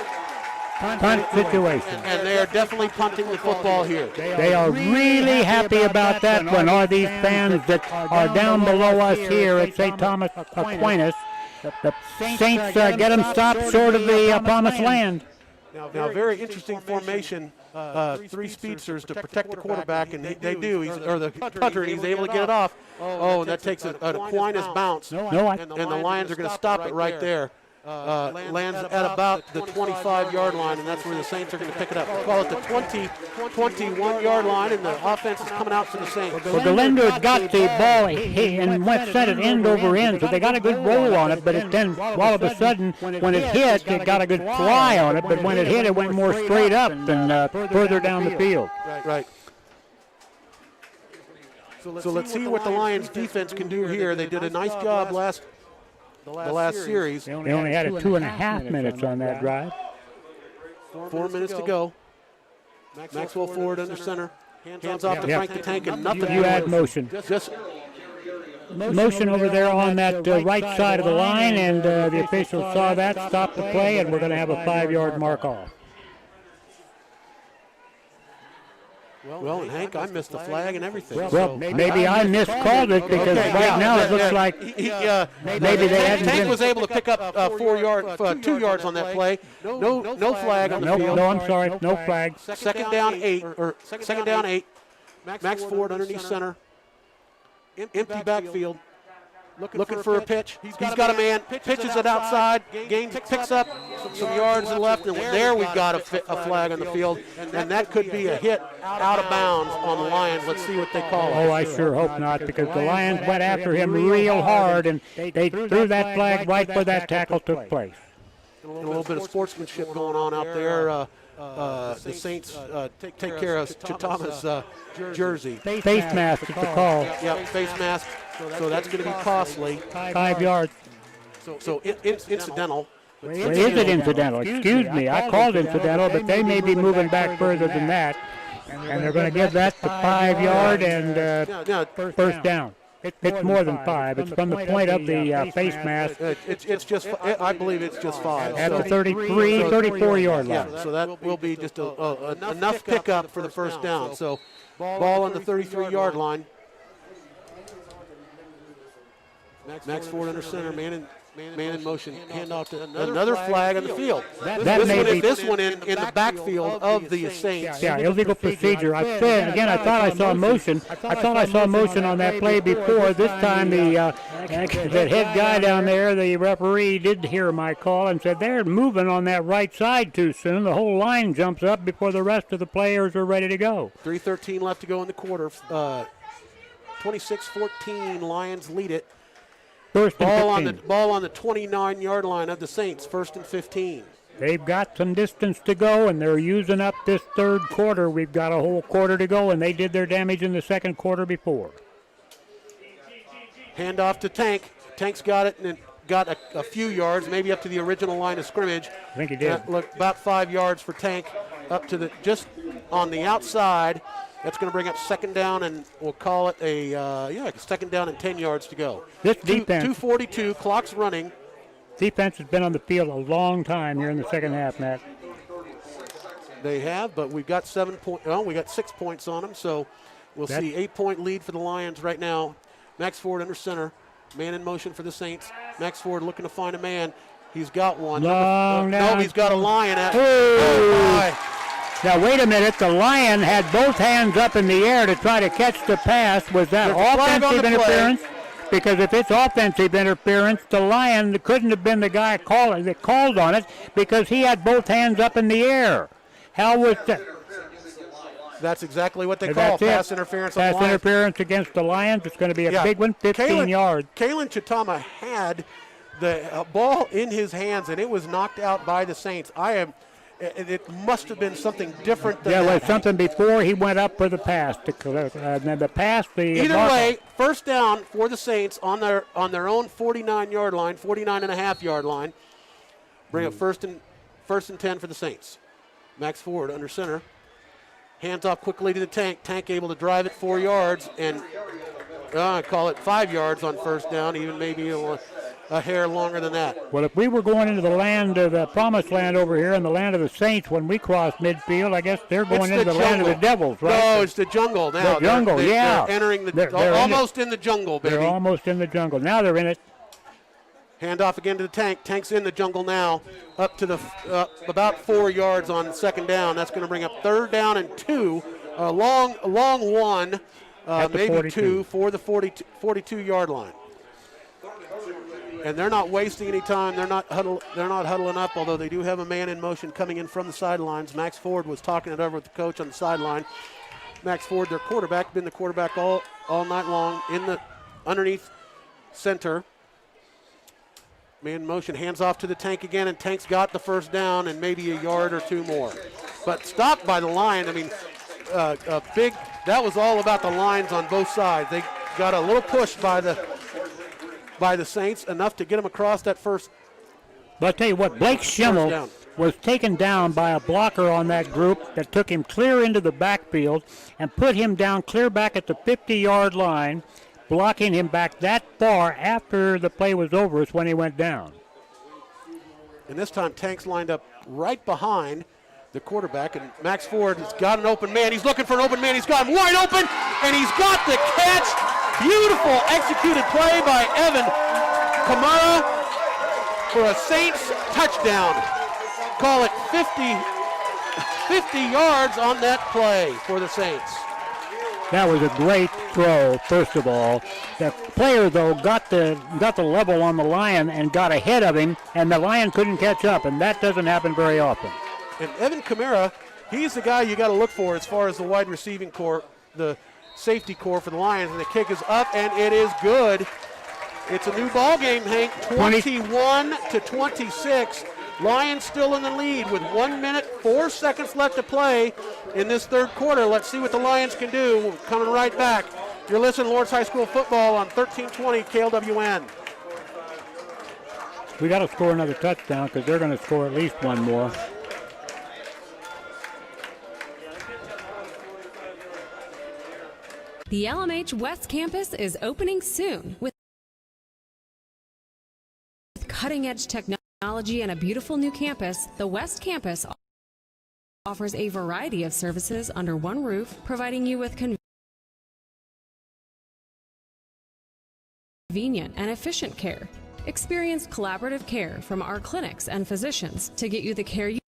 Punt situation. And they are definitely punting the football here. They are really happy about that one. Are these fans that are down below us here at St. Thomas Aquinas? The Saints get them stopped short of the promised land. Now, very interesting formation. 3 speedsters to protect the quarterback, and they do. Or the punter, and he's able to get it off. Oh, and that takes an Aquinas bounce. And the Lions are going to stop it right there. Lands at about the 25-yard line, and that's where the Saints are going to pick it up. We'll call it the 21-yard line, and the offense is coming out for the Saints. Well, Galendo got the ball and sent it end over end, so they got a good roll on it, but then all of a sudden, when it hit, it got a good fly on it, but when it hit, it went more straight up than further down the field. Right. So let's see what the Lions defense can do here. They did a nice job the last series. They only had 2.5 minutes on that drive. 4 minutes to go. Maxwell forward under center. Hands off to Frank the Tank, and nothing. You add motion. Just motion over there on that right side of the line, and the officials saw that, stopped the play, and we're going to have a 5-yard mark off. Well, and Hank, I missed the flag and everything. Well, maybe I miscalled it because right now it looks like maybe they hadn't Hank been. was able to pick up 2 yards on that play. No flag on the field. No, I'm sorry, no flag. Second down 8. Max Ford underneath center. Empty backfield. Looking for a pitch. He's got a man. Pitches it outside. Picks up some yards and left. And there we've got a flag on the field. And that could be a hit out of bounds on the Lions. Let's see what they call it. Oh, I sure hope not, because the Lions went after him real hard, and they threw that flag right where that tackle took place. A little bit of sportsmanship going on out there. The Saints take care of Chitama's jersey. Face mask is the call. Yeah, face mask. So that's going to be costly. 5 yards. So incidental. Well, is it incidental? Excuse me. I called incidental, but they may be moving back further than that. And they're going to give that the 5 yard and first down. It's more than 5. It's from the point of the face mask. It's just, I believe it's just 5. At the 33, 34 yard line. Yeah, so that will be just enough pickup for the first down. So ball on the 33 yard line. Max Ford under center, man in motion, hand off to another flag on the field. This one in the backfield of the Saints. Yeah, illegal procedure. I said again. I thought I saw motion. I thought I saw motion on that play before. This time the head guy down there, the referee, did hear my call and said they're moving on that right side too soon. The whole line jumps up before the rest of the players are ready to go. 3:13 left to go in the quarter. 26-14, Lions lead it. Ball on the 29-yard line of the Saints, 1st and 15. They've got some distance to go, and they're using up this third quarter. We've got a whole quarter to go, and they did their damage in the second quarter before. Hand off to Tank. Tank's got it and got a few yards, maybe up to the original line of scrimmage. I think he did. About 5 yards for Tank, up to just on the outside. That's going to bring up second down, and we'll call it a second down and 10 yards to go. This defense, 2:42, clock's running. Defense has been on the field a long time here in the second half, Matt. They have, but we've got 6 points on them, so we'll see 8-point lead for the Lions right now. Max Ford under center, man in motion for the Saints. Max Ford looking to find a man. He's got one. No, he's got a Lion at. Now, wait a minute. The Lion had both hands up in the air to try to catch the pass. Was that offensive interference? Because if it's offensive interference, the Lion couldn't have been the guy that called on it because he had both hands up in the air. How was that? That's exactly what they call pass interference. Pass interference against the Lions. It's going to be a big one, 15 yards. Kalen Chitama had the ball in his hands, and it was knocked out by the Saints. It must have been something different than that. Yeah, it was something before he went up for the pass. Either way, first down for the Saints on their own 49-yard line, 49.5-yard line. Bring up first and 10 for the Saints. Max Ford under center. Hands off quickly to the Tank. Tank able to drive it 4 yards and call it 5 yards on first down, even maybe a hair longer than that. Well, if we were going into the land of the promised land over here and the land of the Saints when we crossed midfield, I guess they're going into the land of the Devils, right? No, it's the jungle now. The jungle, they're entering they're almost in the jungle, baby. They're almost in the jungle. Now they're in it. Hand off again to the Tank. Tank's in the jungle now, up to the about 4 yards on second down. That's going to bring up third down and 2, a long one, maybe 42. 2 for the 42-yard line. And they're not wasting any time. They're not huddling up, although they do have a man in motion coming in from the sidelines. Max Ford was talking it over with the coach on the sideline. Max Ford, their quarterback, been the quarterback all night long in the underneath center. Man in motion, hands off to the Tank again, and Tank's got the first down and maybe a yard or 2 more. But stopped by the line. I mean, that was all about the lines on both sides. They got a little push by the Saints, enough to get them across that first. But I'll tell you what, Blake Schimmel was taken down by a blocker on that group that took him clear into the backfield and put him down clear back at the 50-yard line, blocking him back that far after the play was over is when he went down. And this time Tank's lined up right behind the quarterback, and Max Ford has got an open man. He's looking for an open man. He's got him wide open, and he's got the catch. Beautiful executed play by Evan Kamara for a Saints touchdown. Call it 50 yards on that play for the Saints. That was a great throw, first of all. The player, though, got the level on the Lion and got ahead of him, and the Lion couldn't catch up, and that doesn't happen very often. And Evan Kamara, he's the guy you got to look for as far as the wide receiving core, the safety core for the Lions, and the kick is up, and it is good. It's a new ball game, Hank, 21-26. Lions still in the lead with 1 minute, 4 seconds left to play in this third quarter. Let's see what the Lions can do. Coming right back You're listening to Lawrence High School football on 1320 KLWN. We got to score another touchdown because they're going to score at least one more. The LMH West Campus is opening soon with cutting-edge technology and a beautiful new campus. The West Campus offers a variety of services under one roof, providing you with convenient and efficient care. Experience collaborative care from our clinics and physicians to get you the care you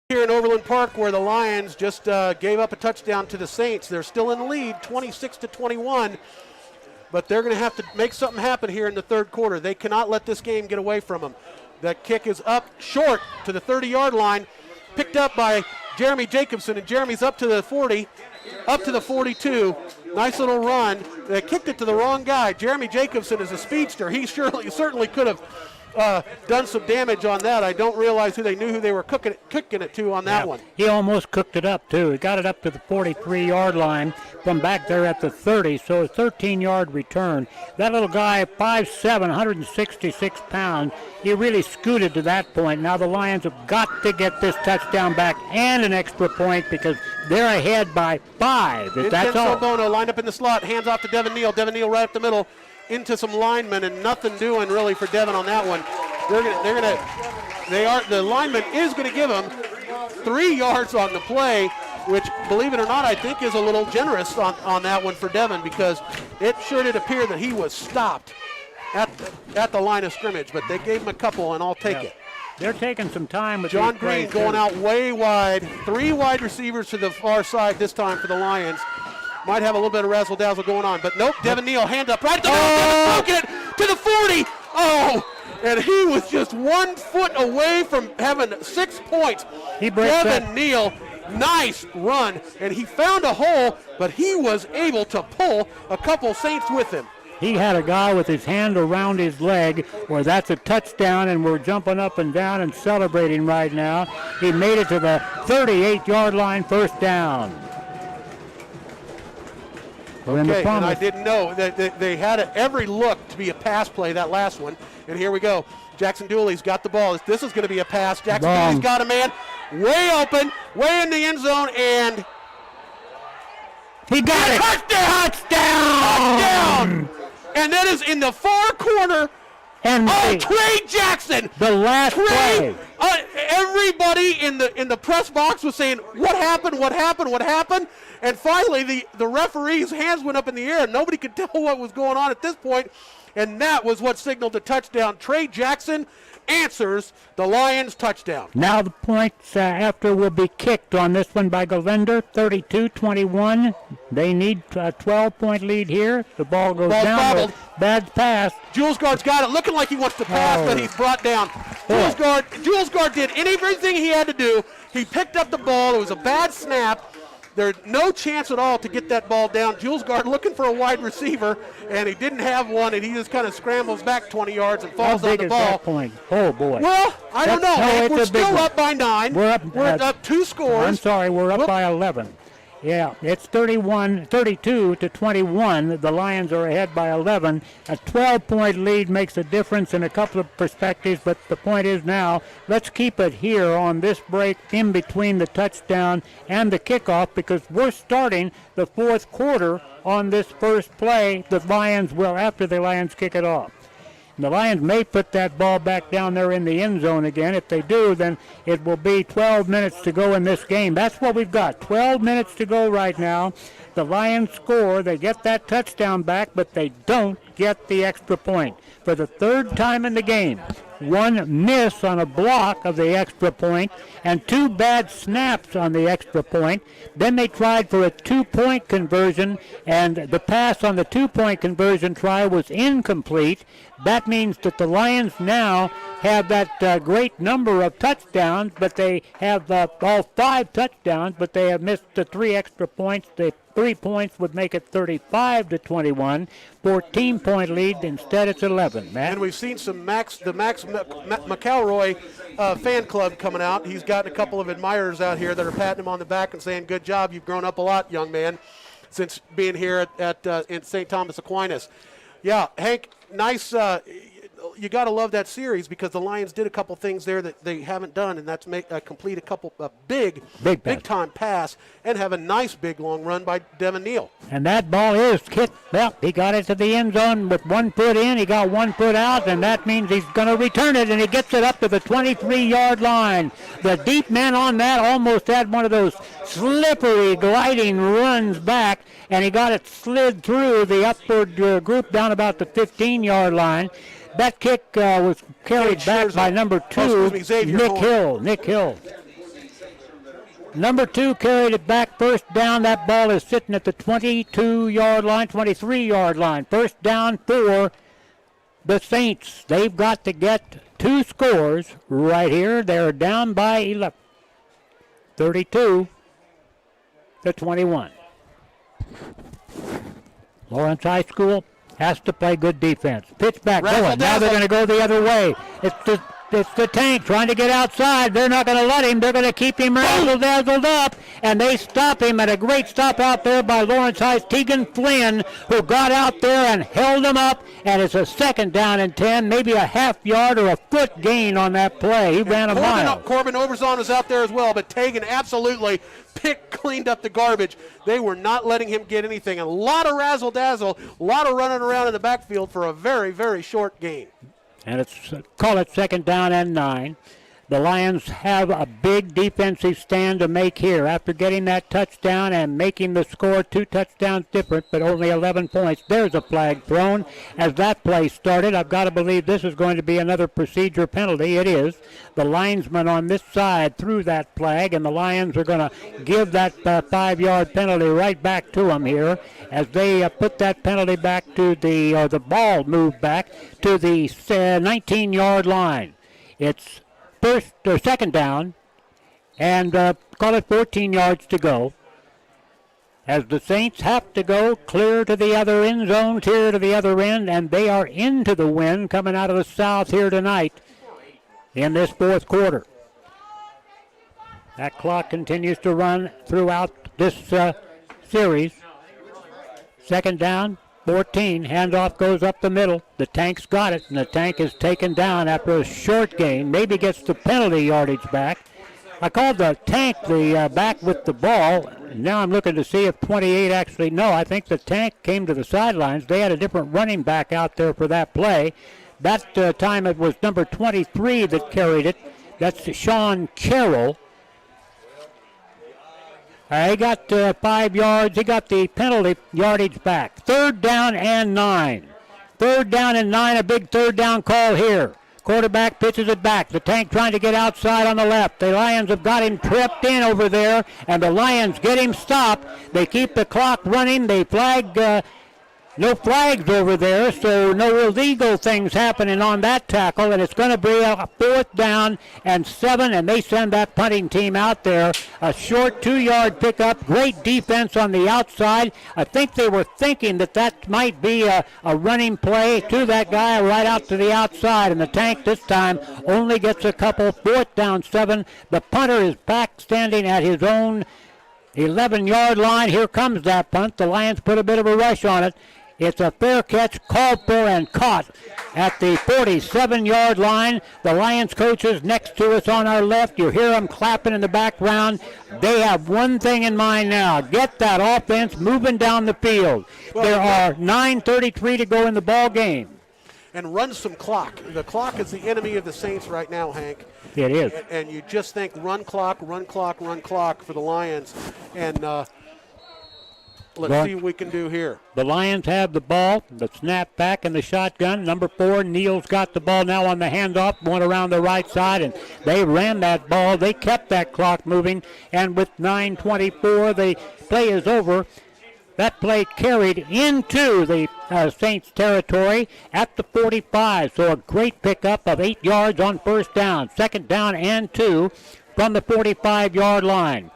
here in Overland Park, where the Lions just gave up a touchdown to the Saints. They're still in the lead, 26-21, but they're going to have to make something happen here in the third quarter. They cannot let this game get away from them. That kick is up short to the 30-yard line, picked up by Jeremy Jacobson, and Jeremy's up to the 40, up to the 42. Nice little run. They kicked it to the wrong guy. Jeremy Jacobson is a speedster. He certainly could have done some damage on that. I don't realize who they were kicking it to on that one. He almost cooked it up, too. He got it up to the 43-yard line from back there at the 30, so a 13-yard return. That little guy, 5'7", 166 pounds, he really scooted to that point. Now the Lions have got to get this touchdown back and an extra point because they're ahead by 5. That's all. Bono lined up in the slot, hands off to Devin Neal. Devin Neal right up the middle, into some linemen, and nothing doing really for Devin on that one. The lineman is going to give him 3 yards on the play, which, believe it or not, I think is a little generous on that one for Devin, because it sure did appear that he was stopped at the line of scrimmage, but they gave him a couple, and I'll take it. They're taking some time with John Green going out way wide. 3 wide receivers to the far side this time for the Lions. Might have a little bit of razzle-dazzle going on, but nope. Devin Neal, hand up right at the middle, broken it to the 40. Oh, and he was just 1 foot away from having 6 points. Devin Neal, nice run, and he found a hole, but he was able to pull a couple Saints with him. He had a guy with his hand around his leg, where that's a touchdown, and we're jumping up and down and celebrating right now. He made it to the 38-yard line, first down. Okay, and I didn't know that they had every look to be a pass play, that last one. And here we go. Jackson Dooley's got the ball. This is going to be a pass. Jackson Dooley's got a man way open, way in the end zone, and he got it. Touchdown! And that is in the far corner. And Trey Jackson! The last play. Everybody in the press box was saying, what happened, what happened, what happened? And finally, the referee's hands went up in the air. Nobody could tell what was going on at this point, and that was what signaled the touchdown. Trey Jackson answers the Lions' touchdown. Now the points after will be kicked on this one by Galender, 32-21. They need a 12-point lead here. The ball goes down. Bobbled. Bad pass. Jules Guard's got it, looking like he wants to pass, but he's brought down. Jules Guard did everything he had to do. He picked up the ball. It was a bad snap. There's no chance at all to get that ball down. Jules Guard looking for a wide receiver, and he didn't have one, and he just kind of scrambles back 20 yards and falls on the ball. That point? Oh, boy. Well, I don't know. We're still up by 9. We're up 2 scores. I'm sorry, we're up by 11. Yeah, it's 32-21. The Lions are ahead by 11. A 12-point lead makes a difference in a couple of perspectives, but the point is now, let's keep it here on this break in between the touchdown and the kickoff, because we're starting the fourth quarter on this first play. The Lions will, after the Lions kick it off. The Lions may put that ball back down there in the end zone again. If they do, then it will be 12 minutes to go in this game. That's what we've got, 12 minutes to go right now. The Lions score. They get that touchdown back, but they don't get the extra point. For the third time in the game, 1 miss on a block of the extra point and 2 bad snaps on the extra point. Then they tried for a 2-point conversion, and the pass on the 2-point conversion try was incomplete. That means that the Lions now have that great number of touchdowns, but they have all 5 touchdowns, but they have missed the 3 extra points. The 3 points would make it 35-21. 14-point lead. Instead, it's 11. Matt? And we've seen the Max McElroy fan club coming out. He's got a couple of admirers out here that are patting him on the back and saying, "Good job, you've grown up a lot, young man, since being here in St. Thomas Aquinas." Yeah, Hank, nice. You got to love that series because the Lions did a couple things there that they haven't done, and that's complete a couple big time pass and have a nice big long run by Devin Neal. And that ball is kicked. Well, he got it to the end zone with 1 foot in. He got 1 foot out, and that means he's going to return it, and he gets it up to the 23-yard line. The deep man on that almost had one of those slippery gliding runs back, and he got it slid through the upward group down about the 15-yard line. That kick was carried back by number 2, Nick Hill. Number 2 carried it back, first down. That ball is sitting at the 22-yard line, 23-yard line. First down for the Saints. They've got to get 2 scores right here. They're down by 11, 32-21. Lawrence High School has to play good defense. Pitch back going. Now they're going to go the other way. It's the Tank trying to get outside. They're not going to let him. They're going to keep him razzle-dazzled up, and they stop him. And a great stop out there by Lawrence High's Tegan Flynn, who got out there and held him up, and it's a second down and 10, maybe a half yard or a foot gain on that play. He ran a mile. Corbin Overzon was out there as well, but Tegan absolutely cleaned up the garbage. They were not letting him get anything. A lot of razzle-dazzle, a lot of running around in the backfield for a very, very short gain. And call it second down and 9. The Lions have a big defensive stand to make here after getting that touchdown and making the score 2 touchdowns different, but only 11 points. There's a flag thrown as that play started. I've got to believe this is going to be another procedure penalty. It is. The linesman on this side threw that flag, and the Lions are going to give that 5-yard penalty right back to them here as they put that penalty back to the ball moved back to the 19-yard line. It's first or second down, and call it 14 yards to go. As the Saints have to go clear to the other end zone, clear to the other end, and they are into the wind coming out of the south here tonight in this fourth quarter. That clock continues to run throughout this series. Second down, 14, handoff goes up the middle. The Tank's got it, and the Tank is taken down after a short gain. Maybe gets the penalty yardage back. I called the Tank the back with the ball. Now I'm looking to see if 28 actually, no, I think the Tank came to the sidelines. They had a different running back out there for that play. That time it was number 23 that carried it. That's Sean Carroll. He got 5 yards. He got the penalty yardage back. Third down and 9. Third down and 9, a big third down call here. Quarterback pitches it back. The Tank trying to get outside on the left. The Lions have got him tripped in over there, and the Lions get him stopped. They keep the clock running. They flag no flags over there, so no illegal things happening on that tackle, and it's going to be a 4th down and 7, and they send that punting team out there. A short 2-yard pickup, great defense on the outside. I think they were thinking that might be a running play to that guy right out to the outside, and the Tank this time only gets a couple. 4th down, 7. The punter is back standing at his own 11-yard line. Here comes that punt. The Lions put a bit of a rush on it. It's a fair catch, called for and caught at the 47-yard line. The Lions coaches next to us on our left. You hear them clapping in the background. They have one thing in mind now. Get that offense moving down the field. There are 9:33 to go in the ball game. And run some clock. The clock is the enemy of the Saints right now, Hank. It is. And you just think run clock for the Lions. And let's see what we can do here. The Lions have the ball, the snap back and the shotgun. Number 4, Neal's got the ball now on the handoff, going around the right side, and they ran that ball. They kept that clock moving, and with 9:24, the play is over. That play carried into the Saints territory at the 45. So a great pickup of 8 yards on first down. Second down and 2 from the 45-yard line.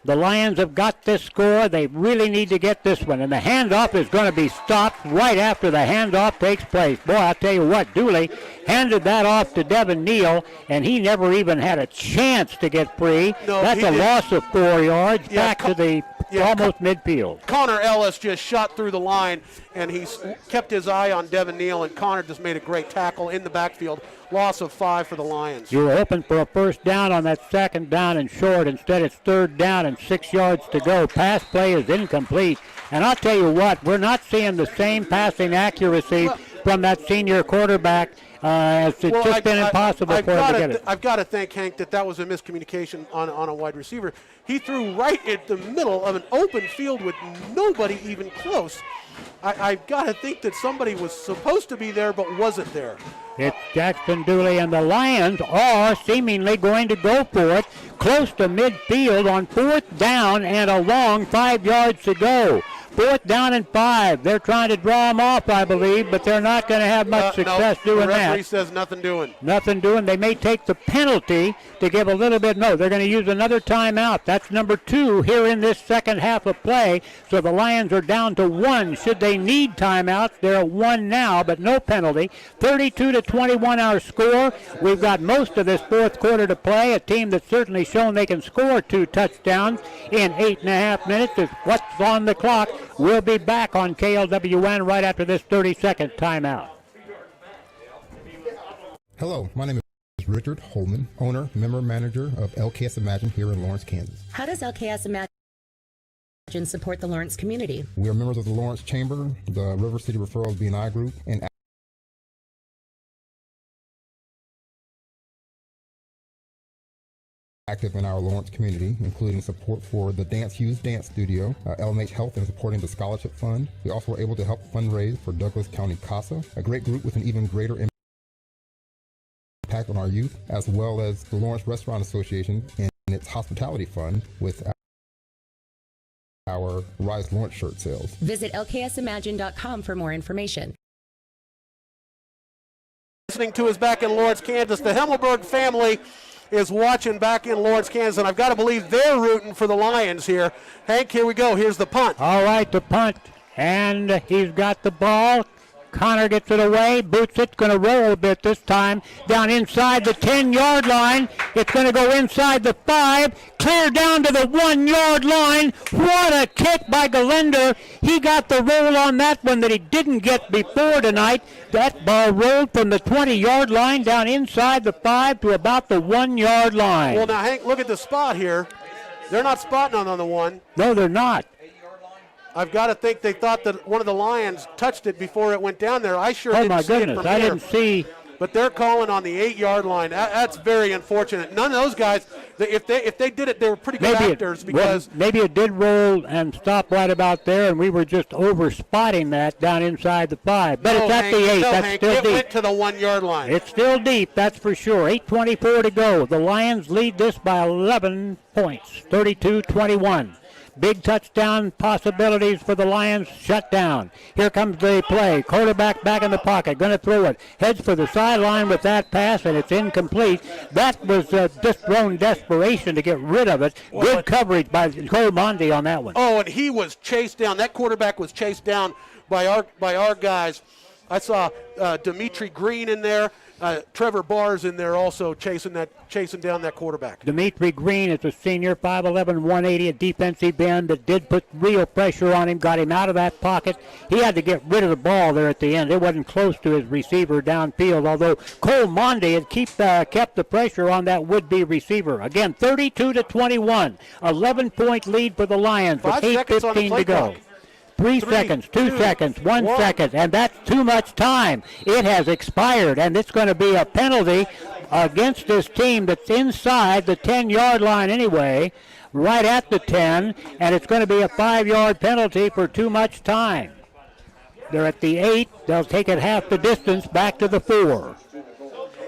The Lions have got this score. They really need to get this one. And the handoff is going to be stopped right after the handoff takes place. Boy, I'll tell you what, Dooley handed that off to Devin Neal, and he never even had a chance to get free. No, that's a loss of 4 yards back to the almost midfield. Connor Ellis just shot through the line, and he kept his eye on Devin Neal, and Connor just made a great tackle in the backfield. Loss of 5 for the Lions. You were hoping for a first down on that second down and short. Instead, it's third down and 6 yards to go. Pass play is incomplete. And I'll tell you what, we're not seeing the same passing accuracy from that senior quarterback. It's just been impossible for him to get it. I've got to think, Hank, that was a miscommunication on a wide receiver. He threw right at the middle of an open field with nobody even close. I've got to think that somebody was supposed to be there but wasn't there. It's Jackson Dooley, and the Lions are seemingly going to go for it close to midfield on fourth down and a long 5 yards to go. Fourth down and 5. They're trying to draw them off, I believe, but they're not going to have much success doing that. The referee says nothing doing. Nothing doing. They may take the penalty to give a little bit. No, they're going to use another timeout. That's number 2 here in this second half of play. So the Lions are down to 1. Should they need timeouts, they're at 1 now, but no penalty. 32-21 our score. We've got most of this fourth quarter to play. A team that's certainly shown they can score 2 touchdowns in 8.5 minutes is what's on the clock. We'll be back on KLWN right after this 30-second timeout. Hello, my name is Richard Holman, owner, member, manager of LKS Imagine here in Lawrence, Kansas. How does LKS Imagine support the Lawrence community? We are members of the Lawrence Chamber, the River City Referrals B&I Group, and active in our Lawrence community, including support for the Dance Hughes Dance Studio, LMH Health, and supporting the Scholarship Fund. We also were able to help fundraise for Douglas County CASA, a great group with an even greater impact on our youth, as well as the Lawrence Restaurant Association and its hospitality fund with our Rise Lawrence shirt sales. Visit lksimagine.com for more information. Listening to us back in Lawrence, Kansas, the Himmelberg family is watching back in Lawrence, Kansas, and I've got to believe they're rooting for the Lions here. Hank, here we go. Here's the punt. All right, the punt, and he's got the ball. Connor gets it away, boots it, going to roll a bit this time, down inside the 10-yard line. It's going to go inside the 5, clear down to the 1-yard line. What a kick by Galender. He got the roll on that one that he didn't get before tonight. That ball rolled from the 20-yard line down inside the 5 to about the 1-yard line. Well, now, Hank, look at the spot here. They're not spotting on the 1. No, they're not. I've got to think they thought that one of the Lions touched it before it went down there. I sure didn't see it from here. I didn't see. But they're calling on the 8-yard line. That's very unfortunate. None of those guys, if they did it, they were pretty good actors because maybe it did roll and stop right about there, and we were just over spotting that down inside the 5. But it's at the 8. That's still deep. It went to the 1-yard line. It's still deep, that's for sure. 8:24 to go. The Lions lead this by 11 points, 32-21. Big touchdown possibilities for the Lions, shut down. Here comes the play. Quarterback back in the pocket, going to throw it. Heads for the sideline with that pass, and it's incomplete. That was just thrown desperation to get rid of it. Good coverage by Cole Mondy on that one. Oh, and he was chased down. That quarterback was chased down by our guys. I saw Dimitri Green in there. Trevor Barr's in there also chasing down that quarterback. Dimitri Green is a senior, 5'11", 180, a defensive end that did put real pressure on him, got him out of that pocket. He had to get rid of the ball there at the end. It wasn't close to his receiver downfield, although Cole Mondy had kept the pressure on that would-be receiver. Again, 32-21, 11-point lead for the Lions with 8:15 to go. 3 seconds, 2 seconds, 1 second, and that's too much time. It has expired, and it's going to be a penalty against this team that's inside the 10-yard line anyway, right at the 10, and it's going to be a 5-yard penalty for too much time. They're at the 8. They'll take it half the distance back to the 4.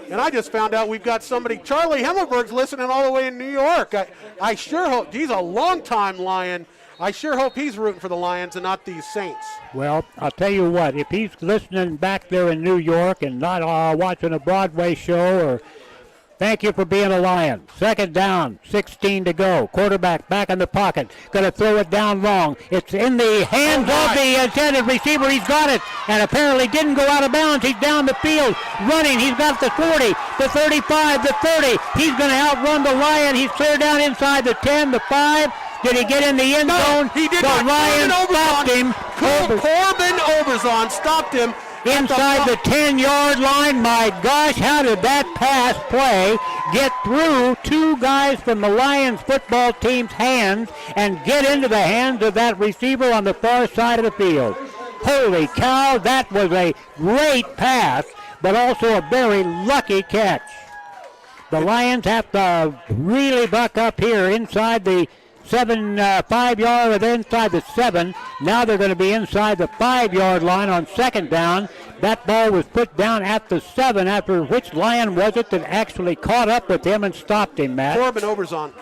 And I just found out we've got somebody, Charlie Himmelberg's listening all the way in New York. I sure hope, he's a long-time Lion. I sure hope he's rooting for the Lions and not these Saints. Well, I'll tell you what, if he's listening back there in New York and not watching a Broadway show, or thank you for being a Lion. Second down, 16 to go. Quarterback back in the pocket. Going to throw it down long. It's in the hands of the intended receiver. He's got it, and apparently didn't go out of bounds. He's down the field running. He's got the 40, the 35, the 30. He's going to outrun the Lion. He's clear down inside the 10, the 5. Did he get in the end zone? He did the not. Lions stopped him. Corbin Oberzon stopped him. Inside the 10-yard line. My gosh, how did that pass play get through two guys from the Lions football team's hands and get into the hands of that receiver on the far side of the field? Holy cow, that was a great pass, but also a very lucky catch. The Lions have to really buck up here inside the 5-yard, or they're inside the 7. Now they're going to be inside the 5-yard line on second down. That ball was put down at the 7, after which Lion was it that actually caught up with him and stopped him, Matt? Corbin Oberzon.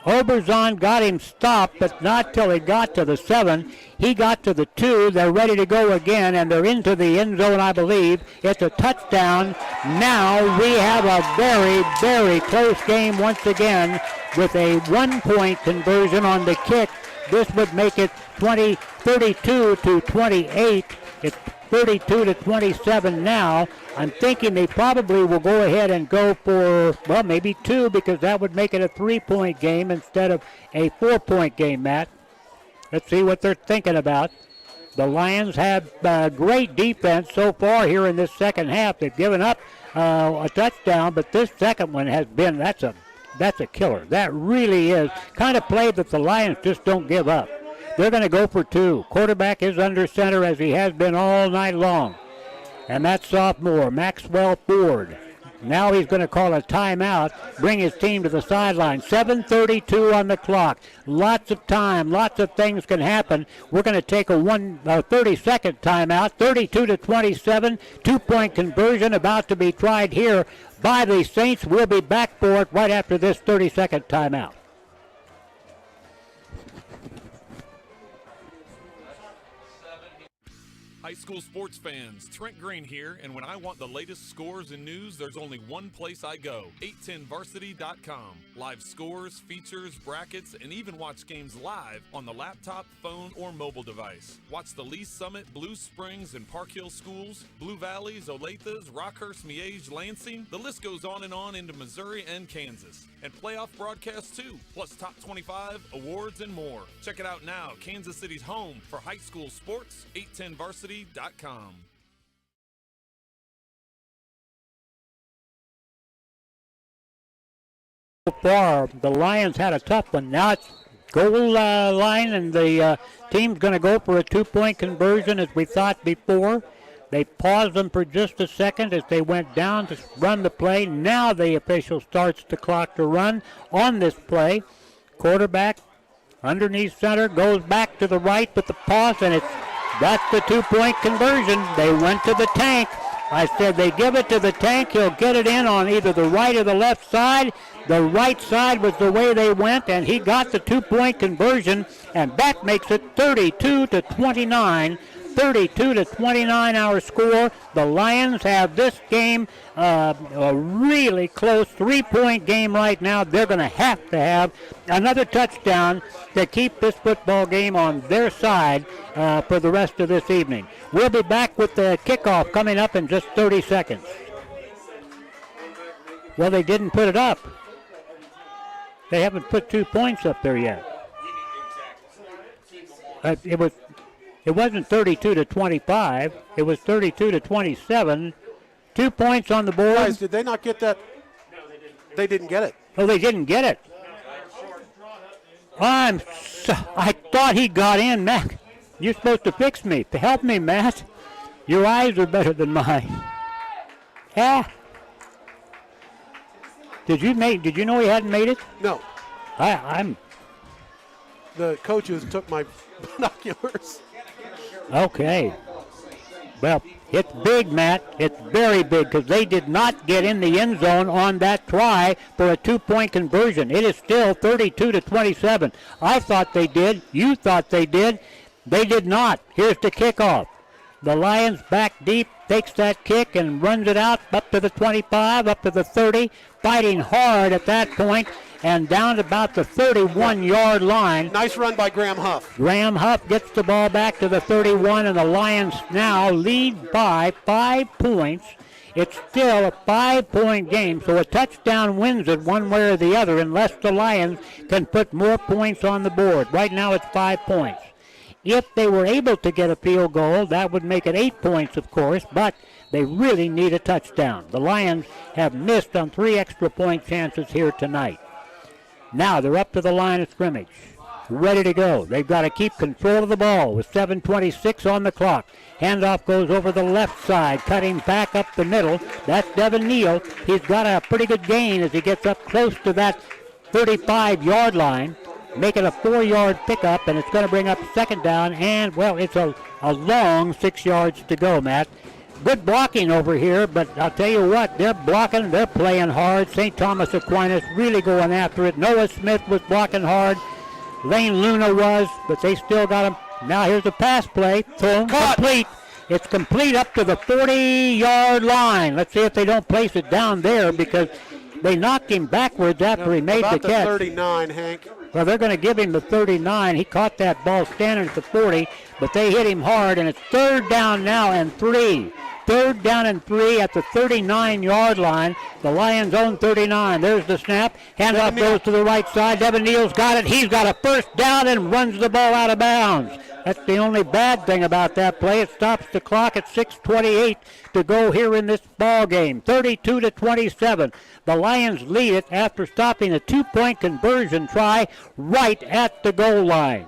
Oberzon got him stopped, but not till he got to the 7. He got to the 2. They're ready to go again, and they're into the end zone, I believe. It's a touchdown. Now we have a very, very close game once again with a 1-point conversion on the kick. This would make it 32 to 28. It's 32 to 27 now. I'm thinking they probably will go ahead and go for, well, maybe 2, because that would make it a 3-point game instead of a 4-point game, Matt. Let's see what they're thinking about. The Lions have great defense so far here in this second half. They've given up a touchdown, but this second one has been, that's a killer. That really is kind of play that the Lions just don't give up. They're going to go for 2. Quarterback is under center, as he has been all night long. And that's sophomore Maxwell Ford. Now he's going to call a timeout, bring his team to the sideline. 7:32 on the clock. Lots of time, lots of things can happen. We're going to take a 30-second timeout. 32 to 27, 2-point conversion about to be tried here by the Saints. We'll be back for it right after this 30-second timeout. High school sports fans, Trent Green here, and when I want the latest scores and news, there's only one place I go, 810varsity.com. Live scores, features, brackets, and even watch games live on the laptop, phone, or mobile device. Watch the Lee Summit, Blue Springs, and Park Hill schools, Blue Valleys, Olathes, Rockhurst, Miege, Lansing. The list goes on and on into Missouri and Kansas. And playoff broadcasts too, plus top 25, awards, and more. Check it out now, Kansas City's home for high school sports, 810varsity.com. So far, the Lions had a tough one. Now it's goal line, and the team's going to go for a 2-point conversion, as we thought before. They paused them for just a second as they went down to run the play. Now the official starts the clock to run on this play. Quarterback underneath center, goes back to the right with the pause, and that's the 2-point conversion. They went to the tank. I said they give it to the tank. He'll get it in on either the right or the left side. The right side was the way they went, and he got the 2-point conversion, and that makes it 32 to 29. 32 to 29 our score. The Lions have this game a really close 3-point game right now. They're going to have another touchdown to keep this football game on their side for the rest of this evening. We'll be back with the kickoff coming up in just 30 seconds. Well, they didn't put it up. They haven't put 2 points up there yet. It wasn't 32 to 25. It was 32 to 27. 2 points on the board. Guys, did they not get that? No, they didn't. They didn't get it. Oh, they didn't get it. I thought he got in, Matt. You're supposed to fix me. To help me, Matt. Your eyes are better than mine. Yeah. Did you know he hadn't made it? No. I'm. The coaches took my binoculars. Okay. Well, It's big, Matt. It's very big because they did not get in the end zone on that try for a 2-point conversion. It is still 32-27. I thought they did. You thought they did. They did not. Here's the kickoff. The Lions back deep, takes that kick and runs it out up to the 25, up to the 30, fighting hard at that point, and down to about the 31-yard line. Nice run by Graham Huff. Graham Huff gets the ball back to the 31, and the Lions now lead by 5 points. It's still a 5-point game, so a touchdown wins it one way or the other unless the Lions can put more points on the board. Right now it's 5 points. If they were able to get a field goal, that would make it 8 points, of course, but they really need a touchdown. The Lions have missed on 3 extra point chances here tonight. Now they're up to the line of scrimmage, ready to go. They've got to keep control of the ball with 7:26 on the clock. Handoff goes over the left side, cutting back up the middle. That's Devin Neal. He's got a pretty good gain as he gets up close to that 35-yard line. Make it a 4-yard pickup, and it's going to bring up second down, and, well, it's a long 6 yards to go, Matt. Good blocking over here, but I'll tell you what, they're blocking, they're playing hard. St. Thomas Aquinas really going after it. Noah Smith was blocking hard. Lane Luna was, but they still got him. Now here's a pass play. Boom, complete. It's complete up to the 40-yard line. Let's see if they don't place it down there because they knocked him backwards after he made the catch. About the 39, Hank. Well, they're going to give him the 39. He caught that ball standing at the 40, but they hit him hard, and it's third down now and 3. Third down and 3 at the 39-yard line. The Lions own 39. There's the snap. Handoff goes to the right side. Devin Neal's got it. He's got a first down and runs the ball out of bounds. That's the only bad thing about that play. It stops the clock at 6:28 to go here in this ball game. 32-27. The Lions lead it after stopping a 2-point conversion try right at the goal line.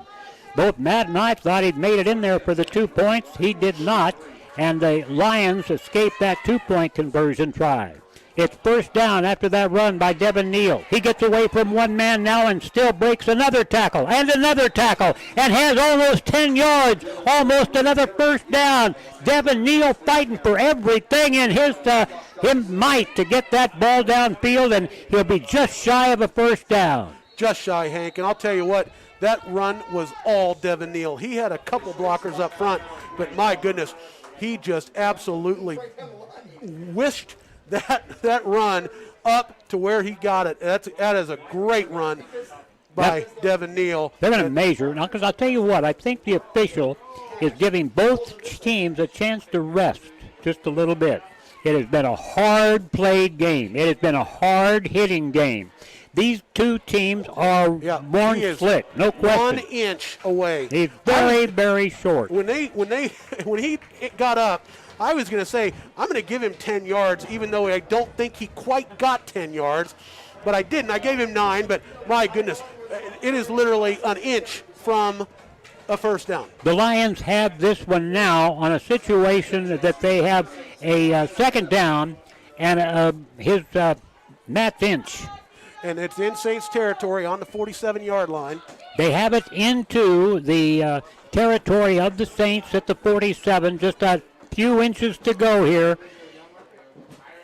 Both Matt and I thought he'd made it in there for the 2 points. He did not, and the Lions escaped that 2-point conversion try. It's first down after that run by Devin Neal. He gets away from one man now and still breaks another tackle and has almost 10 yards, almost another first down. Devin Neal fighting for everything in his might to get that ball downfield, and he'll be just shy of a first down. Just shy, Hank, and I'll tell you what, that run was all Devin Neal. He had a couple blockers up front, but my goodness, he just absolutely wished that run up to where he got it. That is a great run by Devin Neal. They're going to measure now, because I'll tell you what, I think the official is giving both teams a chance to rest just a little bit. It has been a hard-played game. It has been a hard-hitting game. These two teams are born slick, no question. 1 inch away. He's very, very short. When he got up, I was going to say, I'm going to give him 10 yards, even though I don't think he quite got 10 yards. But I didn't. I gave him 9, but my goodness, it is literally an inch from a first down. The Lions have this one now on a situation that they have a second down and Matt's inch. And it's in Saints territory on the 47-yard line. They have it into the territory of the Saints at the 47, just a few inches to go here.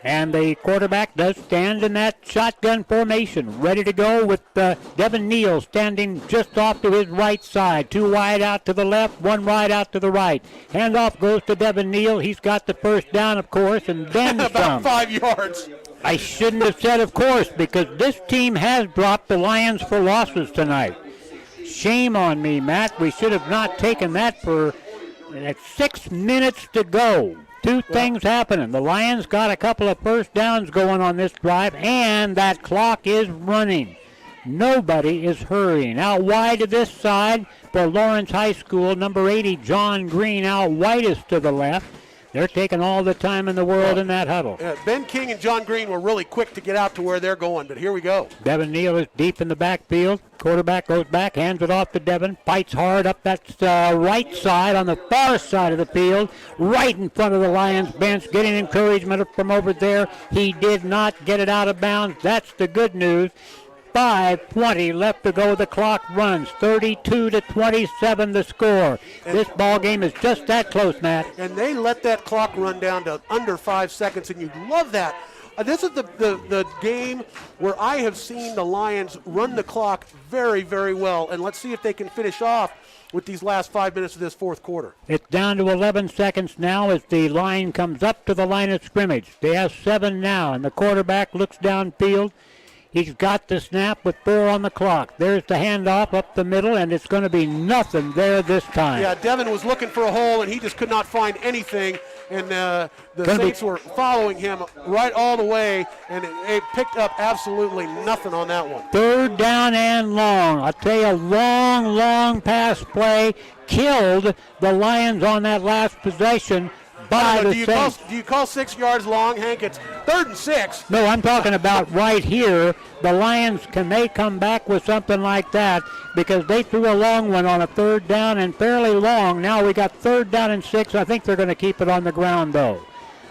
And the quarterback does stand in that shotgun formation, ready to go with Devin Neal standing just off to his right side. 2 wide out to the left, 1 wide out to the right. Handoff goes to Devin Neal. He's got the first down, of course, and then about some. 5 yards. I shouldn't have said of course, because this team has dropped the Lions for losses tonight. Shame on me, Matt. We should have not taken that for 6 minutes to go. Two things happening. The Lions got a couple of first downs going on this drive, and that clock is running. Nobody is hurrying. Out wide to this side for Lawrence High School, number 80, John Green, out widest to the left. They're taking all the time in the world in that huddle. Ben King and John Green were really quick to get out to where they're going, but here we go. Devin Neal is deep in the backfield. Quarterback goes back, hands it off to Devin, fights hard up that right side on the far side of the field, right in front of the Lions bench, getting encouragement from over there. He did not get it out of bounds. That's the good news. 5:20 left to go. The clock runs 32-27 the score. This ball game is just that close, Matt. And they let that clock run down to under 5 seconds, and you love that. This is the game where I have seen the Lions run the clock very, very well. And let's see if they can finish off with these last 5 minutes of this fourth quarter. It's down to 11 seconds now as the line comes up to the line of scrimmage. They have 7 now, and the quarterback looks downfield. He's got the snap with 4 on the clock. There's the handoff up the middle, and it's going to be nothing there this time. Yeah, Devin was looking for a hole, and he just could not find anything. And the Saints were following him right all the way, and it picked up absolutely nothing on that one. 3rd down and long. I'll tell you, a long pass play killed the Lions on that last possession. Do you call 6 yards long, Hank? It's 3rd and 6. No, I'm talking about right here. The Lions, can they come back with something like that? Because they threw a long one on a 3rd down and fairly long. Now we got 3rd down and 6. I think they're going to keep it on the ground, though.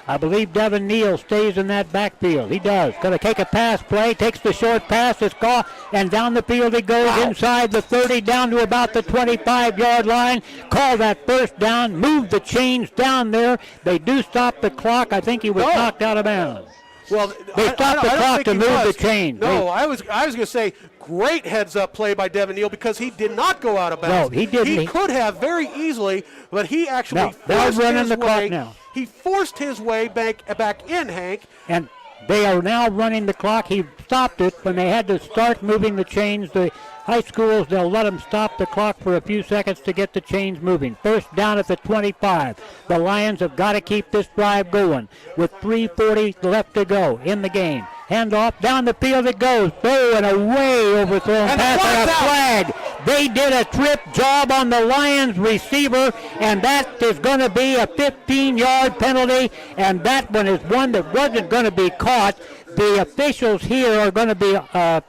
I believe Devin Neal stays in that backfield. He does. Going to take a pass play, takes the short pass, it's gone, and down the field he goes inside the 30, down to about the 25-yard line. Call that first down, move the chains down there. They do stop the clock. I think he was knocked out of bounds. Well, they stopped the clock to move the chains. No, I was going to say, great heads-up play by Devin Neal because he did not go out of bounds. No, he didn't. He could have very easily, but he actually they're running the clock now. He forced his way back in, Hank. And they are now running the clock. He stopped it when they had to start moving the chains. The high schools, they'll let them stop the clock for a few seconds to get the chains moving. First down at the 25. The Lions have got to keep this drive going with 3:40 left to go in the game. Handoff, down the field it goes. Oh, and away overthrown pass and a flag. They did a trip job on the Lions receiver, and that is going to be a 15-yard penalty, and that one is one that wasn't going to be caught. The officials here are going to be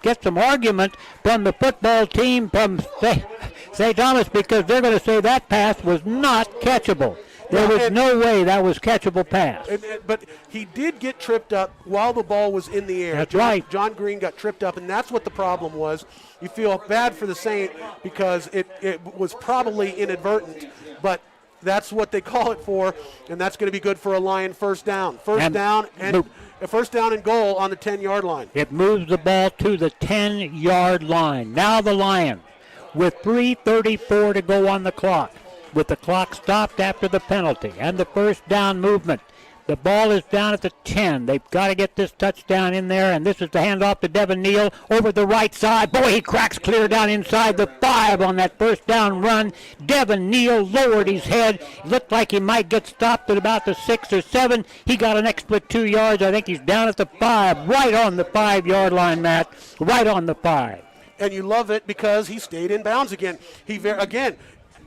get some argument from the football team from St. Thomas because they're going to say that pass was not catchable. There was no way that was catchable pass. But he did get tripped up while the ball was in the air. That's right. John Green got tripped up, and that's what the problem was. You feel bad for the Saint because it was probably inadvertent, but that's what they call it for, and that's going to be good for a Lion first down. First down and goal on the 10-yard line. It moves the ball to the 10-yard line. Now the Lions with 3:34 to go on the clock. With the clock stopped after the penalty and the first down movement. The ball is down at the 10. They've got to get this touchdown in there, and this is the handoff to Devin Neal over the right side. Boy, he cracks clear down inside the 5 on that first down run. Devin Neal lowered his head. Looked like he might get stopped at about the 6 or 7. He got an extra 2 yards. I think he's down at the 5, right on the 5-yard line, Matt, right on the 5. And you love it because he stayed in bounds again.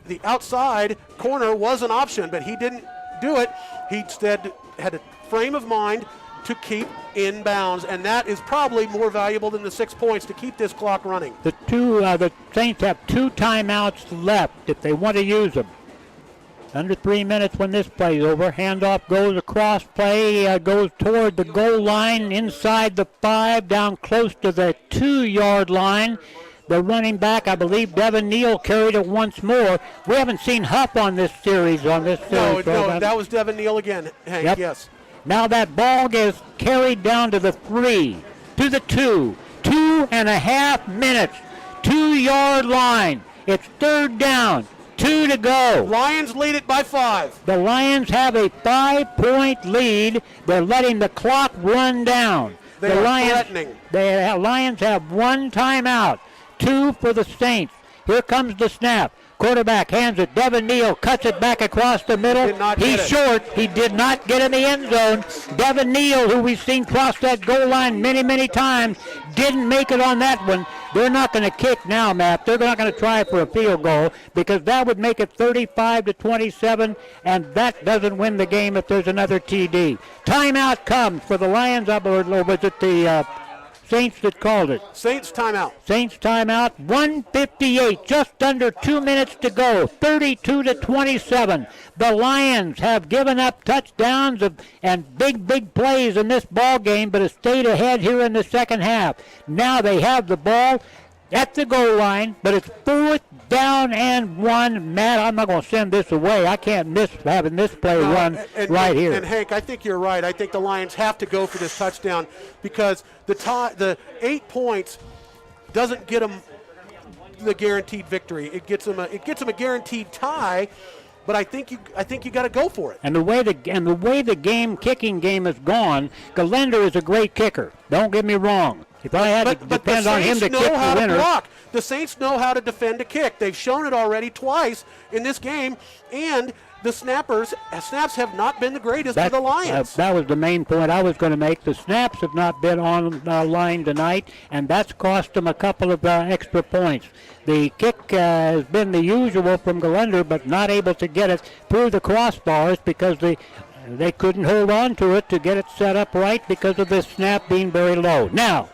The outside corner was an option, but he didn't do it. He instead had a frame of mind to keep in bounds, and that is probably more valuable than the 6 points to keep this clock running. The Saints have 2 timeouts left if they want to use them. Under 3 minutes when this play's over. Handoff goes across play, goes toward the goal line, inside the 5, down close to the 2-yard line. The running back, I believe Devin Neal carried it once more. We haven't seen Huff on this series. No, that was Devin Neal again, Hank, yep. Yes. Now that ball gets carried down to the 3, to the 2. 2.5 minutes. 2-yard line. It's 3rd down. 2 to go. Lions lead it by 5. The Lions have a 5-point lead. They're letting the clock run down. They are threatening. The Lions have 1 timeout. 2 for the Saints. Here comes the snap. Quarterback hands it. Devin Neal cuts it back across the middle. He's short. He did not get in the end zone. Devin Neal, who we've seen cross that goal line many, many times, didn't make it on that one. They're not going to kick now, Matt. They're not going to try for a field goal because that would make it 35-27, and that doesn't win the game if there's another TD. Timeout comes for the Lions. Was it the Saints that called it. Saints timeout. Saints timeout. 1:58, just under 2 minutes to go. 32-27. The Lions have given up touchdowns and big plays in this ball game, but have stayed ahead here in the second half. Now they have the ball at the goal line, but it's 4th down and 1. Matt, I'm not going to send this away. I can't miss having this play run right here. And Hank, I think you're right. I think the Lions have to go for this touchdown because the 8 points doesn't get them the guaranteed victory. It gets them a guaranteed tie. But I think you got to go for it. And the way the kicking game has gone, Galender is a great kicker. Don't get me wrong. If I had to depend on him to kick the winner. Block. The Saints know how to defend a kick. They've shown it already twice in this game, and the snaps have not been the greatest for the Lions. That was the main point I was going to make. The snaps have not been on line tonight, and that's cost them a couple of extra points. The kick has been the usual from Galender, but not able to get it through the crossbars because they couldn't hold on to it to get it set up right because of the snap being very low. Now,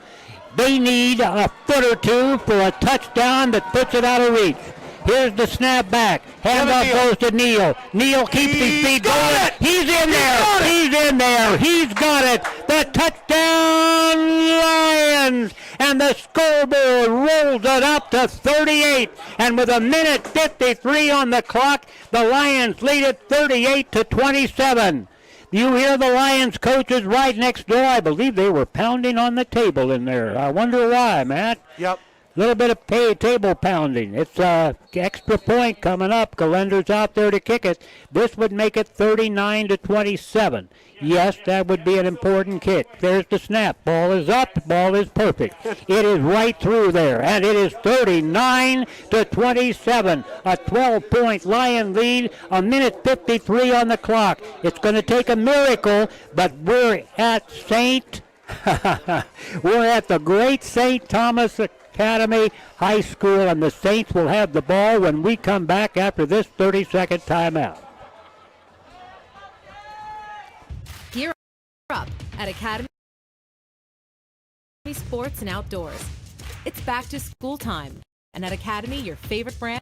they need a foot or two for a touchdown that puts it out of reach. Here's the snap back. Handoff goes to Neal. Neal keeps his feet going. He's in there. He's in there. He's got it. The touchdown Lions. And the scoreboard rolls it up to 38. And with 1:53 on the clock, the Lions lead it 38-27. You hear the Lions coaches right next door. I believe they were pounding on the table in there. I wonder why, Matt. Yep. A little bit of table pounding. It's extra point coming up. Galender's out there to kick it. This would make it 39-27. Yes, that would be an important kick. There's the snap. Ball is up. Ball is perfect. It is right through there, and it is 39-27. A 12-point Lion lead. 1:53 on the clock. It's going to take a miracle, but we're at we're at the great St. Thomas Academy High School, and the Saints will have the ball when we come back after this 30-second timeout. Gear up at Academy Sports and Outdoors. It's back to school time, and at Academy, your favorite brands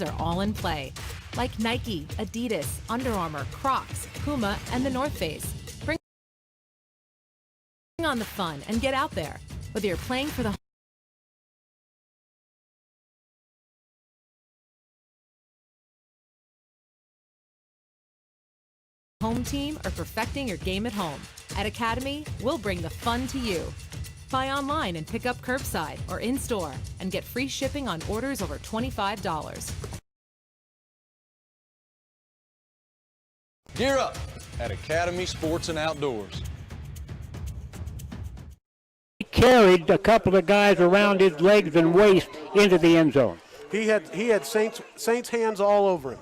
are all in play, like Nike, Adidas, Under Armour, Crocs, Puma, and the North Face. Bring on the fun and get out there, whether you're playing for the home team or perfecting your game at home. At Academy, we'll bring the fun to you. Buy online and pick up curbside or in-store and get free shipping on orders over $25. Gear up at Academy Sports and Outdoors. He carried a couple of guys around his legs and waist into the end zone. He had Saints hands all over him.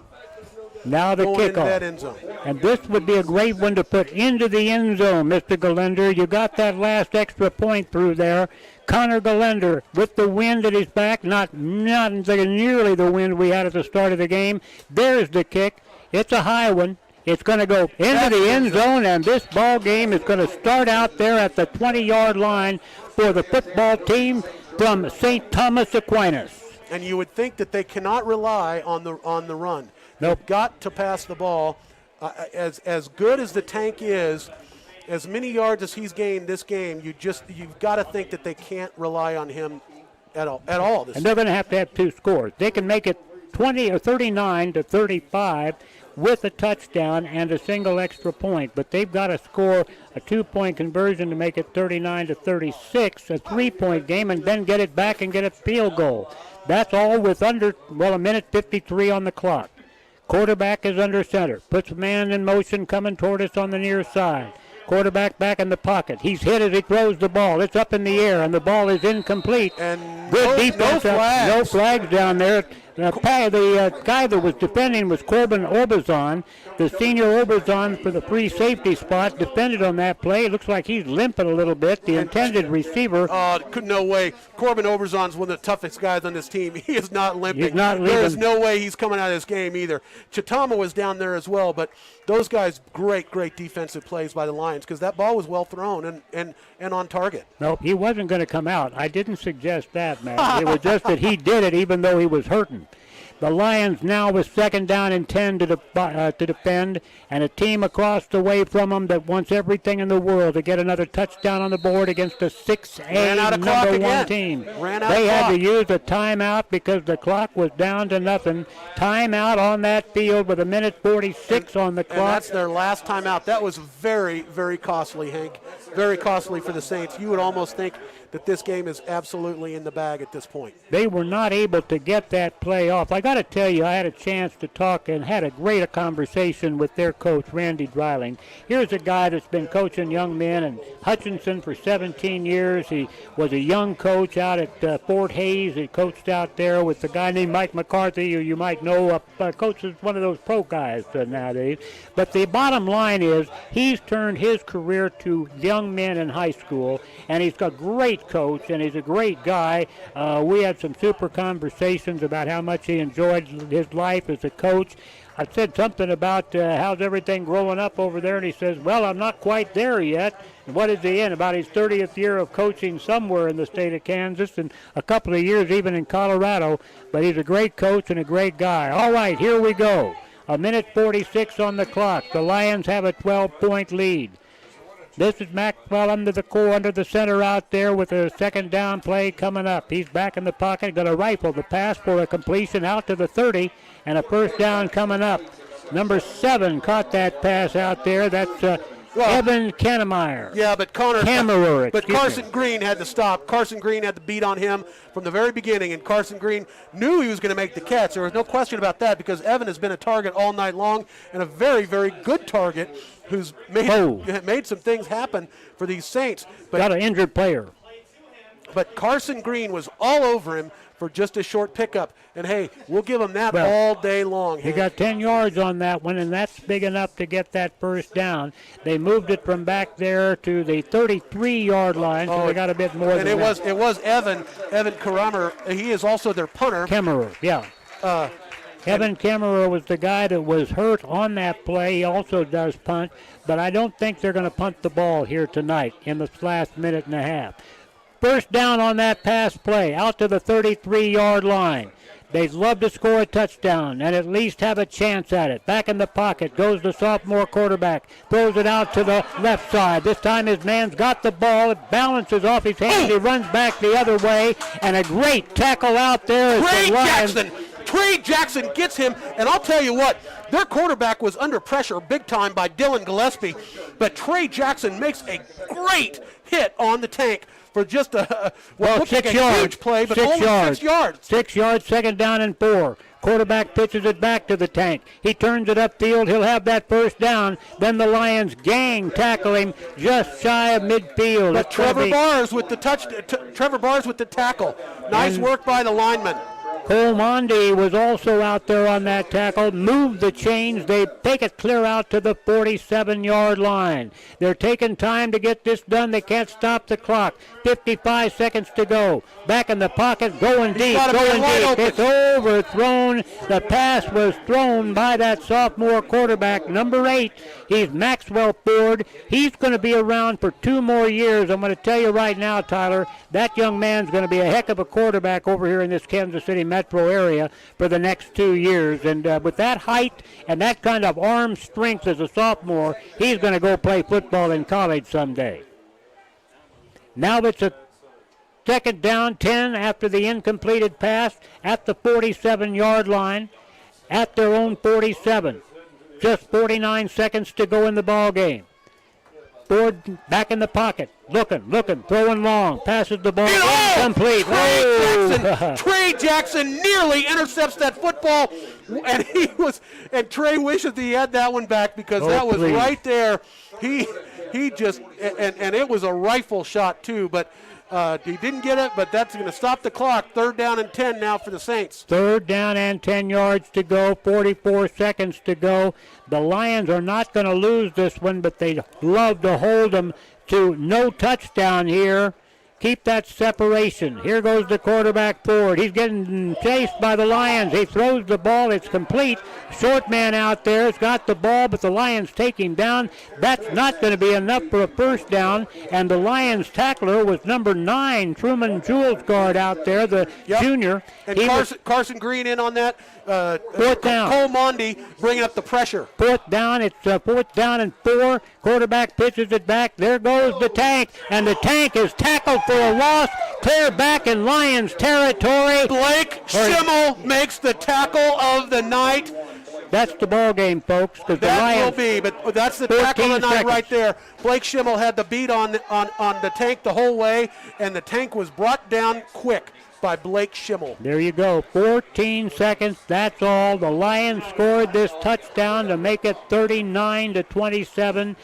Now the kickoff. Into that end zone. And this would be a great one to put into the end zone, Mr. Galender. You got that last extra point through there. Connor Galender with the wind at his back, not nearly the wind we had at the start of the game. There's the kick. It's a high one. It's going to go into the end zone, and this ball game is going to start out there at the 20-yard line for the football team from St. Thomas Aquinas. And you would think that they cannot rely on the run. Nope. They've got to pass the ball. As good as the tank is, as many yards as he's gained this game, you've got to think that they can't rely on him at all. And they're going to have two scores. They can make it 20 or 39-35 with a touchdown and a single extra point, but they've got to score a 2-point conversion to make it 39-36, a 3-point game, and then get it back and get a field goal. That's all with a 1:53 on the clock. Quarterback is under center. Puts a man in motion coming toward us on the near side. Quarterback back in the pocket. He's hit as he throws the ball. It's up in the air, and the ball is incomplete. And good defense. No flags. No flags down there. The guy that was defending was Corbin Orbazon, the senior Orbazon for the free safety spot, defended on that play. It looks like he's limping a little bit. The intended receiver. No way. Corbin Oberzon's one of the toughest guys on this team. He is not limping. He's not leaving. There is no way he's coming out of this game either. Chitama was down there as well, but those guys, great defensive plays by the Lions because that ball was well thrown and on target. Nope, he wasn't going to come out. I didn't suggest that, man. It was just that he did it even though he was hurting. The Lions now with 2nd down and 10 to defend, and a team across the way from them that wants everything in the world to get another touchdown on the board against a 6A number 1 team. They had to use a timeout because the clock was down to nothing. Timeout on that field with 1:46 on the clock. And that's their last timeout. That was very, very costly, Hank. Very costly for the Saints. You would almost think that this game is absolutely in the bag at this point. They were not able to get that play off. I got to tell you, I had a chance to talk and had a great conversation with their coach, Randy Dreiling. Here's a guy that's been coaching young men in Hutchinson for 17 years. He was a young coach out at Fort Hays. He coached out there with a guy named Mike McCarthy, who you might know, coaches one of those pro guys nowadays. But the bottom line is he's turned his career to young men in high school, and he's got great coach, and he's a great guy. We had some super conversations about how much he enjoyed his life as a coach. I said something about how's everything growing up over there, and he says, well, I'm not quite there yet. And what is he in? About his 30th year of coaching somewhere in the state of Kansas and a couple of years even in Colorado. But he's a great coach and a great guy. All right, here we go. 1:46 on the clock. The Lions have a 12-point lead. This is Maxwell under the center out there with a 2nd down play coming up. He's back in the pocket, going to rifle the pass for a completion out to the 30, and a 1st down coming up. Number 7 caught that pass out there. That's Evan Kannemeyer. Yeah, but Carson Green had to stop. Carson Green had the beat on him from the very beginning, and Carson Green knew he was going to make the catch. There was no question about that because Evan has been a target all night long and a very, very good target who's made some things happen for these Saints. But got an injured player. But Carson Green was all over him for just a short pickup. And, hey, we'll give him that all day long. He got 10 yards on that one, and that's big enough to get that 1st down. They moved it from back there to the 33-yard line, so they got a bit more than that. And it was Evan Kammerer. He is also their punter. Kammerer, yeah. Evan Kammerer was the guy that was hurt on that play. He also does punt, but I don't think they're going to punt the ball here tonight in the last minute and a half. 1st down on that pass play, out to the 33-yard line. They'd love to score a touchdown and at least have a chance at it. Back in the pocket goes the sophomore quarterback. Throws it out to the left side. This time his man's got the ball. It balances off his hands. He runs back the other way, and a great tackle out there. Trey Jackson gets him, and I'll tell you what, their quarterback was under pressure big time by Dylan Gillespie, but Trey Jackson makes a great hit on the tank for just a huge play, but only 6 yards. 6 yards, 2nd down and 4. Quarterback pitches it back to the tank. He turns it upfield. He'll have that 1st down. Then the Lions gang tackle him just shy of midfield. But Trevor Bars with the tackle. Nice work by the lineman. Cole Mondi was also out there on that tackle, moved the chains. They take it clear out to the 47-yard line. They're taking time to get this done. They can't stop the clock. 55 seconds to go. Back in the pocket, going deep. It's overthrown. The pass was thrown by that sophomore quarterback, number 8. He's Maxwell Ford. He's going to be around for 2 more years. I'm going to tell you right now, Tyler, that young man's going to be a heck of a quarterback over here in this Kansas City metro area for the next 2 years. And with that height and that kind of arm strength as a sophomore, he's going to go play football in college someday. Now it's a 2nd down, 10 after the incompleted pass at the 47-yard line at their own 47. Just 49 seconds to go in the ball game. Ford back in the pocket, looking, throwing long, passes the ball incomplete. Trey Jackson nearly intercepts that football, and Trey wishes he had that one back because that was right there. He just, and it was a rifle shot too, but He didn't get it, but that's going to stop the clock. 3rd down and 10 now for the Saints. 3rd down and 10 yards to go, 44 seconds to go. The Lions are not going to lose this one, but they'd love to hold them to no touchdown here. Keep that separation. Here goes the quarterback forward. He's getting chased by the Lions. He throws the ball. It's complete. Short man out there has got the ball, but the Lions take him down. That's not going to be enough for a first down. And the Lions tackler was number 9, Truman Julesgaard out there, the junior. And Carson Green in on that. 4th down. Cole Mondi bringing up the pressure. 4th down. It's 4th down and 4. Quarterback pitches it back. There goes the tank, and the tank is tackled for a loss. Clear back in Lions territory. Blake Schimmel makes the tackle of the night. That's the ball game, folks. That will be, but that's the tackle of the night right there. Blake Schimmel had the beat on the tank the whole way, and the tank was brought down quick by Blake Schimmel. There you go. 14 seconds. That's all. The Lions scored this touchdown to make it 39-27.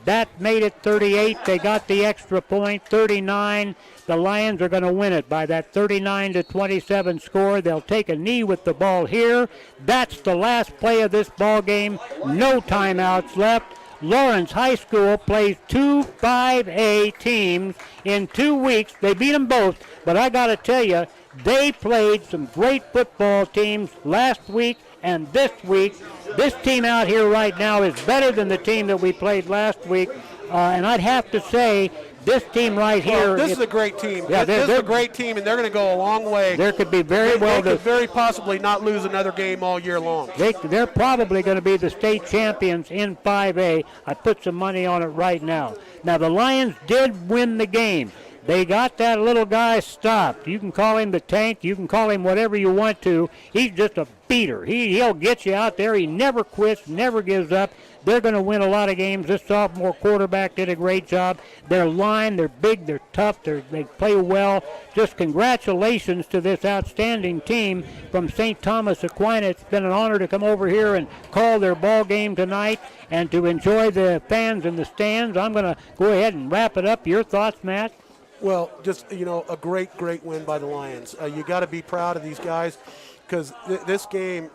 That made it 38. They got the extra point, 39. The Lions are going to win it by that 39-27 score. They'll take a knee with the ball here. That's the last play of this ball game. No timeouts left. Lawrence High School plays 2 5A teams in 2 weeks. They beat them both, but I got to tell you, they played some great football teams last week and this week. This team out here right now is better than the team that we played last week, and I'd have to say this team right here. This is a great team. Yeah, this is a great team, and they're going to go a long way. There could be they could very possibly not lose another game all year long. They're probably going to be the state champions in 5A. I put some money on it right now. Now, the Lions did win the game. They got that little guy stopped. You can call him the tank. You can call him whatever you want to. He's just a beater. He'll get you out there. He never quits, never gives up. They're going to win a lot of games. This sophomore quarterback did a great job. Their line, they're big, they're tough, they play well. Just congratulations to this outstanding team from St. Thomas Aquinas. It's been an honor to come over here and call their ball game tonight and to enjoy the fans in the stands. I'm going to go ahead and wrap it up. Your thoughts, Matt? Well, just, a great, great win by the Lions. You got to be proud of these guys because this game,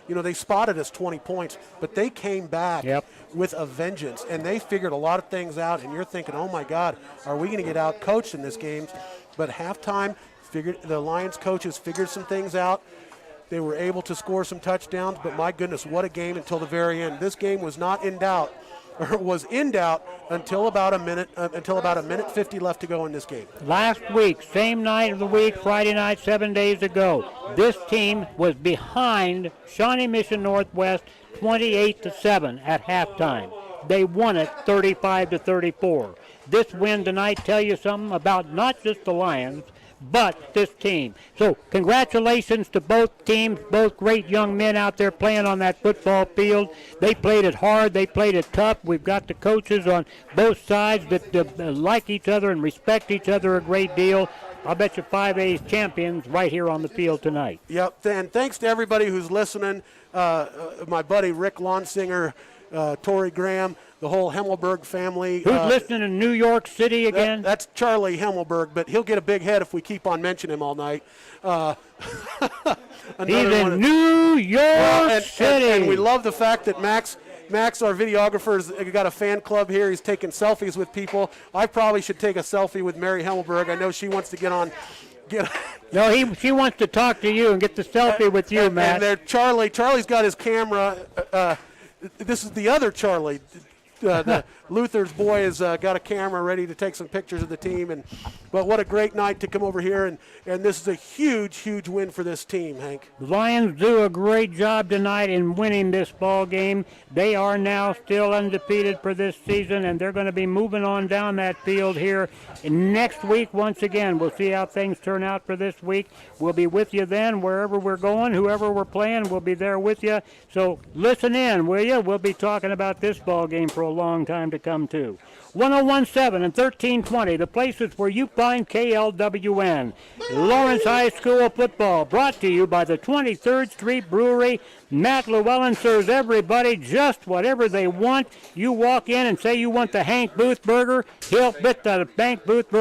they spotted us 20 points, but they came back with a vengeance, and they figured a lot of things out, and you're thinking, oh, my God, are we going to get out-coached in this game? But halftime, the Lions coaches figured some things out. They were able to score some touchdowns, but my goodness, what a game until the very end. This game was not in doubt. Or was in doubt until about a minute 50 left to go in this game. Last week, same night of the week, Friday night, 7 days ago, this team was behind Shawnee Mission Northwest 28-7 at halftime. They won it 35-34. This win tonight tell you something about not just the Lions, but this team. So congratulations to both teams, both great young men out there playing on that football field. They played it hard. They played it tough. We've got the coaches on both sides that like each other and respect each other a great deal. I'll bet you 5A's champions right here on the field tonight. Yep, and thanks to everybody who's listening. My buddy Rick Lonsinger, Tori Graham, the whole Hemmelberg family. Who's listening in New York City again? That's Charlie Hemmelberg, but he'll get a big head if we keep on mentioning him all night. He's in New York City. And we love the fact that Max, our videographer, has got a fan club here. He's taking selfies with people. I probably should take a selfie with Mary Hemmelberg. I know she wants to get on. No, she wants to talk to you and get the selfie with you, Matt. And Charlie's got his camera. This is the other Charlie. Luther's boy has got a camera ready to take some pictures of the team. But what a great night to come over here. And this is a huge, huge win for this team, Hank. The Lions do a great job tonight in winning this ball game. They are now still undefeated for this season, and they're going to be moving on down that field here next week once again. We'll see how things turn out for this week. We'll be with you then wherever we're going, whoever we're playing, we'll be there with you. So listen in, will you? We'll be talking about this ball game for a long time to come, too. 1017 and 1320, the places where you find KLWN. Lawrence High School football, brought to you by the 23rd Street Brewery. Matt Llewellyn serves everybody just whatever they want. You walk in and say you want the Hank Booth burger, he'll fit the Hank Booth burger.